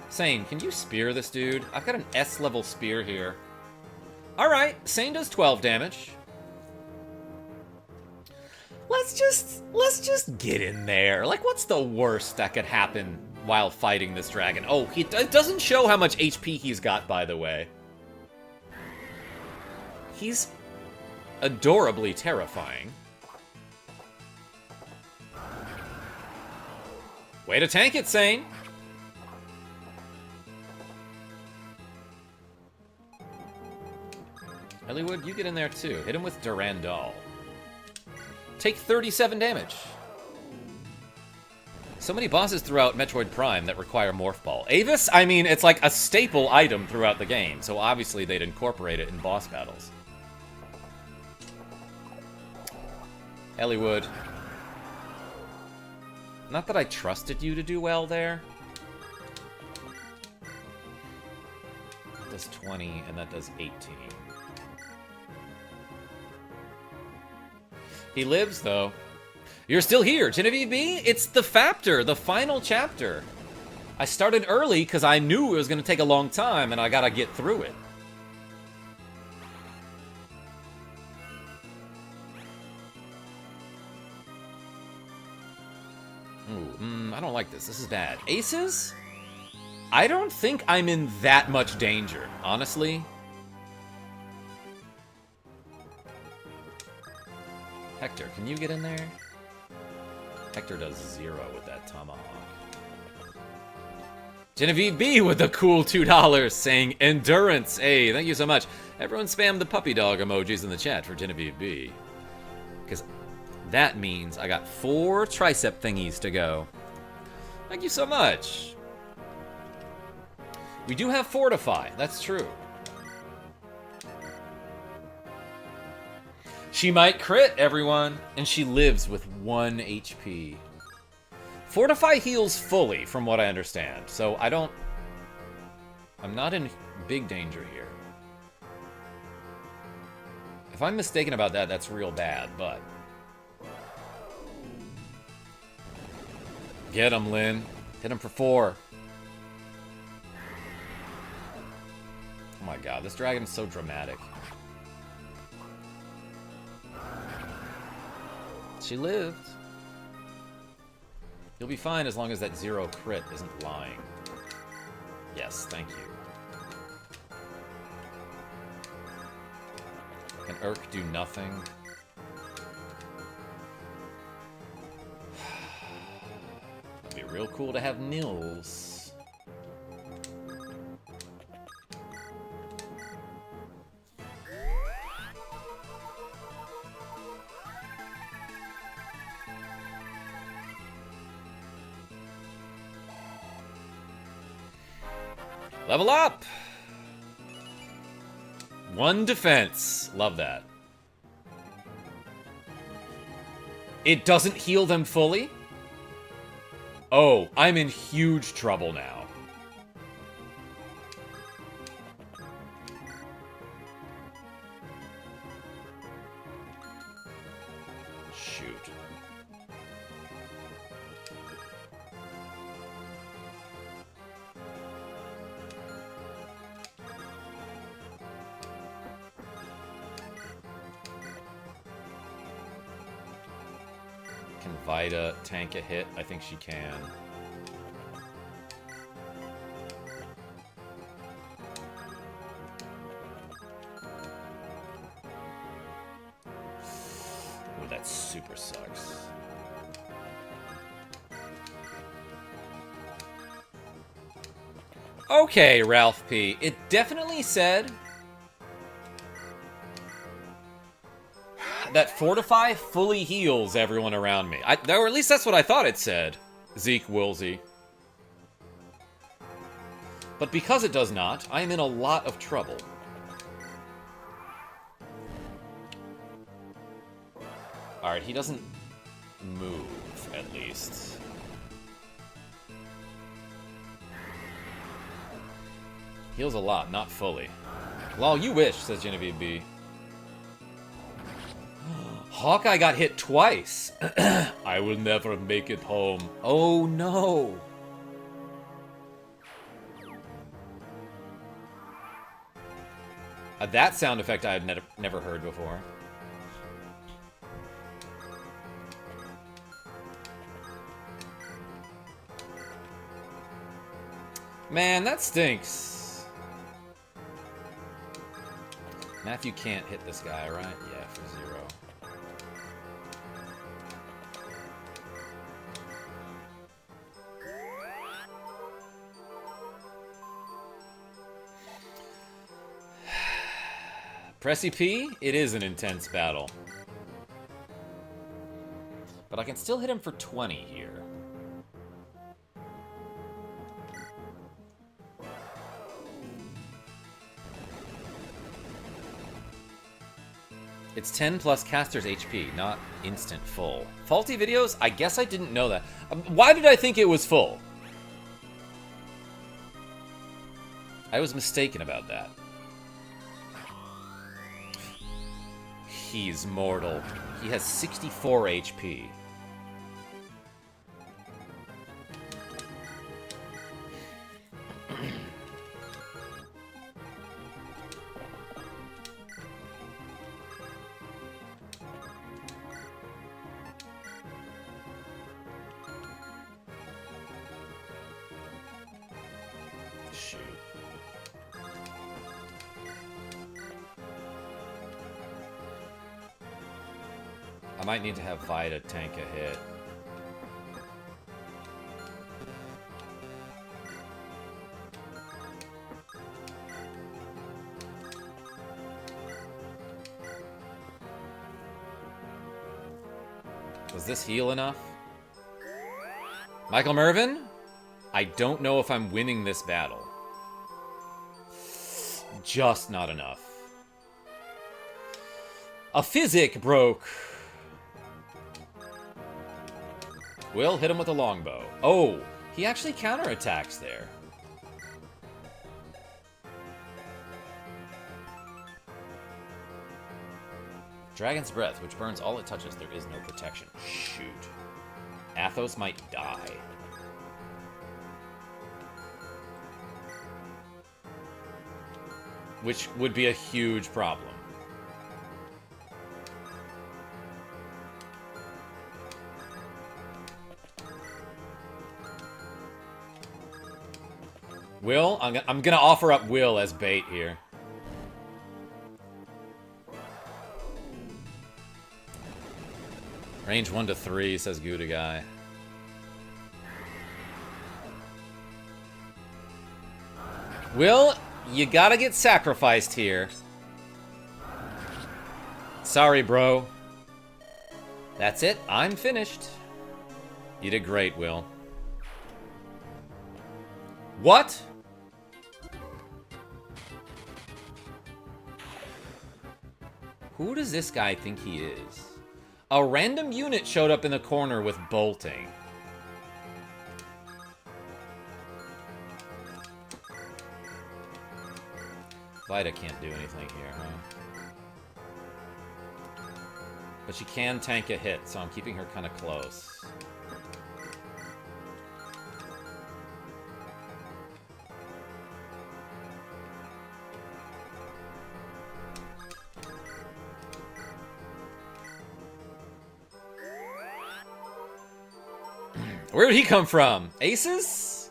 Sain, can you spear this dude? I've got an S-level spear here. Alright, Sain does 12 damage. Let's just get in there. Like, what's the worst that could happen while fighting this dragon? Oh, it doesn't show how much HP he's got, by the way. He's adorably terrifying. Way to tank it, Sain. Elliewood, you get in there too. Hit him with Durandal. Take 37 damage. So many bosses throughout Metroid Prime that require Morph Ball. Avis, I mean, it's like a staple item throughout the game, so obviously they'd incorporate it in boss battles. Elliewood. Not that I trusted you to do well there. That does 20, and that does 18. He lives, though. You're still here, Genevieve B. It's the Factor, the final chapter. I started early because I knew it was going to take a long time, and I gotta get through it. Ooh, I don't like this. This is bad. Aces? I don't think I'm in that much danger, honestly. Hector, can you get in there? Hector does 0 with that tomahawk. Genevieve B with the cool $2 saying endurance. Hey, thank you so much. Everyone spam the puppy dog emojis in the chat for Genevieve B. Because that means I got 4 tricep thingies to go. Thank you so much. We do have Fortify. That's true. She might crit, everyone. And she lives with 1 HP. Fortify heals fully, from what I understand. So I'm not in big danger here. If I'm mistaken about that, that's real bad, but... Get him, Lynn. Hit him for 4. Oh my god, this dragon is so dramatic. She lived. You'll be fine as long as that 0 crit isn't lying. Yes, thank you. Can Urk do nothing? It'd be real cool to have Nils. Level up! 1 defense. Love that. It doesn't heal them fully? Oh, I'm in huge trouble now. Shoot. Can Vida tank a hit? I think she can. Oh, that super sucks. Okay, Ralph P. It definitely said that Fortify fully heals everyone around me. Or at least that's what I thought it said. Zeke Woolsey. But because it does not, I am in a lot of trouble. Alright, he doesn't move, at least. Heals a lot, not fully. Lol, you wish, says Genevieve B. Hawkeye got hit twice. I will never make it home. Oh no. That sound effect I had never heard before. Man, that stinks. Matthew can't hit this guy, right? Yeah, for 0. Pressy P, it is an intense battle. But I can still hit him for 20 here. It's 10 plus caster's HP, not instant full. Faulty videos? I guess I didn't know that. Why did I think it was full? I was mistaken about that. He's mortal. He has 64 HP. I might need to have Vida tank a hit. Does this heal enough? Michael Mervin? I don't know if I'm winning this battle. Just not enough. A physic broke. Will hit him with a longbow. Oh, he actually counterattacks there. Dragon's Breath, which burns all it touches. There is no protection. Shoot. Athos might die. Which would be a huge problem. Will? I'm gonna offer up Will as bait here. Range 1 to 3, says Gouda Guy. Will, you gotta get sacrificed here. Sorry, bro. That's it. I'm finished. You did great, Will. What? Who does this guy think he is? A random unit showed up in the corner with bolting. Vida can't do anything here, huh? But she can tank a hit, so I'm keeping her kind of close. Where did he come from? Aces?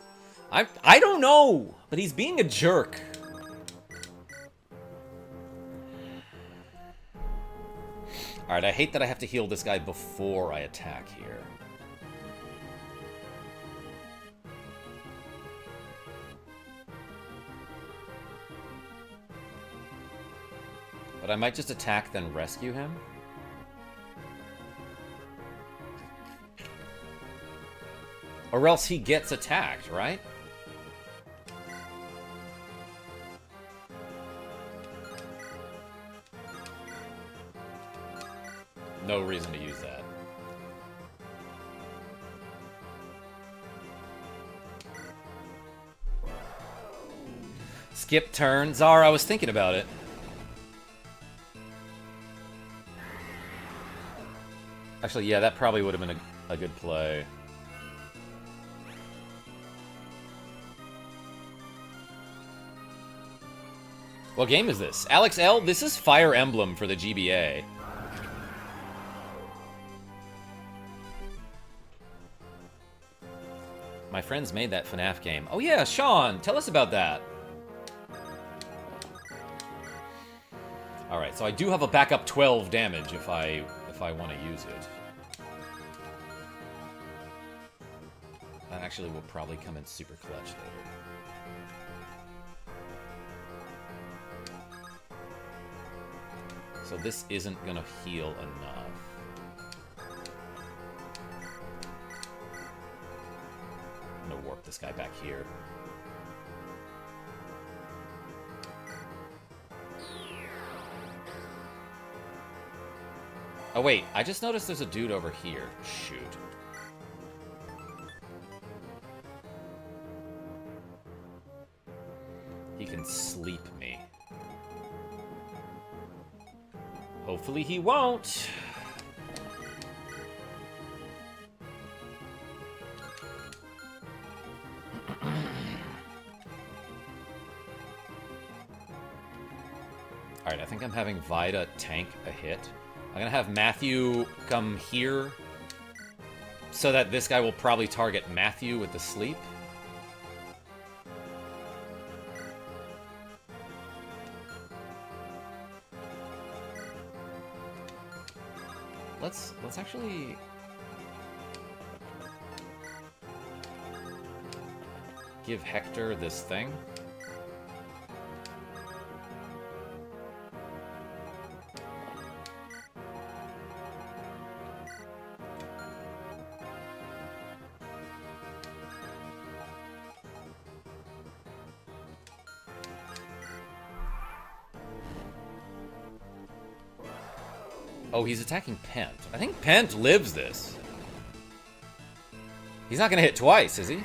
I don't know, but he's being a jerk. Alright, I hate that I have to heal this guy before I attack here. But I might just attack, then rescue him. Or else he gets attacked, right? No reason to use that. Skip turn. Zara, I was thinking about it. Actually, yeah, that probably would have been a good play. What game is this? Alex L, this is Fire Emblem for the GBA. My friends made that FNAF game. Oh yeah, Sean, tell us about that. Alright, so I do have a backup 12 damage if I want to use it. That actually will probably come in super clutch later. So this isn't gonna heal enough. I'm gonna warp this guy back here. Oh wait, I just noticed there's a dude over here. Shoot. He can sleep me. Hopefully he won't. Alright, I think I'm having Vida tank a hit. I'm gonna have Matthew come here so that this guy will probably target Matthew with the sleep. Let's actually give Hector this thing. Oh, he's attacking Pent. I think Pent lives this. He's not gonna hit twice, is he?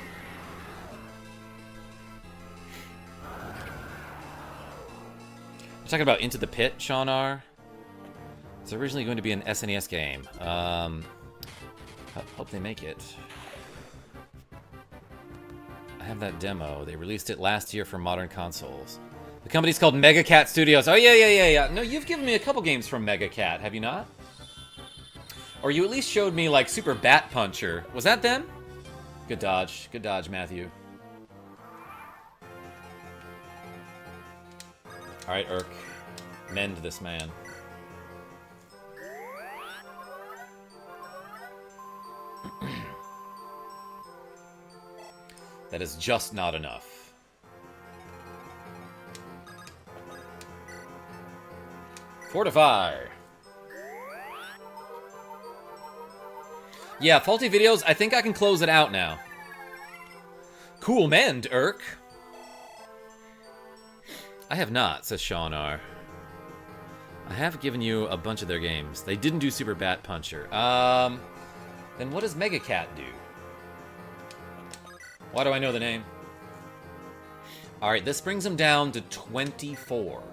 We're talking about Into the Pit, Sean R. It's originally going to be an SNES game. Hope they make it. I have that demo. They released it last year for modern consoles. The company's called Mega Cat Studios. Oh, yeah. No, you've given me a couple games from Mega Cat, have you not? Or you at least showed me, like, Super Bat Puncher. Was that them? Good dodge, Matthew. Alright, Urk. Mend this man. That is just not enough. Fortify. Yeah, faulty videos, I think I can close it out now. Cool mend, Urk. I have not, says Sean R. I have given you a bunch of their games. They didn't do Super Bat Puncher. Then what does Mega Cat do? Why do I know the name? Alright, this brings him down to 24.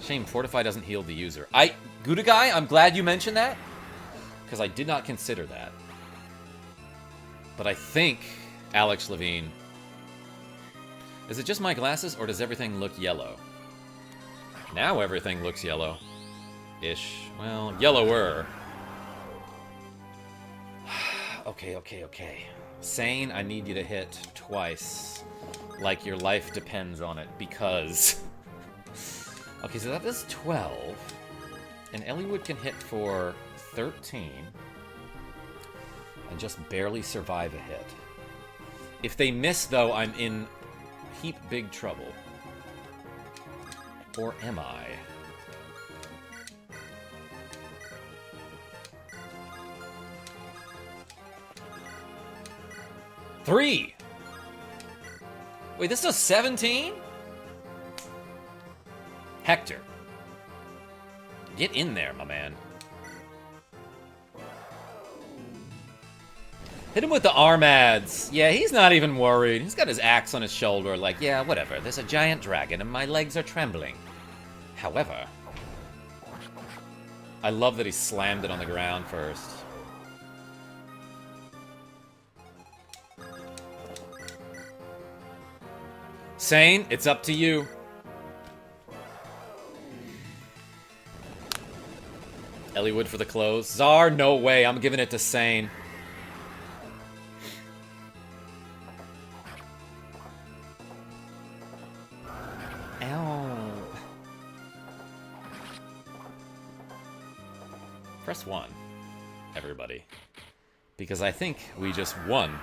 Shame Fortify doesn't heal the user. Gouda Guy, I'm glad you mentioned that, because I did not consider that. But I think, Alex Levine, is it just my glasses, or does everything look yellow? Now everything looks yellow-ish. Well, yellower. Okay. Sain, I need you to hit twice. Like your life depends on it, because... Okay, so that is 12. And Eliwood can hit for 13. And just barely survive a hit. If they miss, though, I'm in heap big trouble. Or am I? Three! Wait, this does 17? Hector. Get in there, my man. Hit him with the arm ads. Yeah, he's not even worried. He's got his axe on his shoulder, like, yeah, whatever. There's a giant dragon and my legs are trembling. However, I love that he slammed it on the ground first. Sain, it's up to you. Eliwood for the close. Czar, no way. I'm giving it to Sain. Ow. Press 1, everybody. Because I think we just won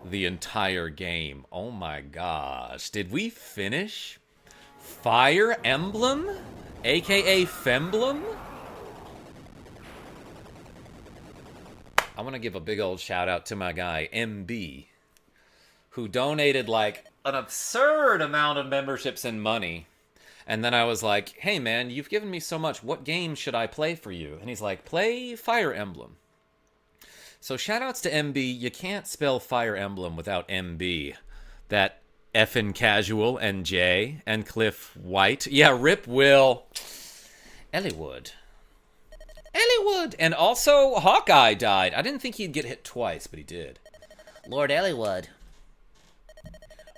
the entire game. Oh my gosh. Did we finish Fire Emblem? AKA Femblem? I want to give a big old shout out to my guy, MB, who donated like an absurd amount of memberships and money. And then I was like, hey man, you've given me so much. What game should I play for you? And he's like, play Fire Emblem. So shoutouts to MB. You can't spell Fire Emblem without MB. That effin' casual and J and Cliff White. Yeah, Rip Will. Eliwood. And also Hawkeye died. I didn't think he'd get hit twice, but he did. Lord Eliwood.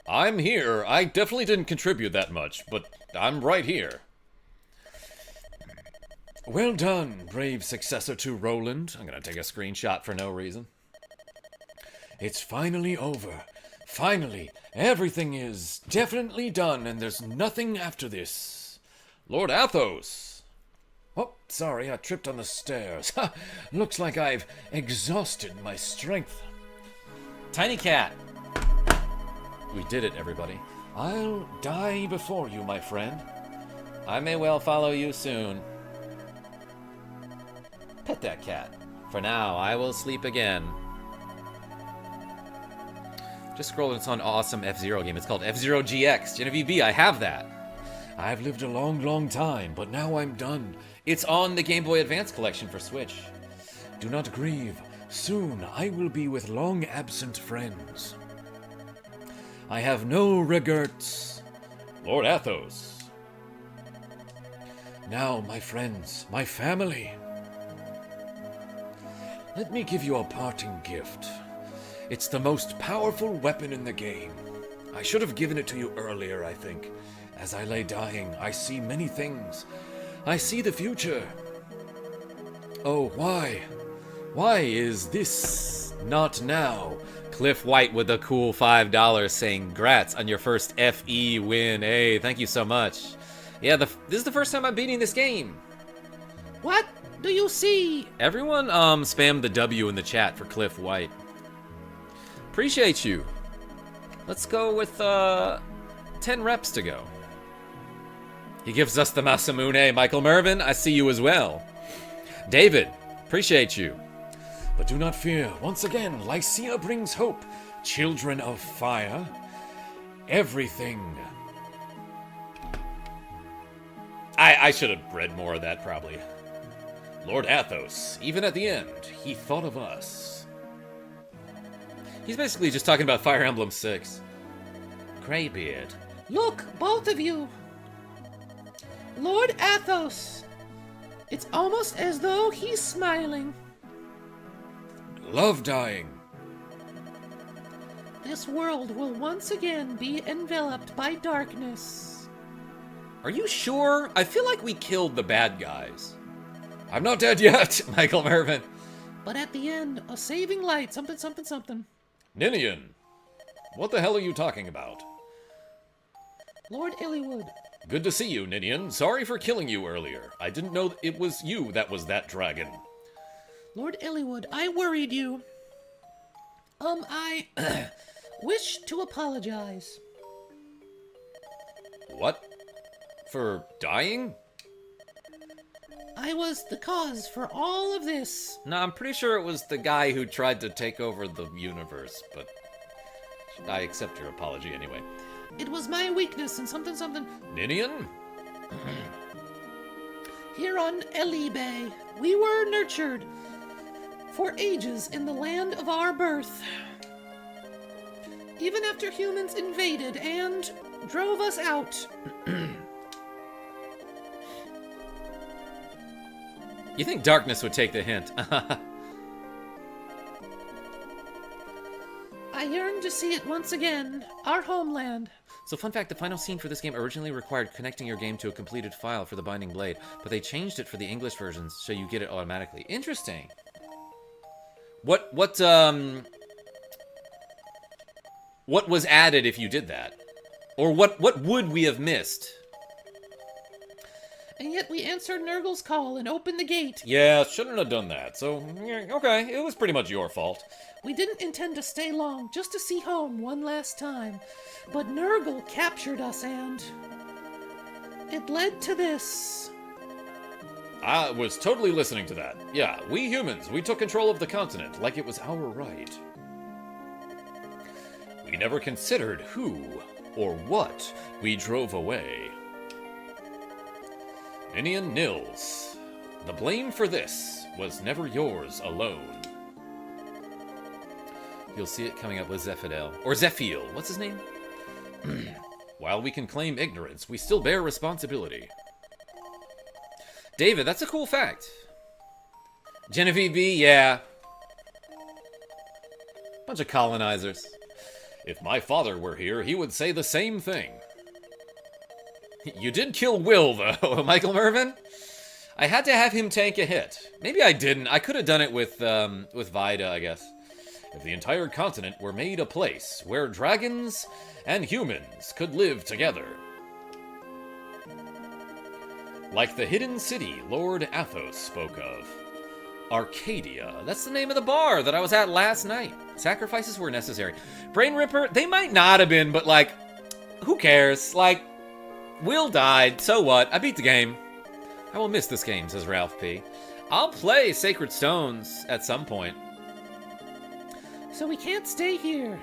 I'm here. I definitely didn't contribute that much, but I'm right here. Well done, brave successor to Roland. I'm gonna take a screenshot for no reason. It's finally over. Finally, everything is definitely done, and there's nothing after this. Lord Athos! Oh, sorry, I tripped on the stairs. Looks like I've exhausted my strength. Tiny Cat. We did it, everybody. I'll die before you, my friend. I may well follow you soon. Pet that cat. For now, I will sleep again. Just scroll, it's on awesome F-Zero game. It's called F-Zero GX. Genevieve B, I have that. I've lived a long, long time, but now I'm done. It's on the Game Boy Advance collection for Switch. Do not grieve. Soon I will be with long-absent friends. I have no regrets. Lord Athos. Now, my friends, my family. Let me give you a parting gift. It's the most powerful weapon in the game. I should have given it to you earlier, I think. As I lay dying, I see many things. I see the future. Oh, why? Why is this not now? Cliff White with a cool $5 saying, "Grats on your first FE win." Hey, thank you so much. Yeah, this is the first time I'm beating this game. What do you see? Everyone spammed the W in the chat for Cliff White. Appreciate you. Let's go with 10 reps to go. He gives us the Masamune. Michael Mervin, I see you as well. David, appreciate you. But do not fear. Once again, Lycia brings hope. Children of fire. Everything. I should have read more of that, probably. Lord Athos, even at the end, he thought of us. He's basically just talking about Fire Emblem 6. Greybeard. Look, both of you. Lord Athos. It's almost as though he's smiling. Love dying. This world will once again be enveloped by darkness. Are you sure? I feel like we killed the bad guys. I'm not dead yet. Michael Mervin. But at the end, a saving light, something, something, something. Ninian, what the hell are you talking about? Lord Illywood. Good to see you, Ninian. Sorry for killing you earlier. I didn't know it was you that was that dragon. Lord Illywood, I worried you. I wish to apologize. What? For dying? I was the cause for all of this. No, I'm pretty sure it was the guy who tried to take over the universe, but I accept your apology anyway. It was my weakness and something, something. Ninian? Here on Elibe, we were nurtured for ages in the land of our birth. Even after humans invaded and drove us out. You think darkness would take the hint? I yearn to see it once again, our homeland. So fun fact, the final scene for this game originally required connecting your game to a completed file for the Binding Blade, but they changed it for the English versions so you get it automatically. Interesting. What was added if you did that? Or what would we have missed? And yet we answered Nergal's call and opened the gate. Yeah, shouldn't have done that. So, yeah, okay, it was pretty much your fault. We didn't intend to stay long, just to see home one last time. But Nergal captured us and it led to this. I was totally listening to that. Yeah, we humans, we took control of the continent like it was our right. We never considered who or what we drove away. Ninian Nils, the blame for this was never yours alone. You'll see it coming up with Zephidel. Or Zephiel. What's his name? While we can claim ignorance, we still bear responsibility. David, that's a cool fact. Genevieve B, yeah. Bunch of colonizers. If my father were here, he would say the same thing. You did kill Will, though, Michael Mervin. I had to have him tank a hit. Maybe I didn't. I could have done it with Vida, I guess. If the entire continent were made a place where dragons and humans could live together. Like the hidden city Lord Athos spoke of. Arcadia. That's the name of the bar that I was at last night. Sacrifices were necessary. Brain Ripper, they might not have been, but, like, who cares? Like, Will died, so what? I beat the game. I will miss this game, says Ralph P. I'll play Sacred Stones at some point. So we can't stay here.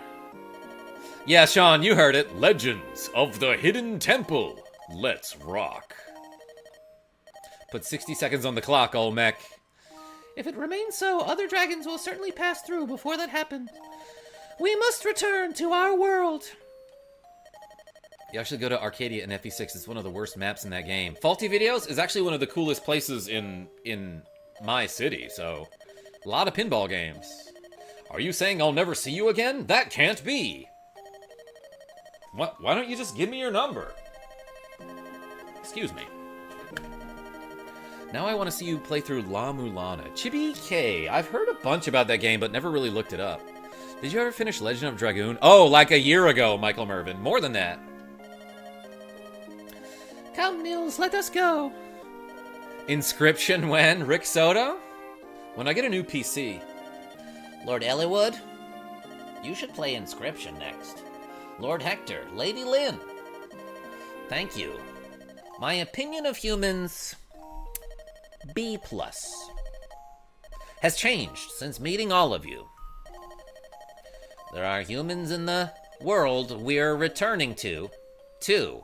Yeah, Sean, you heard it. Legends of the Hidden Temple. Let's rock. Put 60 seconds on the clock, old mech. If it remains so, other dragons will certainly pass through before that happens. We must return to our world. You actually go to Arcadia in FE6. It's one of the worst maps in that game. Faulty Videos is actually one of the coolest places in my city, so a lot of pinball games. Are you saying I'll never see you again? That can't be. What? Why don't you just give me your number? Excuse me. Now I want to see you play through La Mulana. Chibi K. I've heard a bunch about that game, but never really looked it up. Did you ever finish Legend of Dragoon? Oh, like a year ago, Michael Mervin. More than that. Come, Nils, let us go. Inscription when? Rick Soto? When I get a new PC. Lord Eliwood, you should play Inscription next. Lord Hector, Lady Lynn. Thank you. My opinion of humans, B+, has changed since meeting all of you. There are humans in the world we're returning to, too.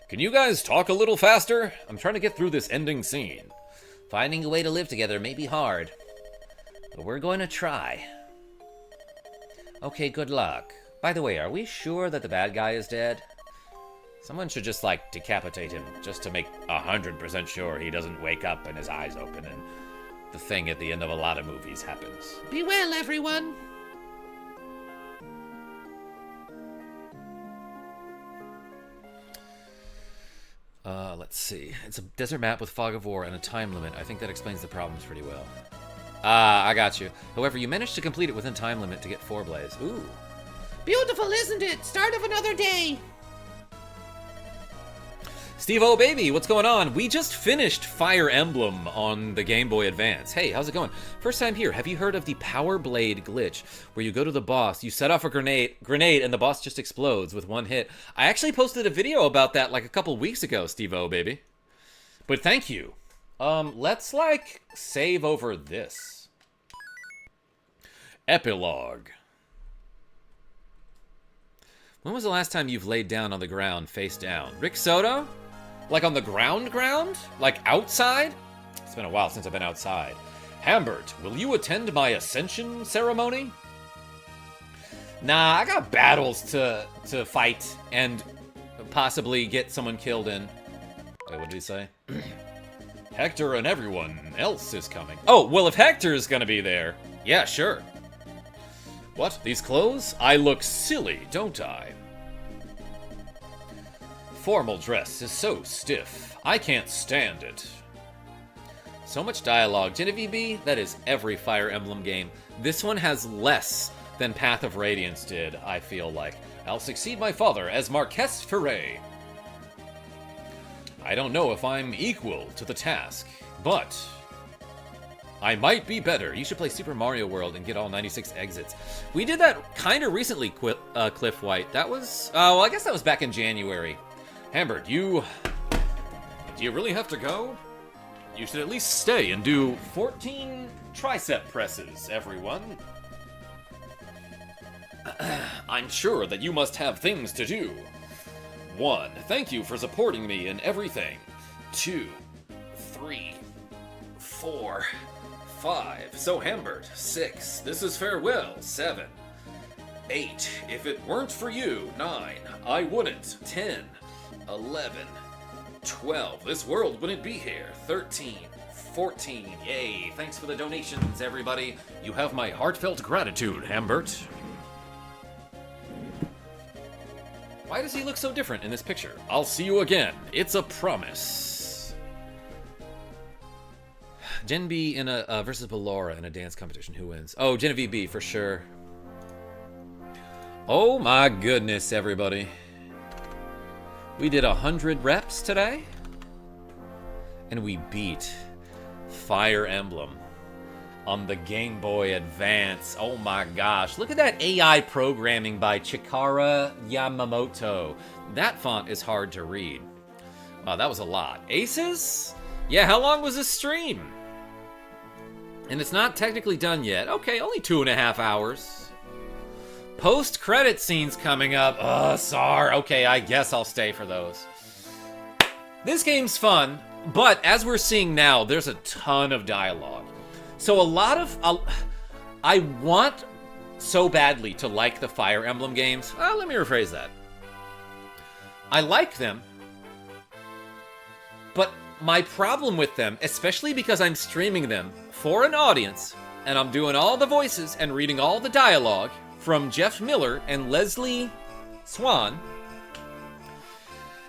Can you guys talk a little faster? I'm trying to get through this ending scene. Finding a way to live together may be hard, but we're going to try. Okay, good luck. By the way, are we sure that the bad guy is dead? Someone should just, like, decapitate him, just to make 100% sure he doesn't wake up and his eyes open and the thing at the end of a lot of movies happens. Be well, everyone. Let's see. It's a desert map with fog of war and a time limit. I think that explains the problems pretty well. I got you. However, you managed to complete it within time limit to get 4 blaze. Ooh. Beautiful, isn't it? Start of another day. Steve-O baby, what's going on? We just finished Fire Emblem on the Game Boy Advance. Hey, how's it going? First time here. Have you heard of the Power Blade glitch, where you go to the boss, you set off a grenade, and the boss just explodes with one hit? I actually posted a video about that like a couple weeks ago, Steve-O baby. But thank you. Let's like save over this. Epilogue. When was the last time you've laid down on the ground face down? Rick Soto? Like on the ground? Like outside? It's been a while since I've been outside. Hambert, will you attend my ascension ceremony? Nah, I got battles to fight and possibly get someone killed in. Wait, what did he say? Hector and everyone else is coming. Oh, well, if Hector's gonna be there, yeah, sure. What, these clothes? I look silly, don't I? Formal dress is so stiff. I can't stand it. So much dialogue. Genevieve B, that is every Fire Emblem game. This one has less than Path of Radiance did, I feel like. I'll succeed my father as Marquess Ferre. I don't know if I'm equal to the task, but I might be better. You should play Super Mario World and get all 96 exits. We did that kind of recently, Cliff White. That was, well, I guess that was back in January. Hambert, do you really have to go? You should at least stay and do 14 tricep presses, everyone. I'm sure that you must have things to do. 1. Thank you for supporting me in everything. 2, 3, 4, 5. So Hambert. 6. This is farewell. 7. 8. If it weren't for you. 9. I wouldn't. 10. 11. 12. This world wouldn't be here. 13. 14. Yay. Thanks for the donations, everybody. You have my heartfelt gratitude, Hambert. Why does he look so different in this picture? I'll see you again. It's a promise. Gen B in a versus Ballora in a dance competition. Who wins? Oh, Genevieve B for sure. Oh my goodness, everybody. We did 100 reps today, and we beat Fire Emblem on the Game Boy Advance. Oh my gosh. Look at that AI programming by Chikara Yamamoto. That font is hard to read. Wow, that was a lot. Aces? Yeah, how long was this stream? And it's not technically done yet. Okay, only 2.5 hours. Post-credit scenes coming up. Sar. Okay, I guess I'll stay for those. This game's fun, but as we're seeing now, there's a ton of dialogue. So a lot of... I want so badly to like the Fire Emblem games. Let me rephrase that. I like them, but my problem with them, especially because I'm streaming them for an audience, and I'm doing all the voices and reading all the dialogue from Jeff Miller and Leslie Swan,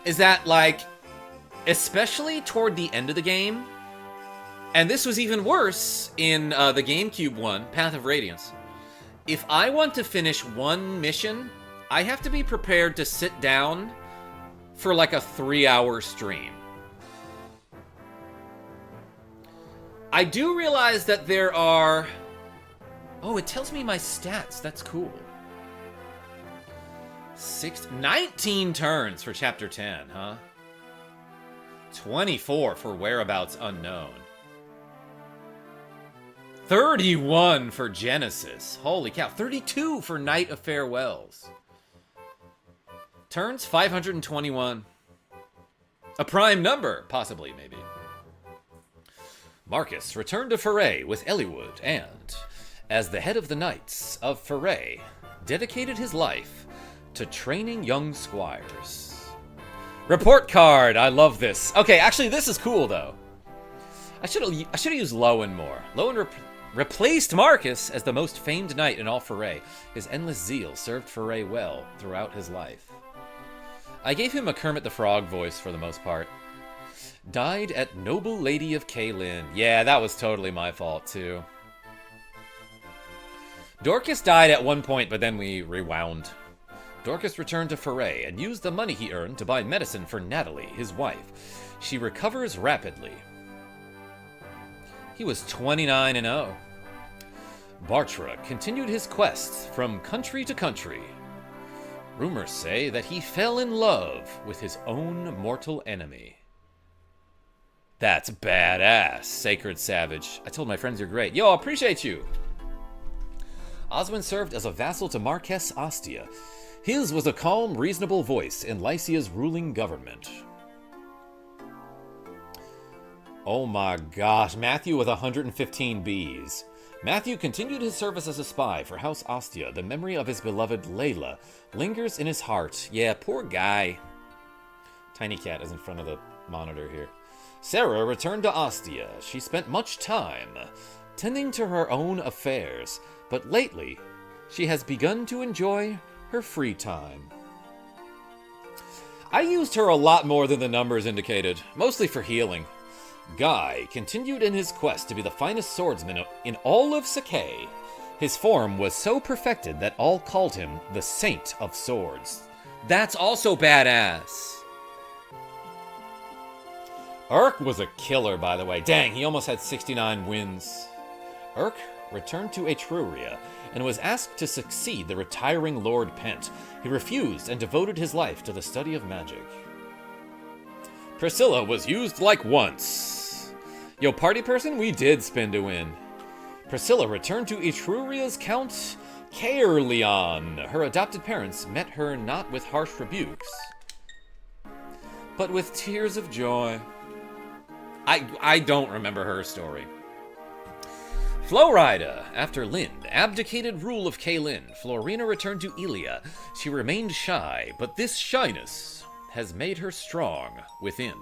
is that, like, especially toward the end of the game, and this was even worse in the GameCube one, Path of Radiance, if I want to finish one mission, I have to be prepared to sit down for like a 3-hour stream. I do realize that there are... Oh, it tells me my stats. That's cool. 19 turns for Chapter 10, huh? 24 for Whereabouts Unknown. 31 for Genesis. Holy cow. 32 for Night of Farewells. Turns 521. A prime number, possibly, maybe. Marcus returned to Foray with Eliwood and, as the head of the Knights of Foray, dedicated his life to training young squires. Report card, I love this. Okay, actually, this is cool, though. I should have used Lowen more. Lowen replaced Marcus as the most famed knight in all Foray. His endless zeal served Foray well throughout his life. I gave him a Kermit the Frog voice for the most part. Died at Noble Lady of Kaelin. Yeah, that was totally my fault, too. Dorcas died at one point, but then we rewound. Dorcas returned to Foray and used the money he earned to buy medicine for Natalie, his wife. She recovers rapidly. He was 29-0. Bartra continued his quests from country to country. Rumors say that he fell in love with his own mortal enemy. That's badass, Sacred Savage. I told my friends you're great. Yo, I appreciate you. Oswin served as a vassal to Marquess Ostia. His was a calm, reasonable voice in Lycia's ruling government. Oh my gosh, Matthew with 115 Bs. Matthew continued his service as a spy for House Ostia. The memory of his beloved Layla lingers in his heart. Yeah, poor guy. Tiny Cat is in front of the monitor here. Sarah returned to Ostia. She spent much time tending to her own affairs, but lately she has begun to enjoy her free time. I used her a lot more than the numbers indicated, mostly for healing. Guy continued in his quest to be the finest swordsman in all of Sakai. His form was so perfected that all called him the Saint of Swords. That's also badass. Urk was a killer, by the way. Dang, he almost had 69 wins. Urk returned to Etruria and was asked to succeed the retiring Lord Pent. He refused and devoted his life to the study of magic. Priscilla was used like once. Yo, party person, we did spin to win. Priscilla returned to Etruria's Count Caerleon. Her adopted parents met her not with harsh rebukes, but with tears of joy. I don't remember her story. Florida. After Lind abdicated rule of Kaelin, Florina returned to Ilia. She remained shy, but this shyness has made her strong within.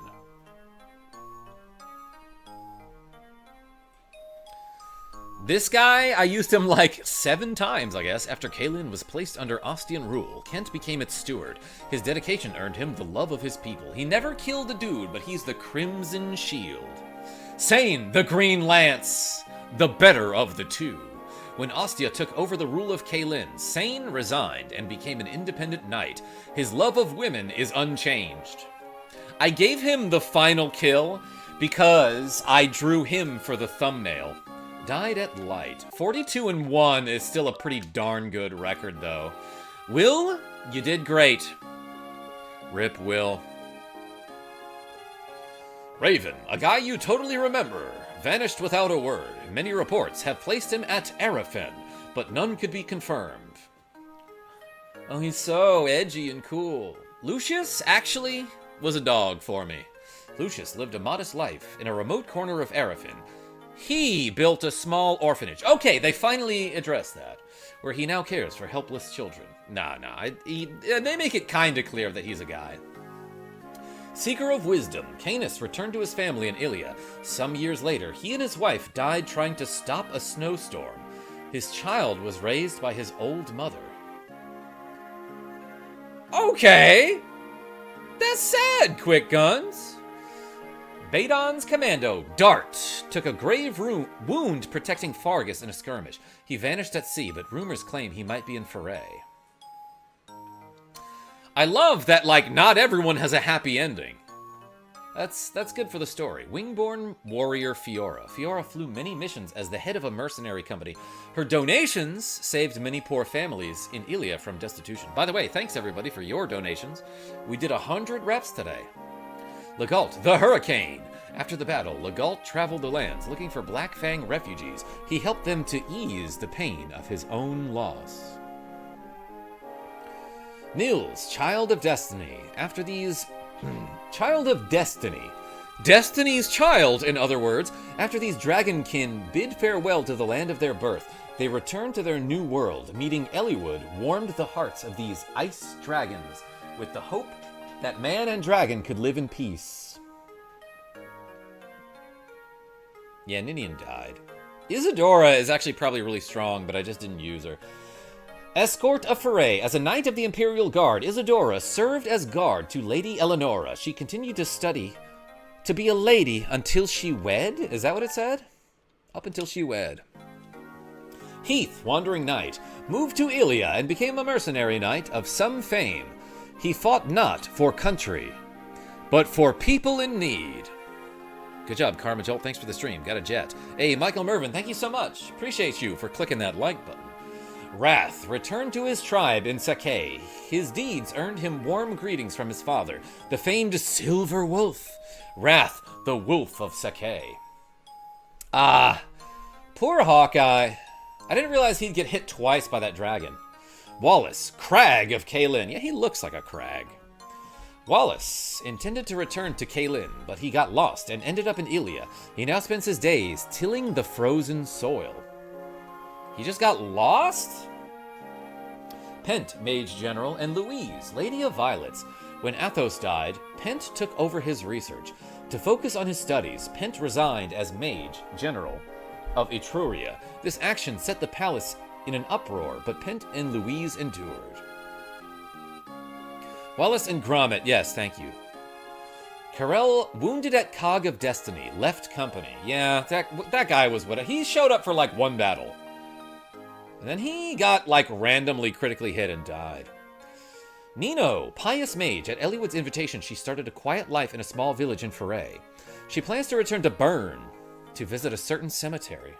This guy, I used him like 7 times, I guess. After Kaelin was placed under Ostian rule, Kent became its steward. His dedication earned him the love of his people. He never killed a dude, but he's the Crimson Shield. Sain, the Green Lance, the better of the two. When Ostia took over the rule of Kaelin, Sain resigned and became an independent knight. His love of women is unchanged. I gave him the final kill because I drew him for the thumbnail. Died at light. 42-1 is still a pretty darn good record, though. Will, you did great. Rip Will. Raven, a guy you totally remember, vanished without a word. Many reports have placed him at Arafen, but none could be confirmed. Oh, he's so edgy and cool. Lucius actually was a dog for me. Lucius lived a modest life in a remote corner of Arafin. He built a small orphanage. Okay, they finally addressed that, where he now cares for helpless children. Nah, they make it kinda clear that he's a guy. Seeker of wisdom, Canis returned to his family in Ilia. Some years later, he and his wife died trying to stop a snowstorm. His child was raised by his old mother. Okay! That's sad, Quick Guns! Badon's commando, Dart, took a grave wound protecting Fargus in a skirmish. He vanished at sea, but rumors claim he might be in Foray. I love that, like, not everyone has a happy ending. That's good for the story. Wingborn warrior Fiora. Fiora flew many missions as the head of a mercenary company. Her donations saved many poor families in Ilia from destitution. By the way, thanks everybody for your donations. We did 100 reps today. Legault, the Hurricane. After the battle, Legault traveled the lands looking for Black Fang refugees. He helped them to ease the pain of his own loss. Nils, Child of Destiny. After these... Child of Destiny. Destiny's child, in other words. After these dragonkin bid farewell to the land of their birth, they returned to their new world. Meeting Eliwood warmed the hearts of these ice dragons with the hope that man and dragon could live in peace. Yeah, Ninian died. Isadora is actually probably really strong, but I just didn't use her. Escort of Foray. As a knight of the Imperial Guard, Isadora served as guard to Lady Eleonora. She continued to study to be a lady until she wed? Is that what it said? Up until she wed. Heath, Wandering Knight, moved to Ilia and became a mercenary knight of some fame. He fought not for country, but for people in need. Good job, Karma Jolt. Thanks for the stream. Got a jet. Hey, Michael Mervin, thank you so much. Appreciate you for clicking that like button. Wrath returned to his tribe in Sakai. His deeds earned him warm greetings from his father, the famed Silver Wolf. Wrath, the Wolf of Sakai. Ah, poor Hawkeye. I didn't realize he'd get hit twice by that dragon. Wallace, Crag of Kaelin. Yeah, he looks like a crag. Wallace intended to return to Kaelin, but he got lost and ended up in Ilia. He now spends his days tilling the frozen soil. He just got lost? Pent, Mage General, and Louise, Lady of Violets. When Athos died, Pent took over his research. To focus on his studies, Pent resigned as Mage General of Etruria. This action set the palace in an uproar, but Pent and Louise endured. Wallace and Gromit, yes, thank you. Carell, wounded at Cog of Destiny, left company. Yeah, that guy was what... He showed up for, like, one battle. And then he got, like, randomly critically hit and died. Nino, pious mage. At Eliwood's invitation, she started a quiet life in a small village in Foray. She plans to return to Bern to visit a certain cemetery.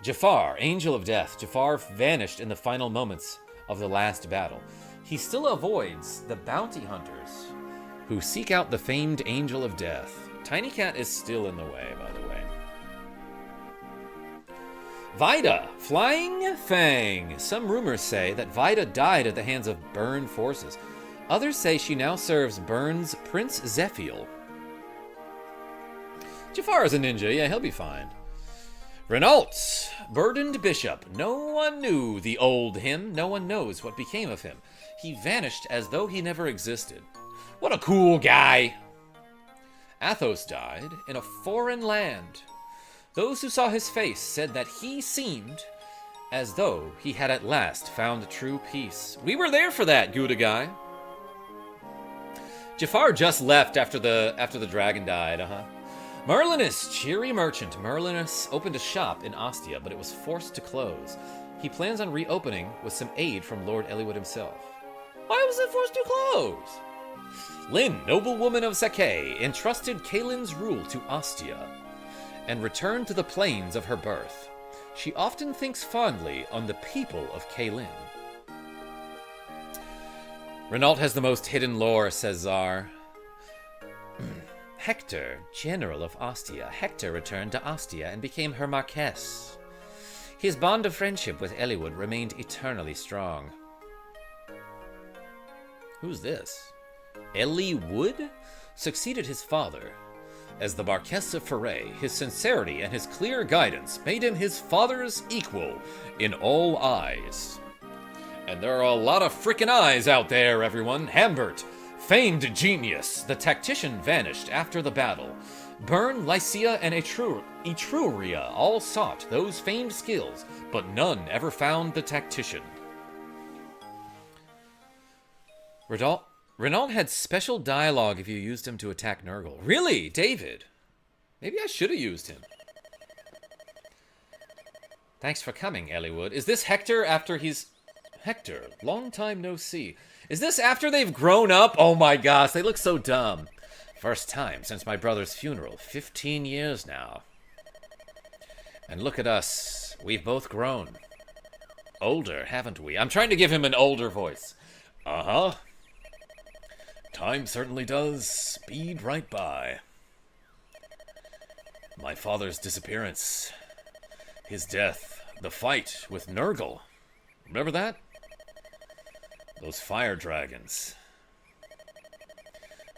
Jafar, Angel of Death. Jafar vanished in the final moments of the last battle. He still avoids the bounty hunters who seek out the famed Angel of Death. Tiny Cat is still in the way, by the way. Vida, Flying Fang. Some rumors say that Vida died at the hands of Bern forces. Others say she now serves Bern's Prince Zephiel. Jafar is a ninja, yeah, he'll be fine. Renault, Burdened Bishop. No one knew the old him. No one knows what became of him. He vanished as though he never existed. What a cool guy. Athos died in a foreign land. Those who saw his face said that he seemed as though he had at last found true peace. We were there for that, Gouda guy. Jafar just left after the dragon died, Merlinus, cheery merchant. Merlinus opened a shop in Ostia, but it was forced to close. He plans on reopening with some aid from Lord Eliwood himself. Why was it forced to close? Lynn, noblewoman of Sakai, entrusted Kaelin's rule to Ostia and returned to the plains of her birth. She often thinks fondly on the people of Kaelin. Renault has the most hidden lore, says Czar. Hector, general of Ostia. Hector returned to Ostia and became her marquess. His bond of friendship with Eliwood remained eternally strong. Who's this? Eliwood succeeded his father. As the Marquess of Foray, his sincerity and his clear guidance made him his father's equal in all eyes. And there are a lot of frickin' eyes out there, everyone. Hambert, famed genius, the tactician, vanished after the battle. Byrne, Lycia, and Etruria all sought those famed skills, but none ever found the tactician. Renault had special dialogue if you used him to attack Nergal. Really, David? Maybe I should have used him. Thanks for coming, Eliwood. Is this Hector after he's... Hector, long time no see. Is this after they've grown up? Oh my gosh, they look so dumb. First time since my brother's funeral. 15 years now. And look at us. We've both grown. Older, haven't we? I'm trying to give him an older voice. Uh-huh. Time certainly does speed right by. My father's disappearance. His death. The fight with Nergal. Remember that? Those fire dragons.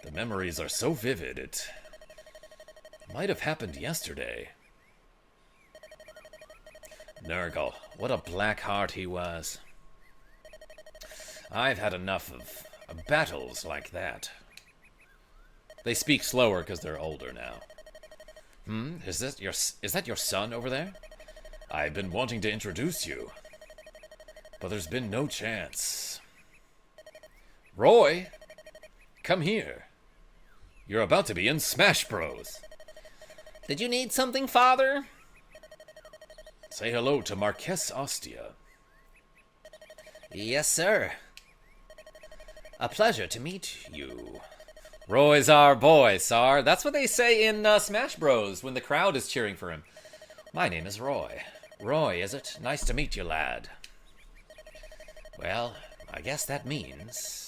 The memories are so vivid, it might have happened yesterday. Nergal, what a black heart he was. I've had enough of battles like that. They speak slower because they're older now. Is that your son over there? I've been wanting to introduce you, but there's been no chance. Roy, come here. You're about to be in Smash Bros. Did you need something, Father? Say hello to Marquess Ostia. Yes, sir. A pleasure to meet you. Roy's our boy, Sar. That's what they say in Smash Bros. When the crowd is cheering for him. My name is Roy. Roy, is it? Nice to meet you, lad. Well, I guess that means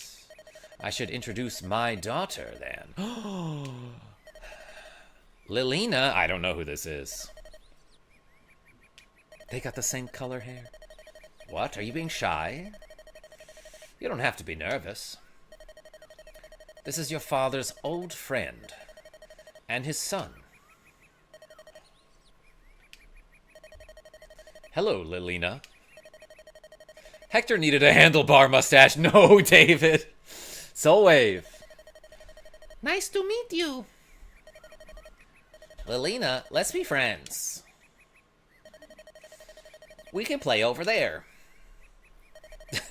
I should introduce my daughter, then. Lilina? I don't know who this is. They got the same color hair. What? Are you being shy? You don't have to be nervous. This is your father's old friend and his son. Hello, Lilina. Hector needed a handlebar mustache. No, David. Soul Wave. Nice to meet you. Lilina, let's be friends. We can play over there.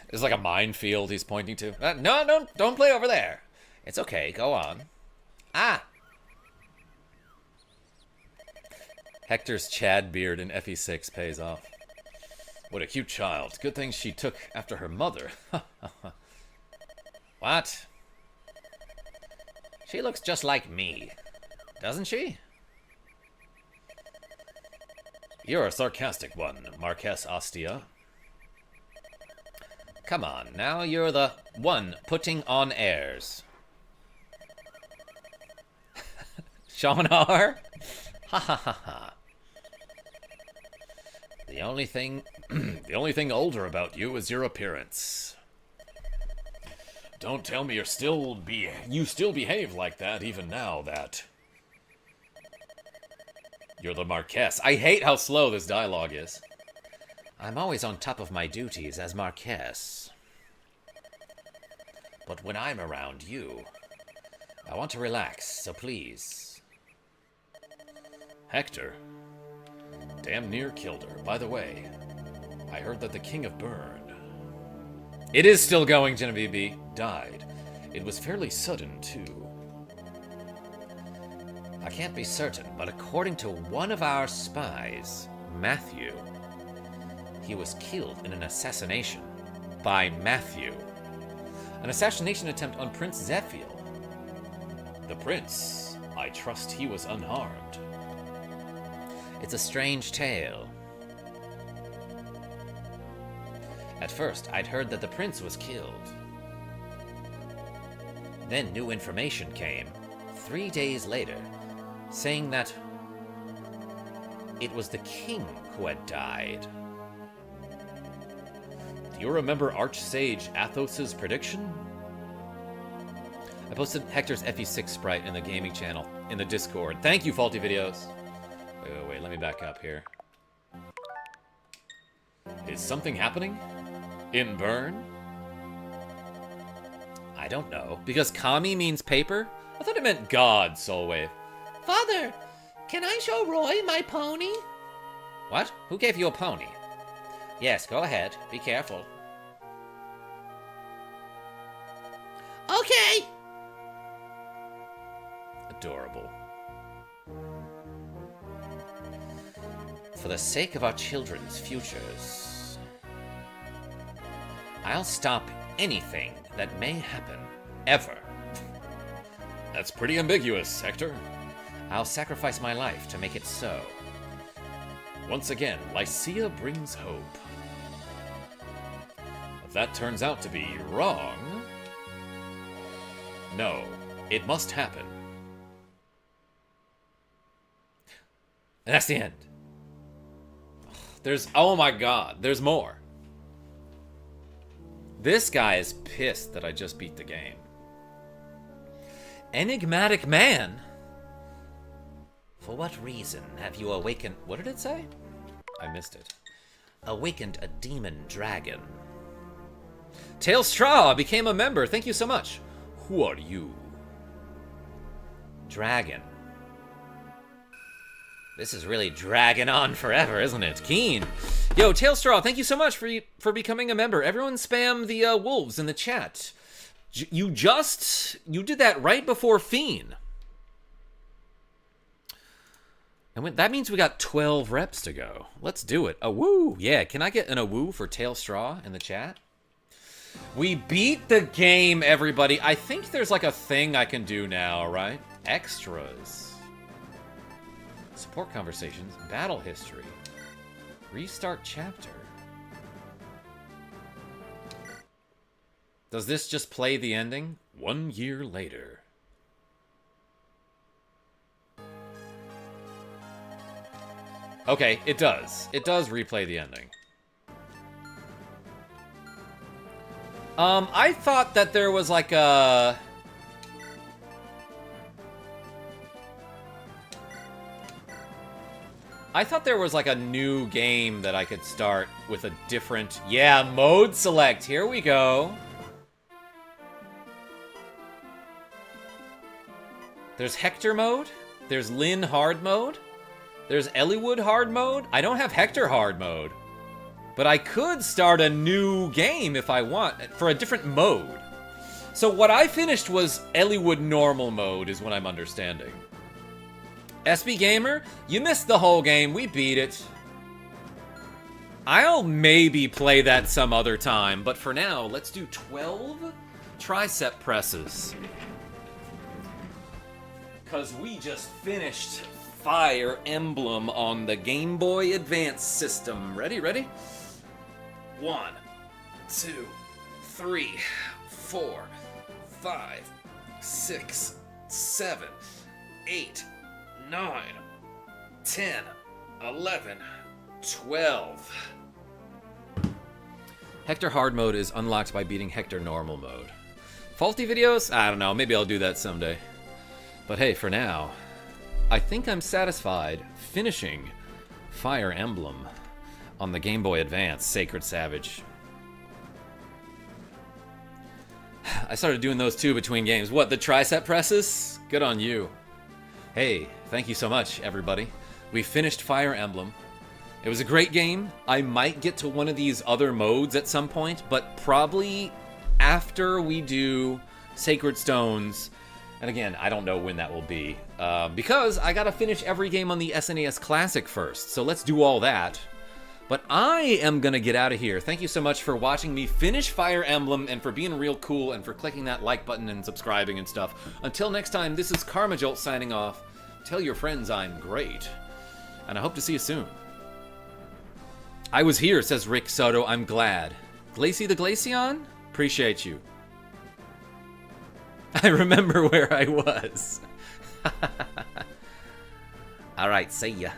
It's like a minefield he's pointing to. No, don't play over there. It's okay, go on. Ah! Hector's Chad beard in FE6 pays off. What a cute child. Good thing she took after her mother. What? She looks just like me, doesn't she? You're a sarcastic one, Marquess Ostia. Come on, now you're the one putting on airs. Shamanar? Ha ha ha ha. The only thing older about you is your appearance. Don't tell me you still behave like that even now that you're the Marquess. I hate how slow this dialogue is. I'm always on top of my duties as Marquess. But when I'm around you, I want to relax, so please. Hector. Damn near killed her. By the way, I heard that the King of Byrne... It is still going, Genevieve. ...died. It was fairly sudden, too. I can't be certain, but according to one of our spies, Matthew, he was killed in an assassination by Matthew. An assassination attempt on Prince Zephiel. The prince, I trust he was unharmed. It's a strange tale. At first, I'd heard that the prince was killed. Then new information came, 3 days later, saying that it was the king who had died. Do you remember Archsage Athos's prediction? I posted Hector's FE6 sprite in the gaming channel, in the Discord. Thank you, Faulty Videos. Wait, let me back up here. Is something happening? In Bern? I don't know. Because Kami means paper? I thought it meant God, Soulwave. Father, can I show Roy my pony? What? Who gave you a pony? Yes, go ahead. Be careful. Okay. Adorable. For the sake of our children's futures, I'll stop anything that may happen, ever. That's pretty ambiguous, Hector. I'll sacrifice my life to make it so. Once again, Lycia brings hope. If that turns out to be wrong... No, it must happen. And that's the end. There's... Oh my god, there's more. This guy is pissed that I just beat the game. Enigmatic man? For what reason have you awakened... What did it say? I missed it. Awakened a demon dragon. Tail Straw became a member. Thank you so much. Who are you? Dragon. This is really dragging on forever, isn't it? Keen. Yo, Tail Straw, thank you so much for becoming a member. Everyone spam the wolves in the chat. You did that right before Fiend. And that means we got 12 reps to go. Let's do it. A woo. Yeah, can I get an a woo for Tail Straw in the chat? We beat the game, everybody. I think there's like a thing I can do now, right? Extras. Support conversations. Battle history. Restart chapter. Does this just play the ending? 1 year later. Okay, it does. It does replay the ending. I thought that there was like a... I thought there was like a new game that I could start with a different... Yeah, mode select. Here we go. There's Hector mode. There's Lynn hard mode. There's Elliewood hard mode. I don't have Hector hard mode. But I could start a new game if I want, for a different mode. So what I finished was Elliewood normal mode, is what I'm understanding. SB Gamer, you missed the whole game. We beat it. I'll maybe play that some other time, but for now, let's do 12 tricep presses. Because we just finished Fire Emblem on the Game Boy Advance system. Ready? 1, 2, 3, 4, 5, 6, 7, 8, 9, 10, 11, 12. Hector hard mode is unlocked by beating Hector normal mode. Faulty videos? I don't know, maybe I'll do that someday. But hey, for now, I think I'm satisfied finishing Fire Emblem on the Game Boy Advance, Sacred Savage. I started doing those too between games. What, the tricep presses? Good on you. Hey, thank you so much, everybody. We finished Fire Emblem. It was a great game. I might get to one of these other modes at some point, but probably after we do Sacred Stones. And again, I don't know when that will be, because I gotta finish every game on the SNES Classic first, so let's do all that. But I am gonna get out of here. Thank you so much for watching me finish Fire Emblem, and for being real cool, and for clicking that like button and subscribing and stuff. Until next time, this is Karma Jolt signing off. Tell your friends I'm great, and I hope to see you soon. I was here, says Rick Soto, I'm glad. Glacy the Glaceon? Appreciate you. I remember where I was. Alright, see ya.